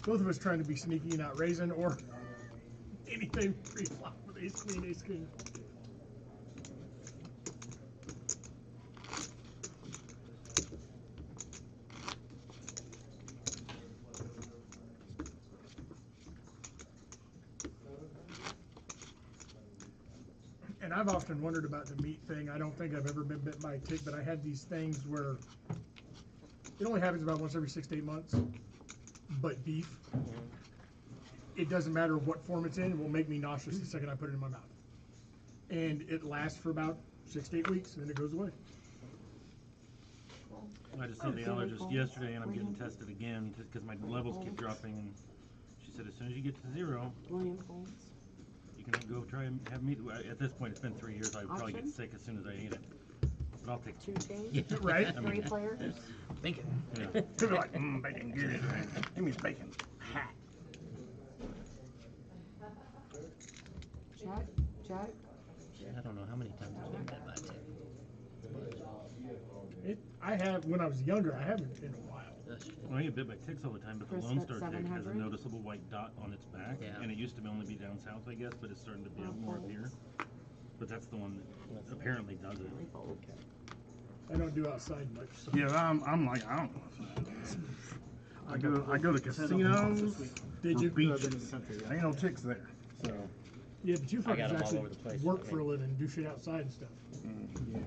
Both of us trying to be sneaky and not raising or anything pre-flop with ace queen, ace king. And I've often wondered about the meat thing. I don't think I've ever been bit by a tick, but I had these things where it only happens about once every 6 to 8 months. But beef, it doesn't matter what form it's in, it will make me nauseous the second I put it in my mouth. And it lasts for about 6 to 8 weeks, and then it goes away. I just saw the allergist yesterday, and I'm getting tested again because my levels keep dropping. And she said as soon as you get to 0, William holds. you can go try and have meat. At this point, it's been 3 years. I would probably get sick as soon as I ate it. But I'll take 2 change. Yeah, right? I mean, 3 players. Bacon. Yeah. People are like, bacon, give it. Give me bacon. Ha. Check. Check. I don't know how many times I've been bit by a tick. I have, when I was younger, I haven't in a while. Well, I get bit by ticks all the time, but the Chris, Lone that's Star tick has a 700. noticeable white dot on its back, Yeah. and it used to only be down south, I guess, but it's starting to be up more up here. But that's the one that apparently does it. I don't do outside much. So. Yeah, I'm like, I don't know. I go to casinos. Did you? Beaches. Ain't no ticks there. So. Yeah, but you I got fuckers 'em all actually over the place. work I for a mean- living, do shit outside and stuff. Yeah.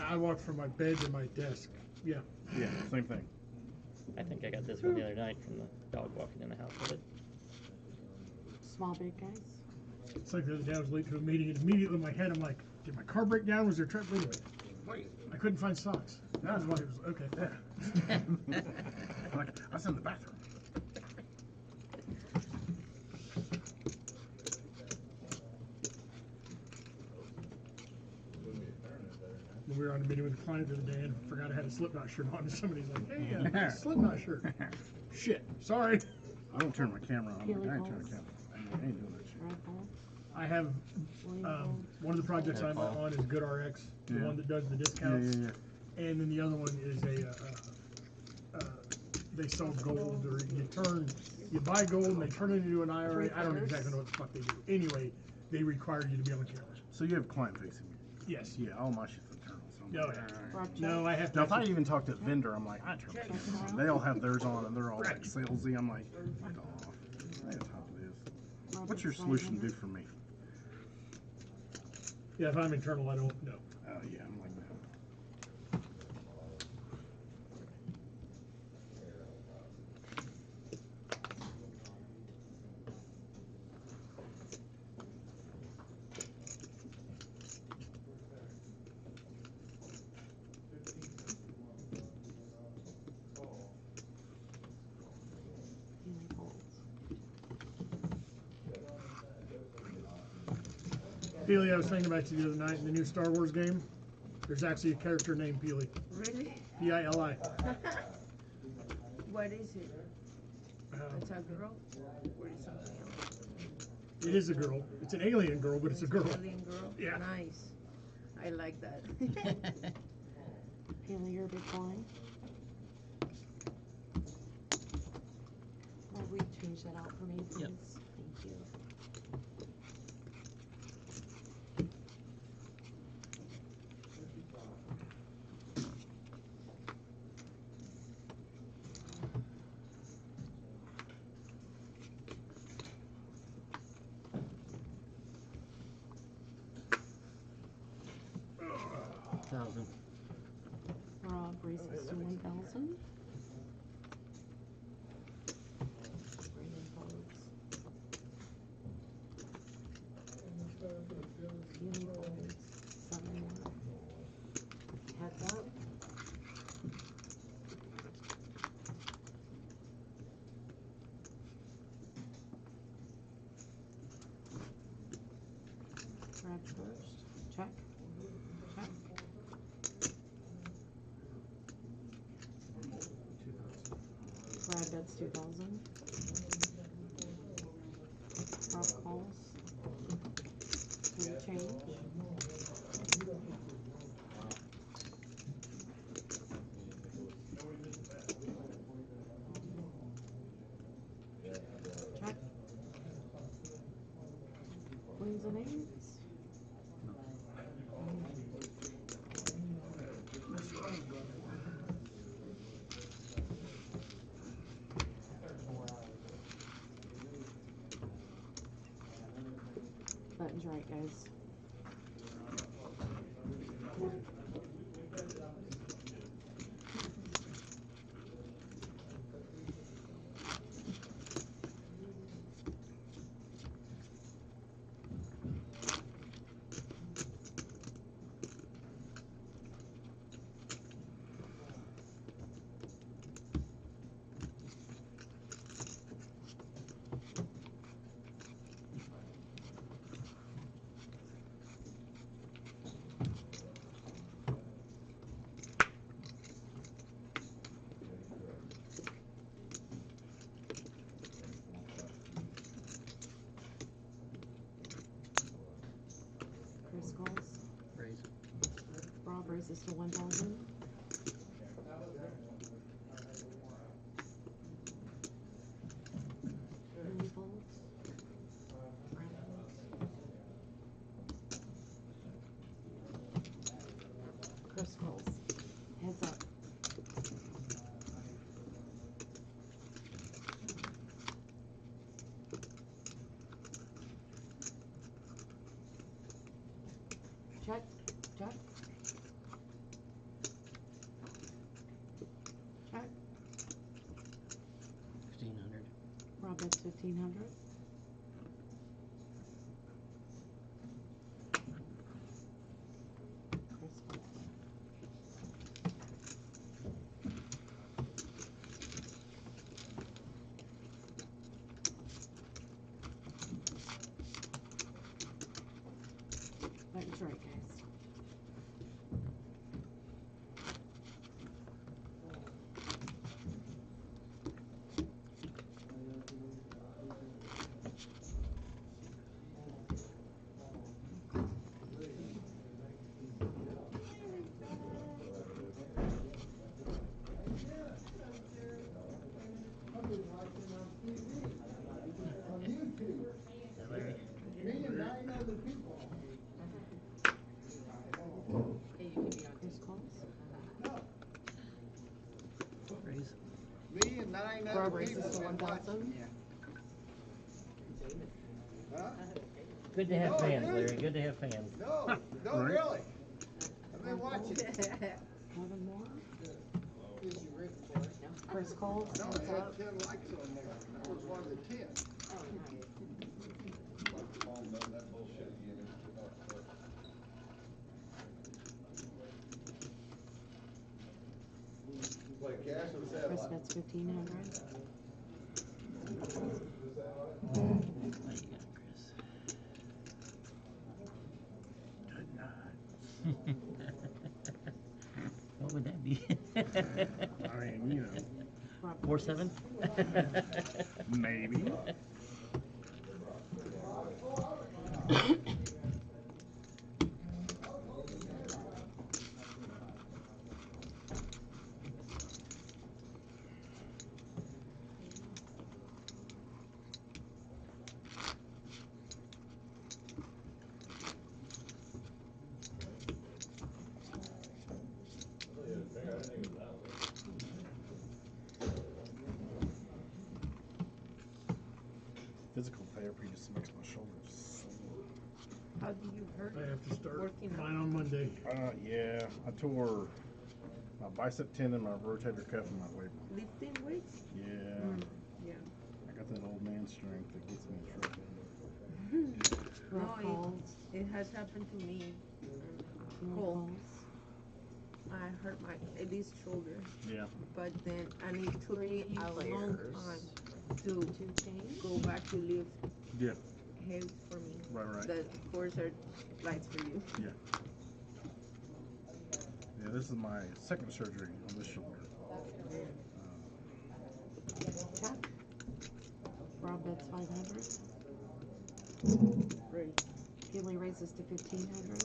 I walk from my bed to my desk. Yeah. Yeah, same thing. I think I got this one the other night from the dog walking in the house with it. Small big guys. It's like the other day I was late to a meeting, and immediately in my head I'm like, did my car break down? Was there trouble? Wait, I couldn't find socks. That was why it was okay. Yeah. Like, I was in the bathroom. When we were on a meeting with a client the other day and forgot I had a Slipknot shirt on, and somebody's like, hey, Slipknot shirt. Shit, sorry. I don't turn my camera on. Keely I ain't turning calls. the camera. I ain't doing that shit. Red ball. I have one of the projects I'm on is GoodRx, the Yeah. one that does the discounts. Yeah. And then the other one is they sell gold, or you buy gold and they turn it into an IRA. I don't exactly know what the fuck they do. Anyway, they require you to be on camera. So you have client facing. Yes. Yeah, all my shit's internal. So I'm No, like, yeah. "Alright." No, I have to. Now, if I even talk to a vendor, I'm like, I turn my camera on. They all have theirs on and they're all like salesy. I'm like, fuck off. I ain't on top of this. What's your solution do for me? Yeah, if I'm internal, I don't know. Oh, yeah, I'm like that. Peely, I was thinking about you the other night in the new Star Wars game. There's actually a character named Peely. Really? P-I-L-I. What is it? It's a girl? Or is something else? It is a girl. It's an alien girl, but it's a girl. Alien girl? Yeah. Nice. I like that. Kayla, you're a big blind. Will you change that out for me, please? Yep. Thank you. $1,000. Rob raises to 1,000. Brandon folds. Peony folds. 7 more. Heads up. Brad first. Check. Check. Brad bets 2,000. Rob calls. Three change. Check. Queens and eights. Button's right, guys. Chris calls. Raise. Rob raises to 1,000. Peony folds. Brad folds. Chris calls. Heads up. Check. Check. Check. 1,500. Rob bets 1,500. Chris folds. Button's right, guys. I've been watching on TV, on YouTube. Yeah, Larry. Me and 9 other people. Chris calls. No, Raise. me and 9 Rob other raises people to been 1,000. watching. Huh? Good to have No, fans, dude. Larry. Good to have fans. No, no, Right. really. I've been watching. 11 more. Is you written for it? Chris calls. No, Heads it had up. 10 likes on there. That was one of the 10. Play cash or Chris satellite? bets 1,500. What do you got, Chris? What would that be? I mean, you know, Rob 4-7? maybe. therapy just makes my shoulders sore. How do you hurt? I have to start working mine on Monday. Yeah, I tore my bicep tendon, my rotator cuff, and my labrum. Lifting weights? Yeah. Yeah. I got that old man strength that gets me in trouble. No, it has happened to me. Cold. I hurt my this shoulder. Yeah. But then and it took me a long time to go back to lift Yeah. heavy for me. Right. The course are lights for you. Yeah. Yeah, this is my second surgery on this shoulder. Rob bets 500. Great. Gilly raises to 1,500.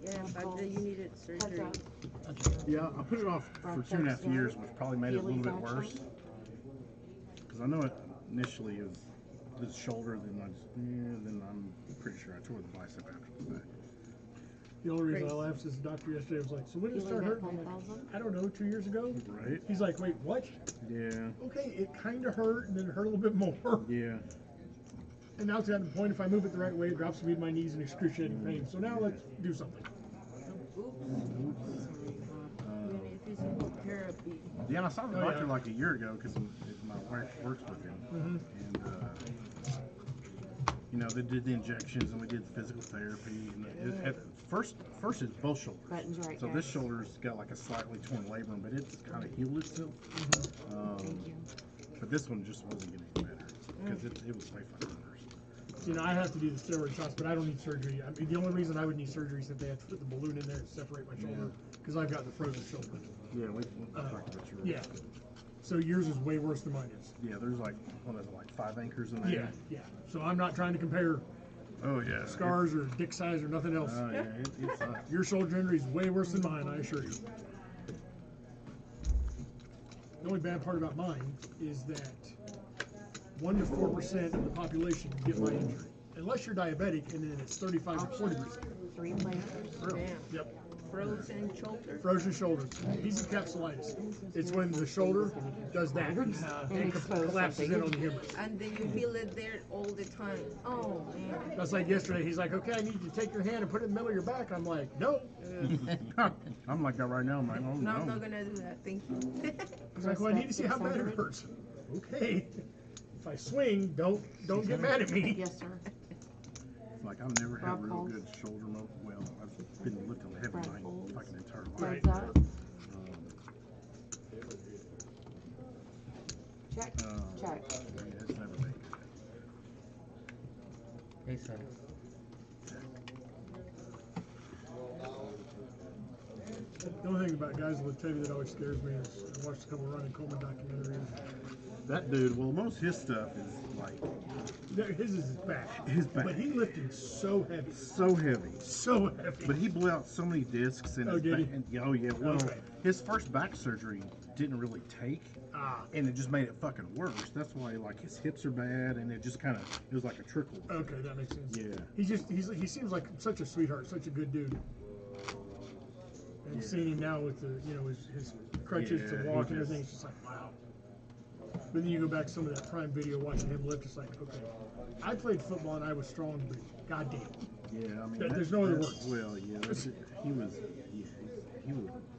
Yeah, but then you needed surgery. Yeah, I put it off for 2.5 years, which probably made it a little bit worse. Because I know it initially is this shoulder, then I'm pretty sure I tore the bicep after the fact. The only reason I laughed is the doctor yesterday was like, so when did it start hurting? I'm like, I don't know, 2 years ago? Right. He's like, wait, what? Yeah. Okay, it kind of hurt, and then it hurt a little bit more. Yeah. And now it's at the point, if I move it the right way, it drops me to my knees in excruciating pain. So now let's do something. Physical therapy. Yeah, and I saw the doctor like a year ago because my wife works with him. And, you know, they did the injections and we did the physical therapy. And at first it's both shoulders. So this shoulder's got like a slightly torn labrum, but it's kind of healed itself. But this one just wasn't getting any better because it was way fucking worse. You know, I have to do the steroid shots, but I don't need surgery. I mean, the only reason I would need surgery is if they had to put the balloon in there and separate my shoulder, because I've got the frozen shoulder. Yeah, we talked about yours. Yeah. So yours is way worse than mine is. Yeah, there's like, what is it, like 5 anchors in there? Yeah. So I'm not trying to compare scars or dick size or nothing else. Oh, yeah, it sucks. Your shoulder injury is way worse than mine, I assure you. The only bad part about mine is that 1 to 4% of the population get my injury. Unless you're diabetic, and then it's 35 to 40%. 3 players? Damn. Yep. Frozen shoulder? Frozen shoulder. Easy capsulitis. It's when the shoulder does that and collapses in on the humerus. And then you feel it there all the time. Oh, man. That's like yesterday. He's like, okay, I need you to take your hand and put it in the middle of your back. I'm like, no. I'm like that right now. I'm like, oh, No, I'm not going to do that. Thank you. He's like, well, I need to see how bad it hurts. Okay. If I swing, don't get mad at me. Yes, sir. Like, I've never had real good shoulder movement. Well, I've been lifting heavy my fucking entire life. Right. Check. Check. Yeah, it's never been good. Hey, son. The only thing about guys with Teddy that always scares me is I watched a couple of Ronnie Coleman documentaries. That dude, well, most of his stuff is like... His is back. His back. But he lifted so heavy. So heavy. So heavy. But he blew out so many discs in his did back. he? And, oh, yeah. Well, his first back surgery didn't really take. And it just made it fucking worse. That's why, like, his hips are bad, and it just kind of, it was like a trickle. Okay, that makes sense. Yeah. He seems like such a sweetheart, such a good dude. And seeing him now with the, you know, his crutches to walk and everything, it's just like, wow. But then you go back to some of that prime video watching him lift, it's like, okay, I played football and I was strong, but goddamn. Yeah, I mean, there's no other words. Well, yeah, he was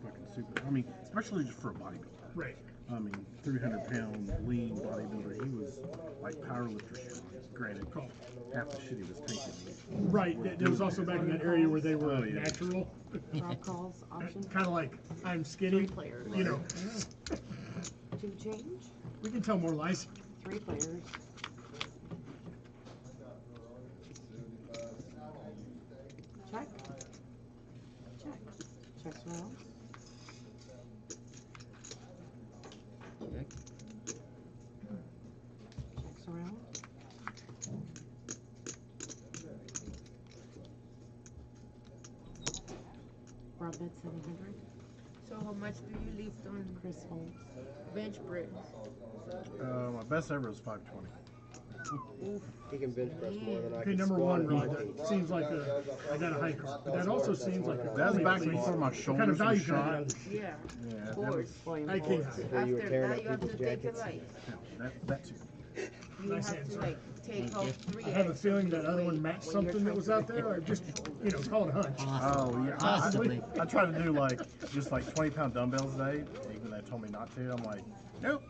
fucking super. I mean, especially just for a bodybuilder. Right. I mean, 300-pound lean bodybuilder. He was like powerlifter strong. Granted, half the shit he was taking. Right. There was also back in that area where they were natural. Rob calls option. Kind of like I'm skinny. 3 players. You know. 2 change. We can tell more lies. 3 players. Check. Check. Checks around. Check. Checks around. Rob bet 700. So how much do you lift on Chris Holmes? bench press? My best ever was 520. He can bench press more than I Okay, can number squat one, in Rod, my that feet. seems like I got a high card. But that also seems like a That's back place. before my What shoulders kind of value were can I shot. get out of this? Yeah. Yeah, Of that course. I can't. Before you were After tearing that, up you have to people's take it jackets. like, That too. you Nice have answer. to like take off 3 I have a eggs feeling of that your other one weight matched when you're something that trying was to out there, or just, call it a hunch. Oh yeah, Possibly. I try to do like just like 20-pound dumbbells a day. Even they told me not to. I'm like, nope.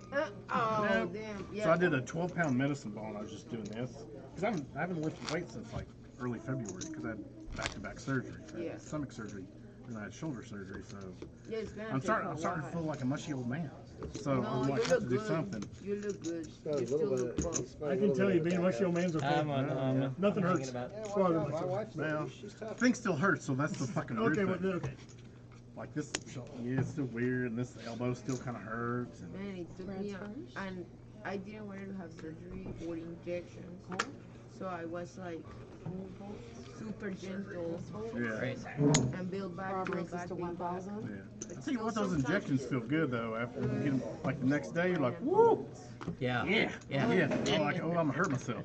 Oh, Nope. damn. Yeah. So I did a 12-pound medicine ball, and I was just doing this because I haven't lifted weights since like early February because I had back-to-back surgery. I had Yeah. stomach surgery, and I had shoulder surgery. So Yeah, it's gonna I'm take starting a to while. feel like a mushy old man. So No, I'm you like, have to look do good. something. You look good. Smells You a still little look bit. buff. It smells I a can little tell bit you, of being a back mushy out. old man's okay. Nothing hurts. Yeah, Well, my wife, Well, she's tough. things still hurt, so that's the fucking weird Okay, thing. well, okay. Like this, yeah, it's still weird, and this elbow still kind of hurts. And Man, it took me and I didn't want to have surgery or injections. So I was like super gentle yeah, and build back, build back, build back. yeah. I tell you what, those injections feel good though. After you get them, like the next day, you're like, woo, Yeah. yeah, Yeah. yeah. Oh, like, oh, I'm gonna hurt myself.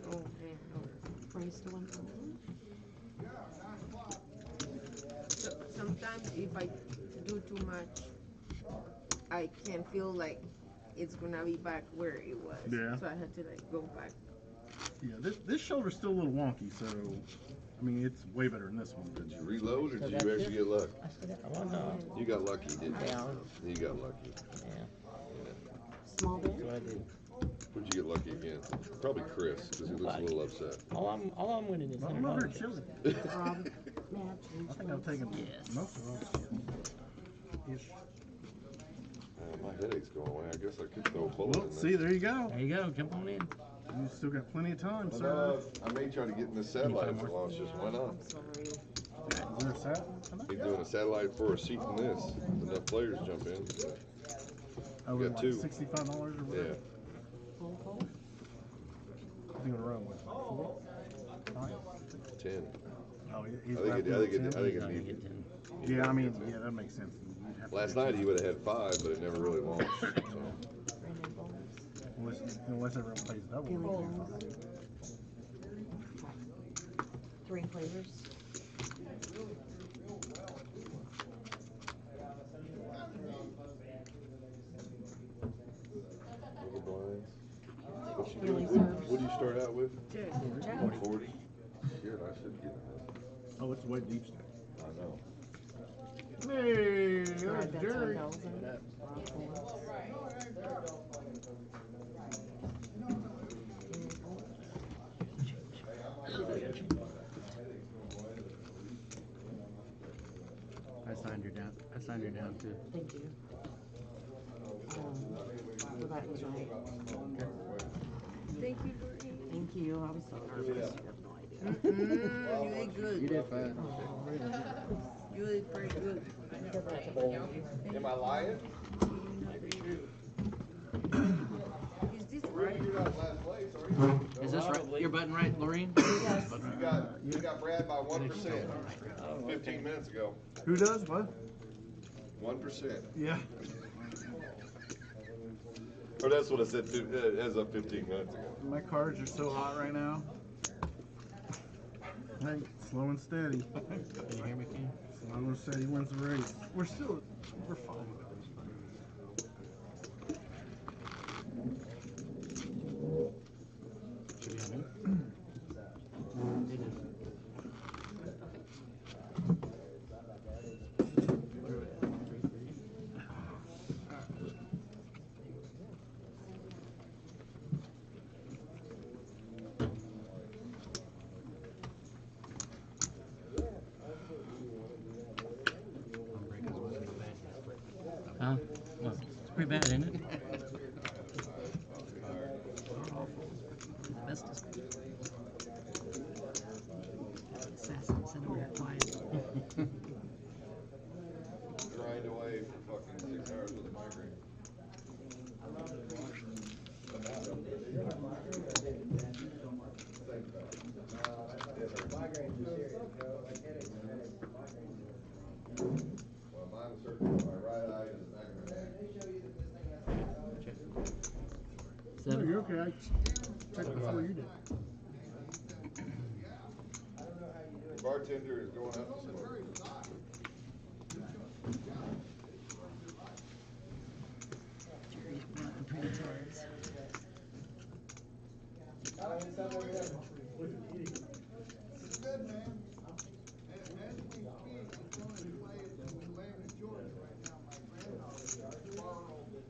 Oh man, no. Raise to 1,000. So, sometimes if I do too much, I can feel like it's gonna be back where it was. Yeah. So I had to like go back. Yeah, this shoulder's still a little wonky, so I mean it's way better than this one. Did you reload or did you actually get lucky? Oh, no. You got lucky, didn't you? Yeah. You got lucky. Small bit. That's what I do. Who'd you get lucky against? Probably Chris, because he looks a little upset. All I'm winning is I'm over $100. chilling. Rob, may I have change, I think I've taken Yes. most of those. Ish. My headache's going away. I guess I could throw a bullet Well, in see, there you go. There you go. Jump on in. You still got plenty of time, there. sir. I may try to get in the satellite for launch. Just why not? Is there a set? He's doing a satellite for a seat in this. Enough players jump in. Oh, We like got two. $65 or Yeah. whatever. I think it'll run with 4, 5. 10. Oh, he's I think it needs. Yeah, I mean, yeah, that makes sense. You'd have to Last do night he would have had 5, but it never really launched. So. Unless everyone plays double. Feeling it'll bones. be fine. 3 flavors. Double blinds. What do you start out with? 140. Shit, I should get this. Oh, it's way deep stack. I know. Hey, Right, there's that's Jerry. 1,000. I signed her down too. Thank you. Well, that was right. Thank you, Doreen. Thank you. I was so nervous. You have no idea. You did good. You did fine. You did pretty good. Am I lying? Is this right? You're not last place, are you? Is this right? Your button right, Lorene? Yes. You got Brad by 1%. 15 minutes ago. Who does what? 1%. Yeah. Or that's what I said as of 15 minutes ago. My cards are so hot right now. Hey, slow and steady. Can you hear me, King? Slow and steady wins the race. We're fine. Should be on me? It is. Where are we at? 3, 3? Huh? Well, it's pretty bad, isn't it? Best is good. Assassin, send over here quiet. Grind away for fucking 6 hours with a migraine. Well, mine was certainly my right eye and the back of my neck. No, you're okay. checked before you did. The bartender is going up to smoke. Jerry's blocking pretty cards. Good, man. As we speak, it's only playing Atlanta, Georgia right now. My granddaughter borrowed it.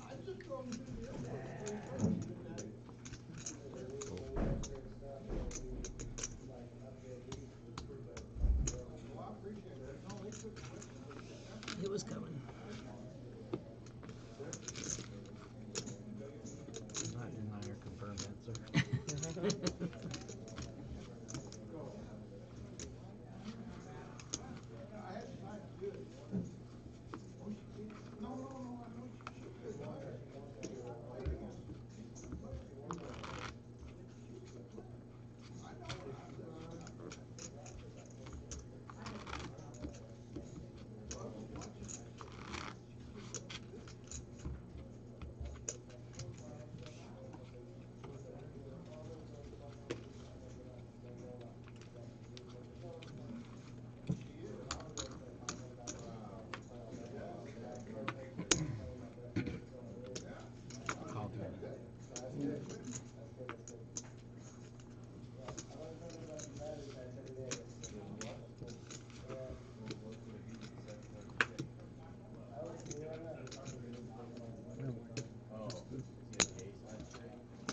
I just drove him to the airport. It was coming. Not deny or confirm answer.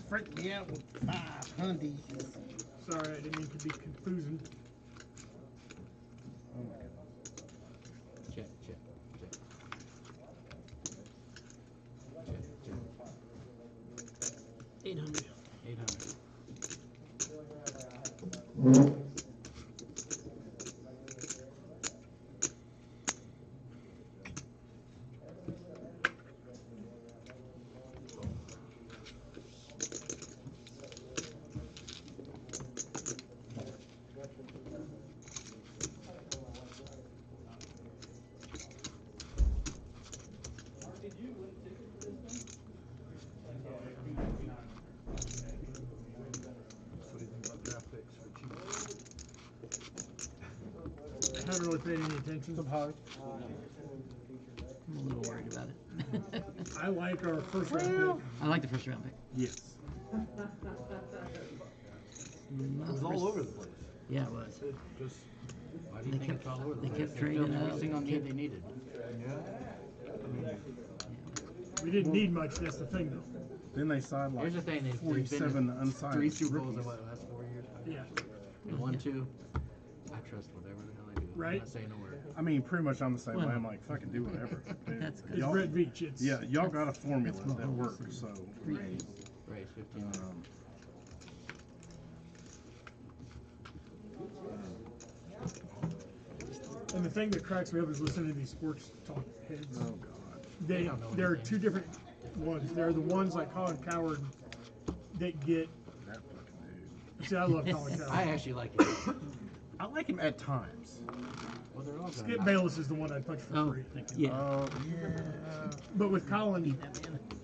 Freaked me out with 500. Sorry, I didn't mean to be confusing. Check, check, check. Check, check. 800. 800. I haven't really paid any attention. I'm a little worried about it. I like our first round pick. I like the first round pick. Yes. It was all over the place. Yeah, it was. Just, why do you think it's all over the They place? kept They trading filled every up, single need kept- they needed. We didn't need much, that's the thing though. Then they signed like Here's the thing, they've been 47 in unsigned 3 Super Bowls in rookies. what, the last 4 years? Yeah. And 1, 2. I trust whatever the hell they do. I'm Right. not saying a word. I mean, pretty much I'm the same Well, way. I'm like, fucking do whatever. Dude, that's good. It's y'all- Red Beach. It's Yeah, y'all got a formula That's that Mahomes works, and so. Reeves. Raise 1500. And the thing that cracks me up is listening to these sports talk heads. Oh god. They don't know there are anything. two different ones. There are the ones like Colin Coward that get. That fucking dude. See, I love Colin Coward. I actually like it. I like him at times. Well, they're all Skip done. Bayless is the one I'd punch for Oh, free. yeah. Oh yeah. But with Colin,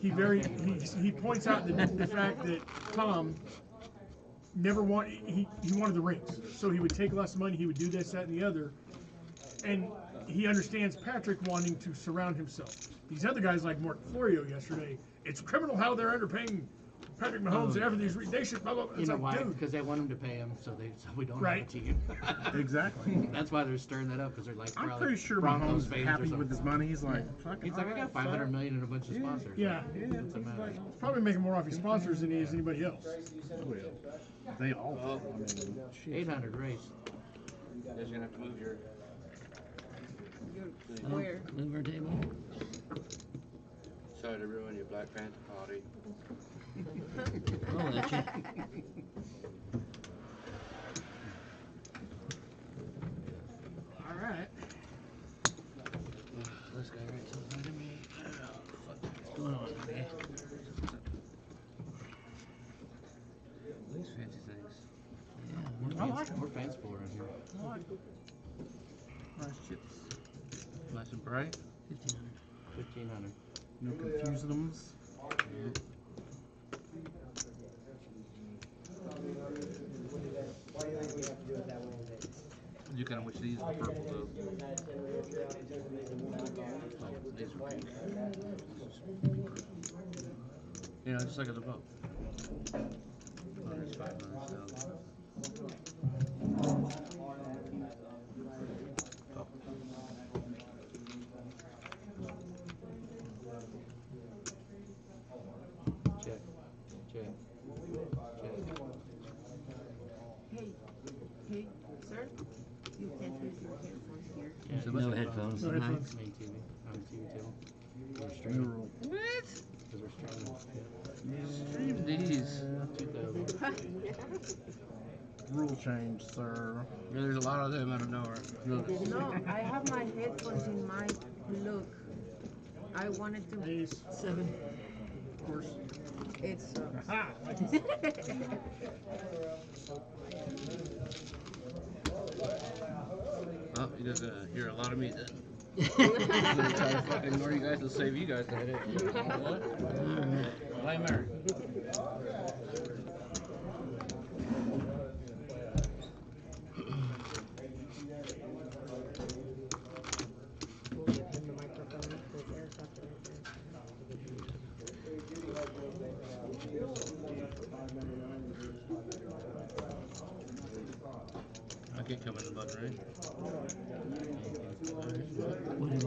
he points out the fact that Tom never he wanted the rings, so he would take less money. He would do this, that, and the other, and he understands Patrick wanting to surround himself. These other guys like Mark Florio yesterday, it's criminal how they're underpaying Patrick Mahomes and everything. They should blah blah blah. You It's know like, why? dude, Because they want him to pay him, so we don't Right. have a team. Exactly. That's why they're stirring that up, because they're like, I'm probably pretty sure Broncos Mahomes fans is or happy something. with his money. He's like, fucking. He's like, I got 500 million and a bunch of sponsors. yeah, What's the matter? probably making more off his sponsors than he is anybody else. Well, they all. I mean, shit. 800 race. You guys are gonna have to move your. Where? Move our table. Sorry to ruin your Black Panther party. I'll let you. All right. This guy right to the side of me. What's going on, man? These fancy things. Yeah, I like it. We're fans for it here. I like it. Nice chips. Nice and bright. 1500. No confusing them. looking at which these are purple though. Oh, these are pink. Yeah, just like at the boat. Oh, there's 500,000. Oh. Check. Check. Hey, sir, you can't use your headphones here. Yeah, no headphones No tonight. headphones. Main TV. On the TV table. We're New streaming. rule. What? Because we're streaming. Stream these. 2000. Rule change, sir. Yeah, there's a lot of them out of nowhere. Notice. No, I have my headphones in my look. I wanted to. Ace. 7. Of course. It's. Ah! Oh, you guys hear a lot of me then. I'm gonna try to fucking ignore you guys to save you guys the headache. What? Blame her. We'll give him the microphone because Eric's up there. I can't come in the button, right? What am I?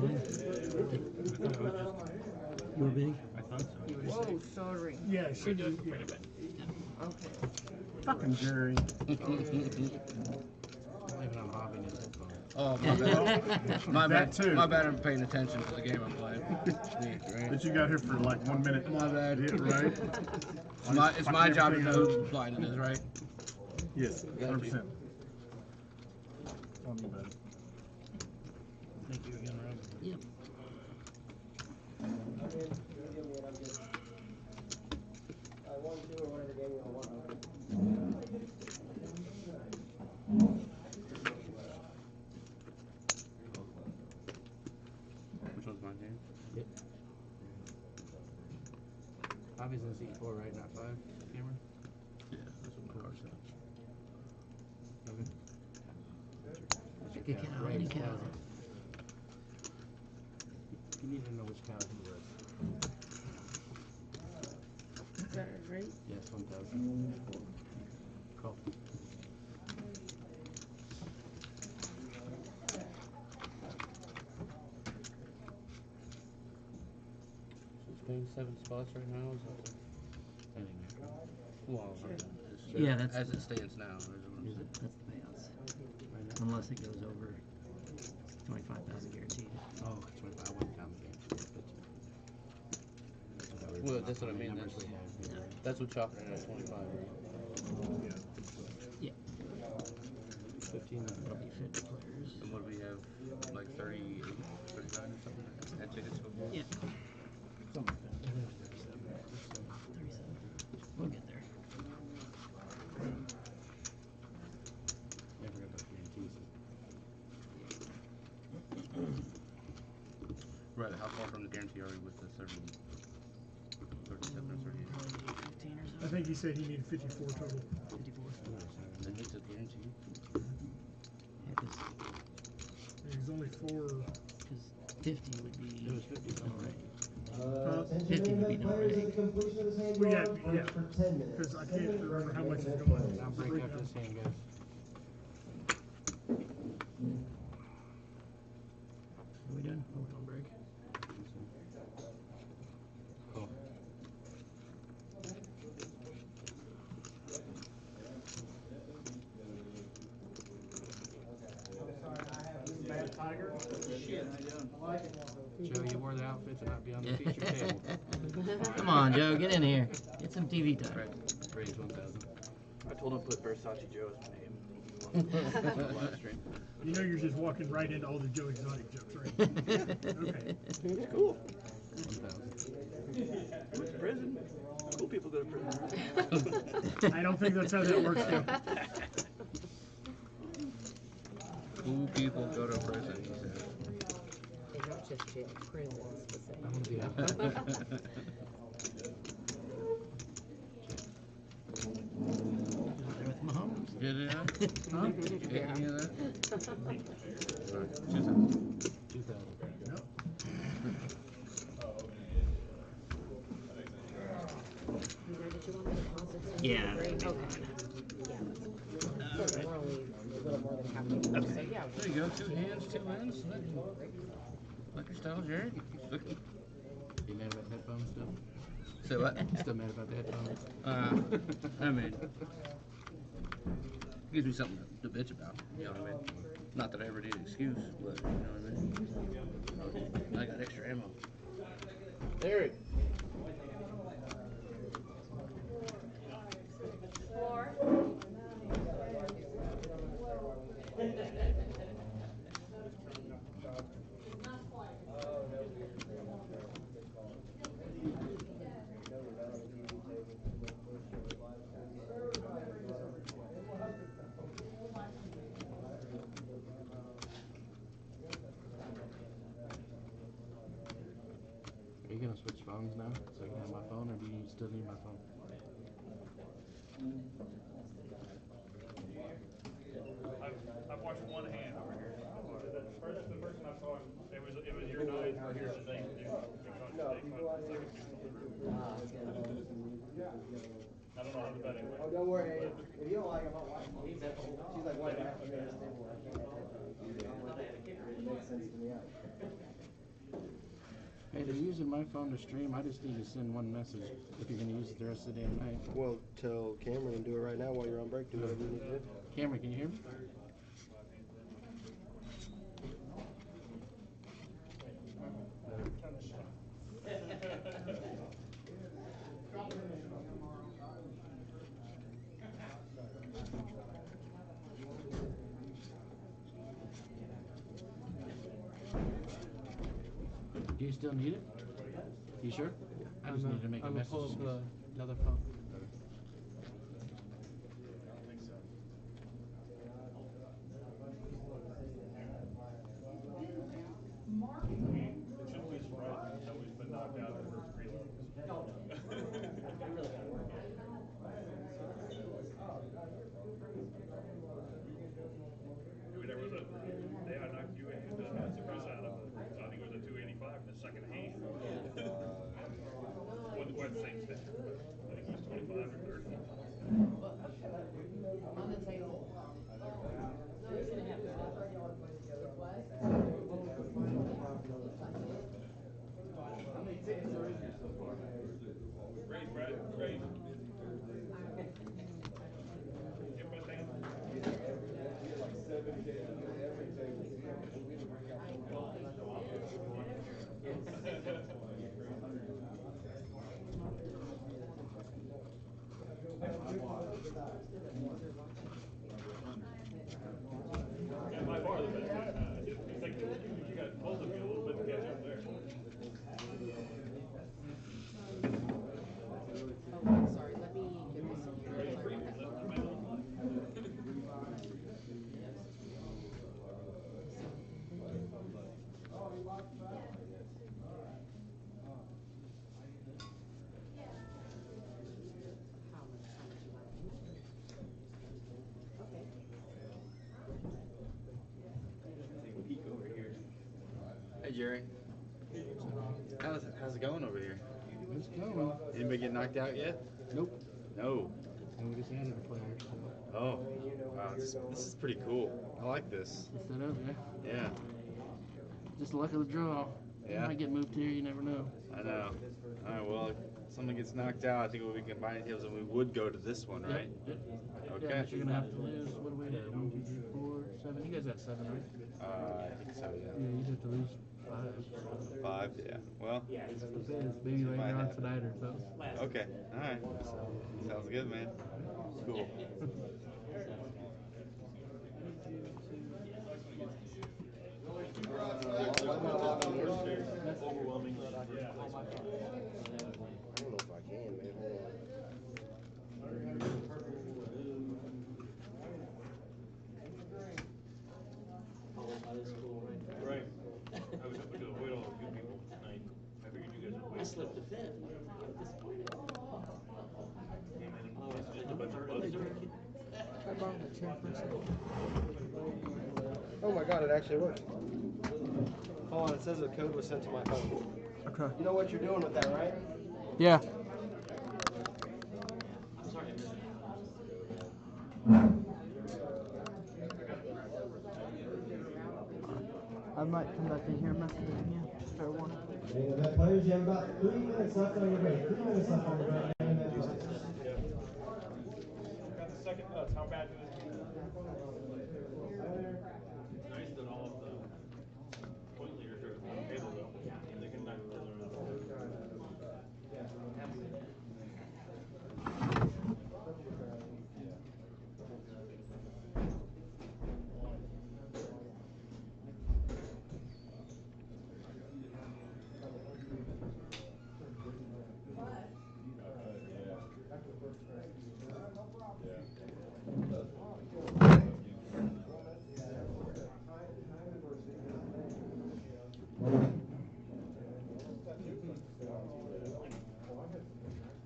You're big? I thought so. Whoa, sorry. Yeah, should do. Yeah. Okay. Fucking Jerry. Even I'm hopping his headphones. Oh, my bad. My That bad. too. My bad. I'm paying attention to the game I'm playing. Sneak, right? But you got here for like 1 minute. My bad. Yeah, right? It's my job to know whose blind it is, right? Yes, Got you. 100%. On you, buddy. Thank you again, Rob. Yep. Which one's mine, James? Yep. Bobby's in seat 4, right? Not 5, Cameron? Yeah, that's what my car said. Okay. Good cow, any cow. You need to know which cow he was. Is that right? Yes, 1,000. Cool. So it's paying 7 spots right now, is that standing there? Well, Yeah, that's as the- it stands now. Is what I'm saying. That's the payouts. Right now? Unless it goes over 25,000 guaranteed. Oh, it's 25. I went down the game. Well, that's what I mean. That's what chopping it at 25, right? Yeah. 15. That'll be 50 players. And what do we have? Like 38, 39 or something? Had tickets before? Yeah. Something like that. 37. We'll get there. Never got those guarantees. Right, how far from the guarantee are we with the 37 or 38? 15 or so. I think he said he needed 54 total. 54. Then it's a guarantee. Yeah, because There's only 4. 50 would be. It was 50 no something. right. 50 would be no right. Well, yeah, because I can't remember how much is going. I'll break up this hand, guys. What are we doing? Oh, we're on break. Cool. Bad Tiger. Joe, you wore the outfit to not be on the feature table. Come on, Joe, get in here. Get some TV time. Right, raise 1,000. I told him to put Versace Joe's name. Live stream. You know you're just walking right into all the Joe Exotic jokes, right? Okay. It's cool. 1,000. He went to prison. Cool people go to prison. I don't think that's how that works, Joe. Cool people go to prison, he said. They don't just jail, prison specifically. I want to be out. There with Mahomes. Did it? Huh? Yeah. You hear that? Right. 2,000. Did you want the deposits? Yeah. Okay. We're only a little more than halfway through, so yeah. There you go. 2 hands, 2 wins. Like your style, Jared. You mad about the headphones still? Say what? Still mad about the headphones? I mean, gives me something to bitch about. You know what I mean? Not that I ever need an excuse, but you know what I mean? I got extra ammo. Eric. Are you gonna switch phones now so I can have my phone, or do you still need my phone? I've watched one hand over here. The person I saw, it was your night here today. I don't know how the betting went. Oh, don't worry. If you don't like him, my wife. She's like, why did I have to be at this table? I can't have it. It makes sense to me. Hey, they're using my phone to stream. I just need to send one message if you're gonna use it the rest of the damn night. Well, tell Cameron and do it right now while you're on break. Do whatever you need to do. Cameron, can you hear me? Do you still need it? You sure? I just need to make a message. Pull up the other phone. It shouldn't be surprising that we've been knocked out of first preloads. I mean, there was a day I knocked you and Chris out of I think it was a 285 in the second hand. What the same stat? I think it was 25 or 30. On the table. Raise, Brad, raise. Your best hand. Yeah, by far the best hand. I think you got both of you a little bit to catch up there. Oh, sorry, let me get this in here. Sorry about that. Hey Jerry. How's it going over here? It's going. Anybody get knocked out yet? Nope. No. And we just added a player. So. Oh. Wow, this is pretty cool. I like this. Set up, yeah. Yeah. Just the luck of the draw. Yeah. You might get moved here, you never know. I know. Alright, well, if someone gets knocked out, I think we'll be combining tables and we would go to this one, right? Yep. Okay. Yeah, but you're gonna have to lose. What do we have? 1, 2, 3, 4, 7. You guys got 7, right? I think so, yeah. Yeah, you'd have to lose 5. 5, yeah. Well, It's maybe later might on happen. tonight or so. Okay. Alright. Sounds good, man. Cool. Overwhelming. I don't know if I can, man. Right. I was hoping to avoid all of you people tonight. I figured you guys would wait. I slipped a fit. I'm disappointed. It's just a bunch of buzzers. chair for a second? Oh my god, it actually works. Hold on, it says the code was sent to my phone. Okay. You know what you're doing with that, right? Yeah. I'm sorry. I might come back in here and mess with it again. Fair warning. Players, you have about 3 minutes left on your break. 3 minutes left on your break. Got the second nuts. How bad do this mean? Nice that all of the point leaders are at the table, though. They can knock each other out.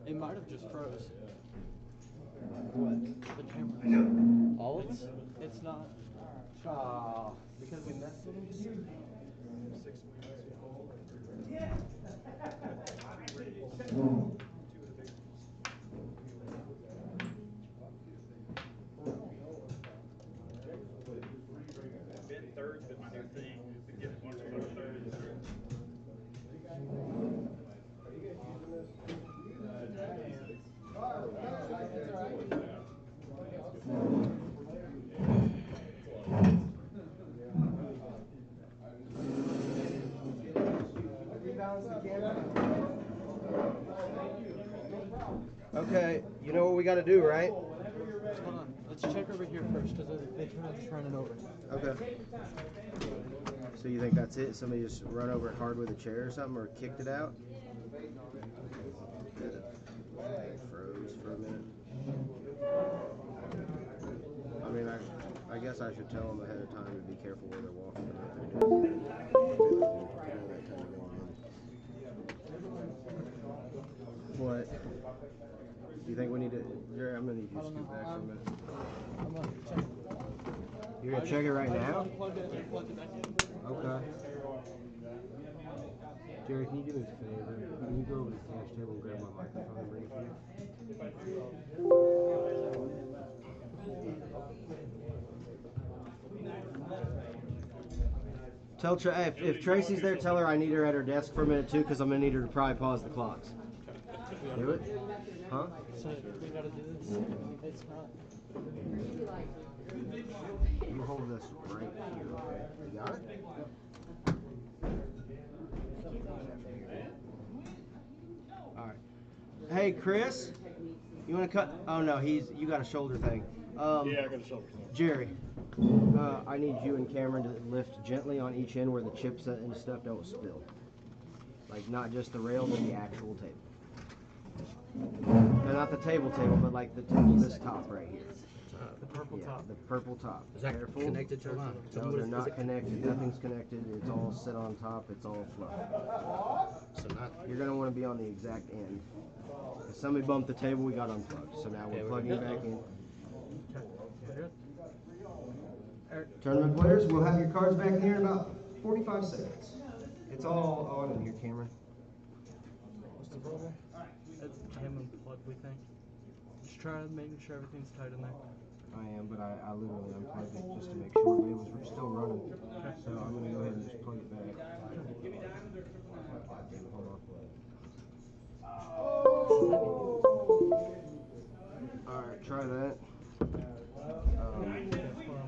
It might have just froze. What? The camera. All of us? It's not. Because we messed with them? Bid thirds been my new thing. Been getting more than thirds. Okay, you know what we got to do, right? Hold on. Let's check over here first because they tried just running over. Okay. So you think that's it? Somebody just run over it hard with a chair or something, or kicked it out? It froze for a minute. I mean, I guess I should tell them ahead of time to be careful where they're walking. What? You think we need to? Jerry, I'm gonna need you to scoot back for a minute. I'm gonna check. You're gonna check it right now? Unplug it and plug it back in. Okay. Jerry, can you do me a favor? Can you go over to the cash table and grab my microphone and bring it to me? Tell if Tracy's there, tell her I need her at her desk for a minute too, because I'm gonna need her to probably pause the clocks. Do it? Huh? So we gotta do this. It's not. You hold this right here. You got it? Alright. Hey Chris, you wanna cut? Oh no, you got a shoulder thing. Yeah, I got a shoulder thing. Jerry, I need you and Cameron to lift gently on each end where the chips and stuff don't spill. Like not just the rail, but the actual table. No, not the table, but like this top right here. The purple top. The purple top. Is that Careful. connected to it? No, they're not connected. Nothing's connected. It's all set on top. It's all fluff. So not. You're gonna want to be on the exact end. If somebody bumped the table, we got unplugged. So now we're plugging it back in. Tournament players, we'll have your cards back in here in about 45 seconds. It's all on in here, Cameron. What's the problem? It's him unplugged, we think. Just try making sure everything's tight in there. I am, but I literally unplugged it just to make sure it was still running. So I'm going to go ahead and just plug it back. Hold on. Alright, try that.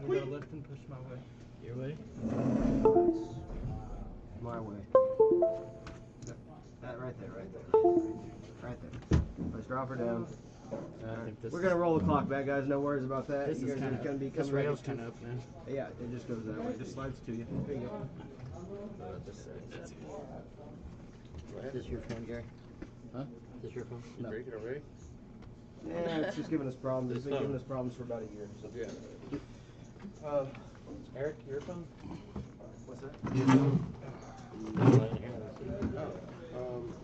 We gotta lift and push my way. Your way? My way. That right there. Right there. Let's drop her down. We're gonna roll the clock back, guys. No worries about that. This You is guys kind are gonna be of. This coming rail's back kind of up, man. Yeah, it just goes that way. It just slides to you. There you go. Is this your phone, Gary? Huh? Is this your phone? You break it already? Yeah, it's just giving us problems. It's been giving us problems for about a year. So. Yeah. Eric, your phone? What's that?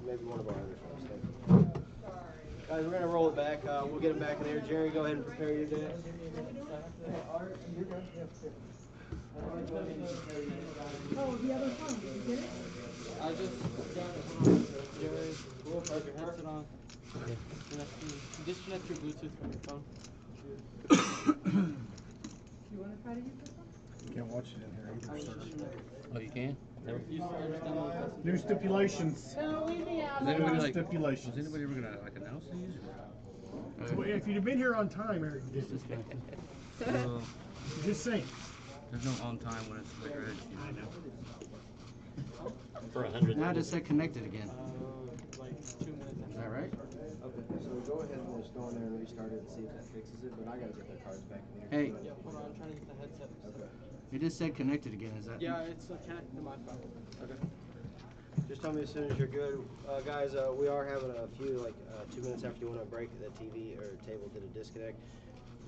Maybe one of our other phones. Guys, we're gonna roll it back. We'll get him back in there. Jerry, go ahead and prepare your deck. Oh, the other phone, did you get it? I just got it. Jerry, cool. Puts it on. Disconnect your Bluetooth from your phone. You want to try to use this one? You can't watch it in here either, sir. Oh, you can? New stipulations. No, leave me out. Is anybody like? Stipulations. Is anybody ever gonna like announce these? Well, if you'd have been here on time, Eric, you just just saying. There's no on time when it's later edge. I know. For 100. Now it just said connected again. Like 2 minutes. Is that right? Okay, so go ahead and just go in there and restart it and see if that fixes it, but I gotta get their cards back in here. Hey. Yeah, hold on, I'm trying to get the headset. Okay. It just said connected again. Is that? Yeah, it's connected to my phone. Okay. Just tell me as soon as you're good. Guys, we are having a few, 2 minutes after you want to break, the TV or table did a disconnect.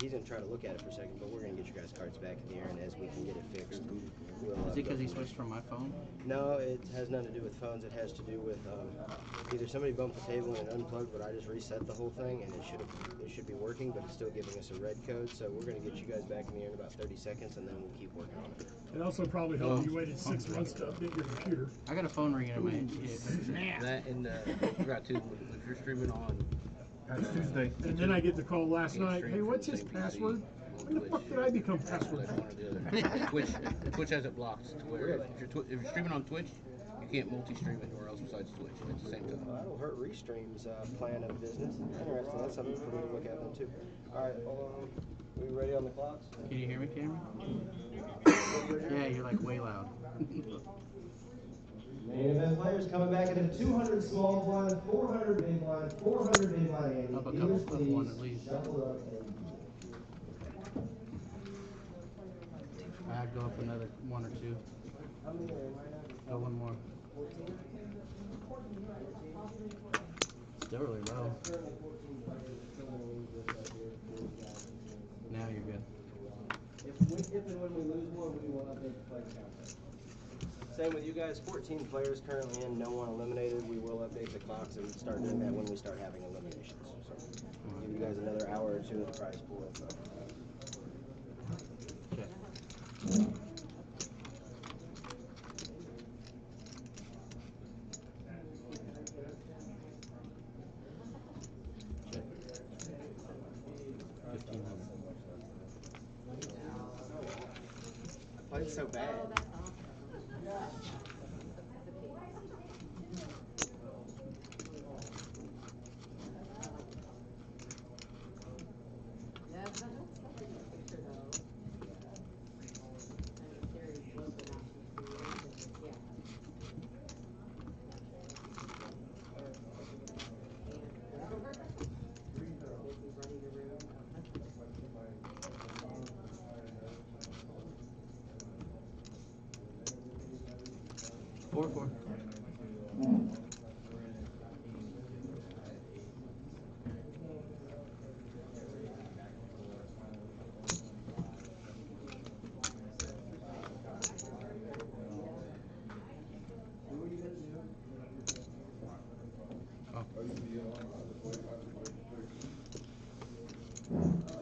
He's going to try to look at it for a second, but we're going to get your guys' cards back in the air, and as we can get it fixed, we'll, Is it because he switched from my phone? No, it has nothing to do with phones. It has to do with either somebody bumped the table and it unplugged, but I just reset the whole thing, and it should be working, but it's still giving us a red code. So we're going to get you guys back in the air in about 30 seconds, and then we'll keep working on it. It also probably helped you waited 6 months to update your computer. I got a phone ringing in my head. That and I forgot too. If you're streaming on Tuesday. And then I get the call last night. Hey, what's his password? When the fuck did I become password? Twitch has it blocked to where if you're streaming on Twitch, you can't multi-stream anywhere else besides Twitch at the same time. That'll hurt Restream's plan of business. Interesting. That's something for me to look at then too. All right, we ready on the clocks? Can you hear me, Cameron? Yeah, you're like way loud. Main event players coming back into 200 small blind, 400 big blind, 400 big blind. Andy. Up a Dealers, couple, please one at least. shuffle up and I'd go up another 1 or 2. Go one more. Still really low. Now you're good. If and when we lose more, we will update the play count. Same with you guys. 14 players currently in, no one eliminated. We will update the clocks and start doing that when we start having eliminations. So give you guys another hour or 2 of the prize pool. Okay. 1500. I played so bad. Four.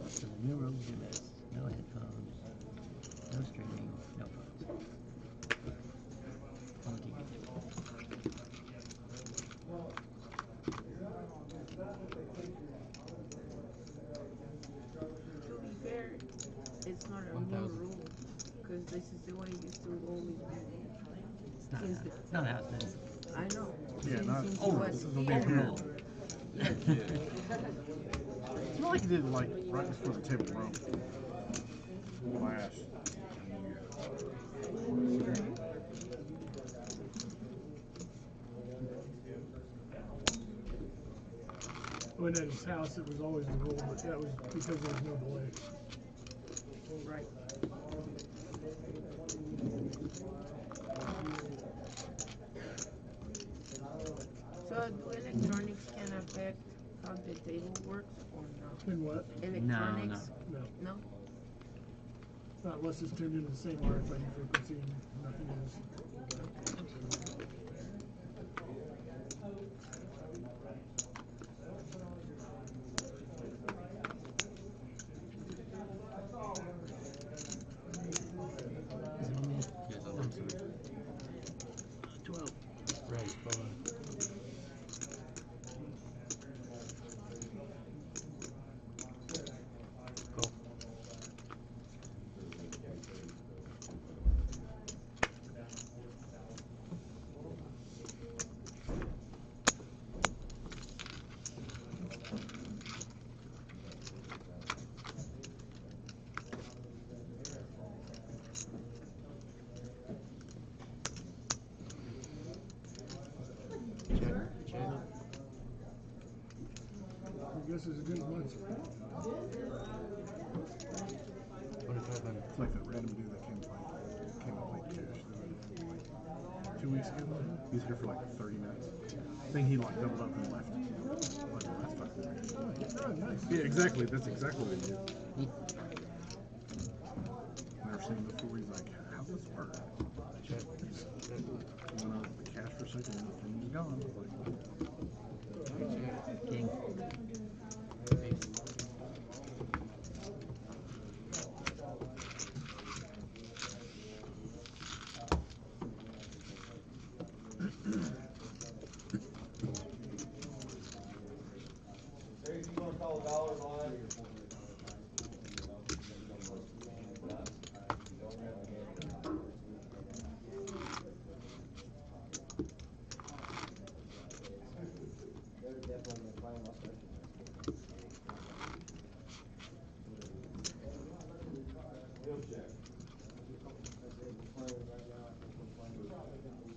So the new rules are this: no headphones, no streaming, no phones. Only keep it. To be fair, it's not a new rule, because this is the way it used to always be. It's not how it's been. I know. Yeah, not. Since Oh, it was this is a big rule. Yes. It's not like you did right before the table broke. Last year. When at his house, it was always the rule, but that was because there was no delay. Right. So do electronics can affect how the table works or not? In what? Electronics? No. No? Not unless it's tuned into the same RFID frequency and nothing else. guess is as good as mine, sir. 2,500. It's like that random dude that came and played cash the other day, like 2 weeks ago. He was here for like 30 minutes. I think he like doubled up and left. I'm like, well, that's fucking weird. Oh, nice. Yeah, exactly. That's exactly what he did. Never seen him before. He's like, how does this work? Check. He went out with the cash for a second and he's gone. I was like, King. If you want to call a dollar line.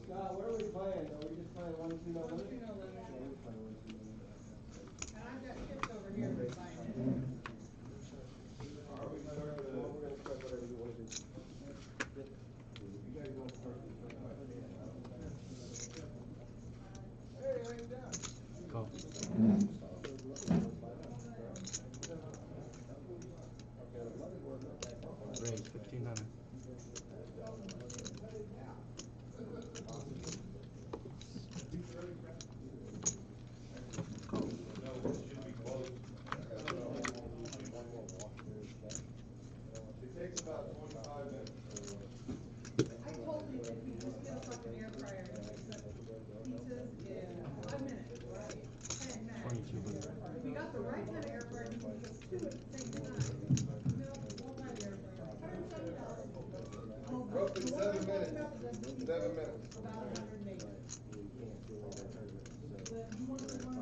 Scott, where are we playing? Are we just playing 1-2 no limit? And I've got chips over here for buying. Call. Raise 1,500. It takes about 25 minutes. I told him if he just get us like an air fryer, pizzas in 5 minutes, right? 10 max. 2,200. If we got the right kind of air fryer, he can get 2 at the same time. No, won't buy the air fryer. $170. Oh, Roughly the one I'm 7 talking minutes. about doesn't need 7 minutes. about 180. But you want the one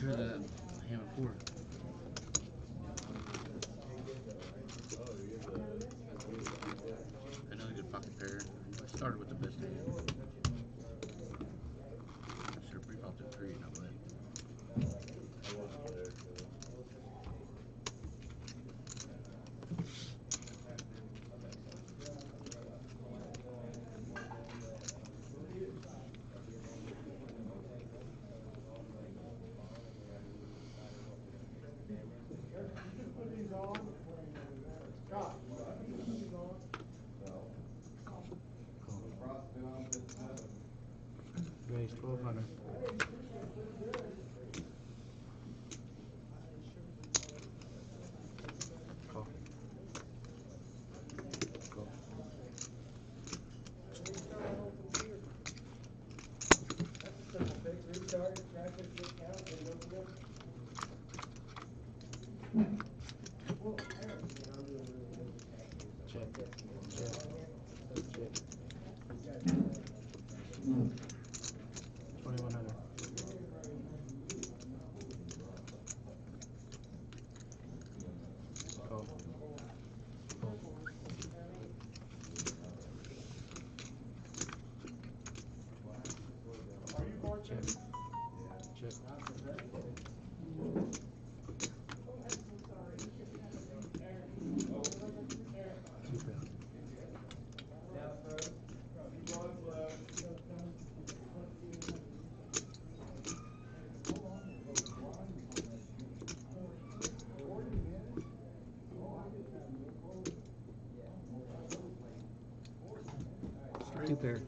Sure that ham and pork. Another good fucking pair. I started with the biscuit. I should have pre-popped a tree, not that. Raise 1,200. Call. Call. Check. Check. Check. 2,100. Call. Call. Check. Check. Super. Two pair.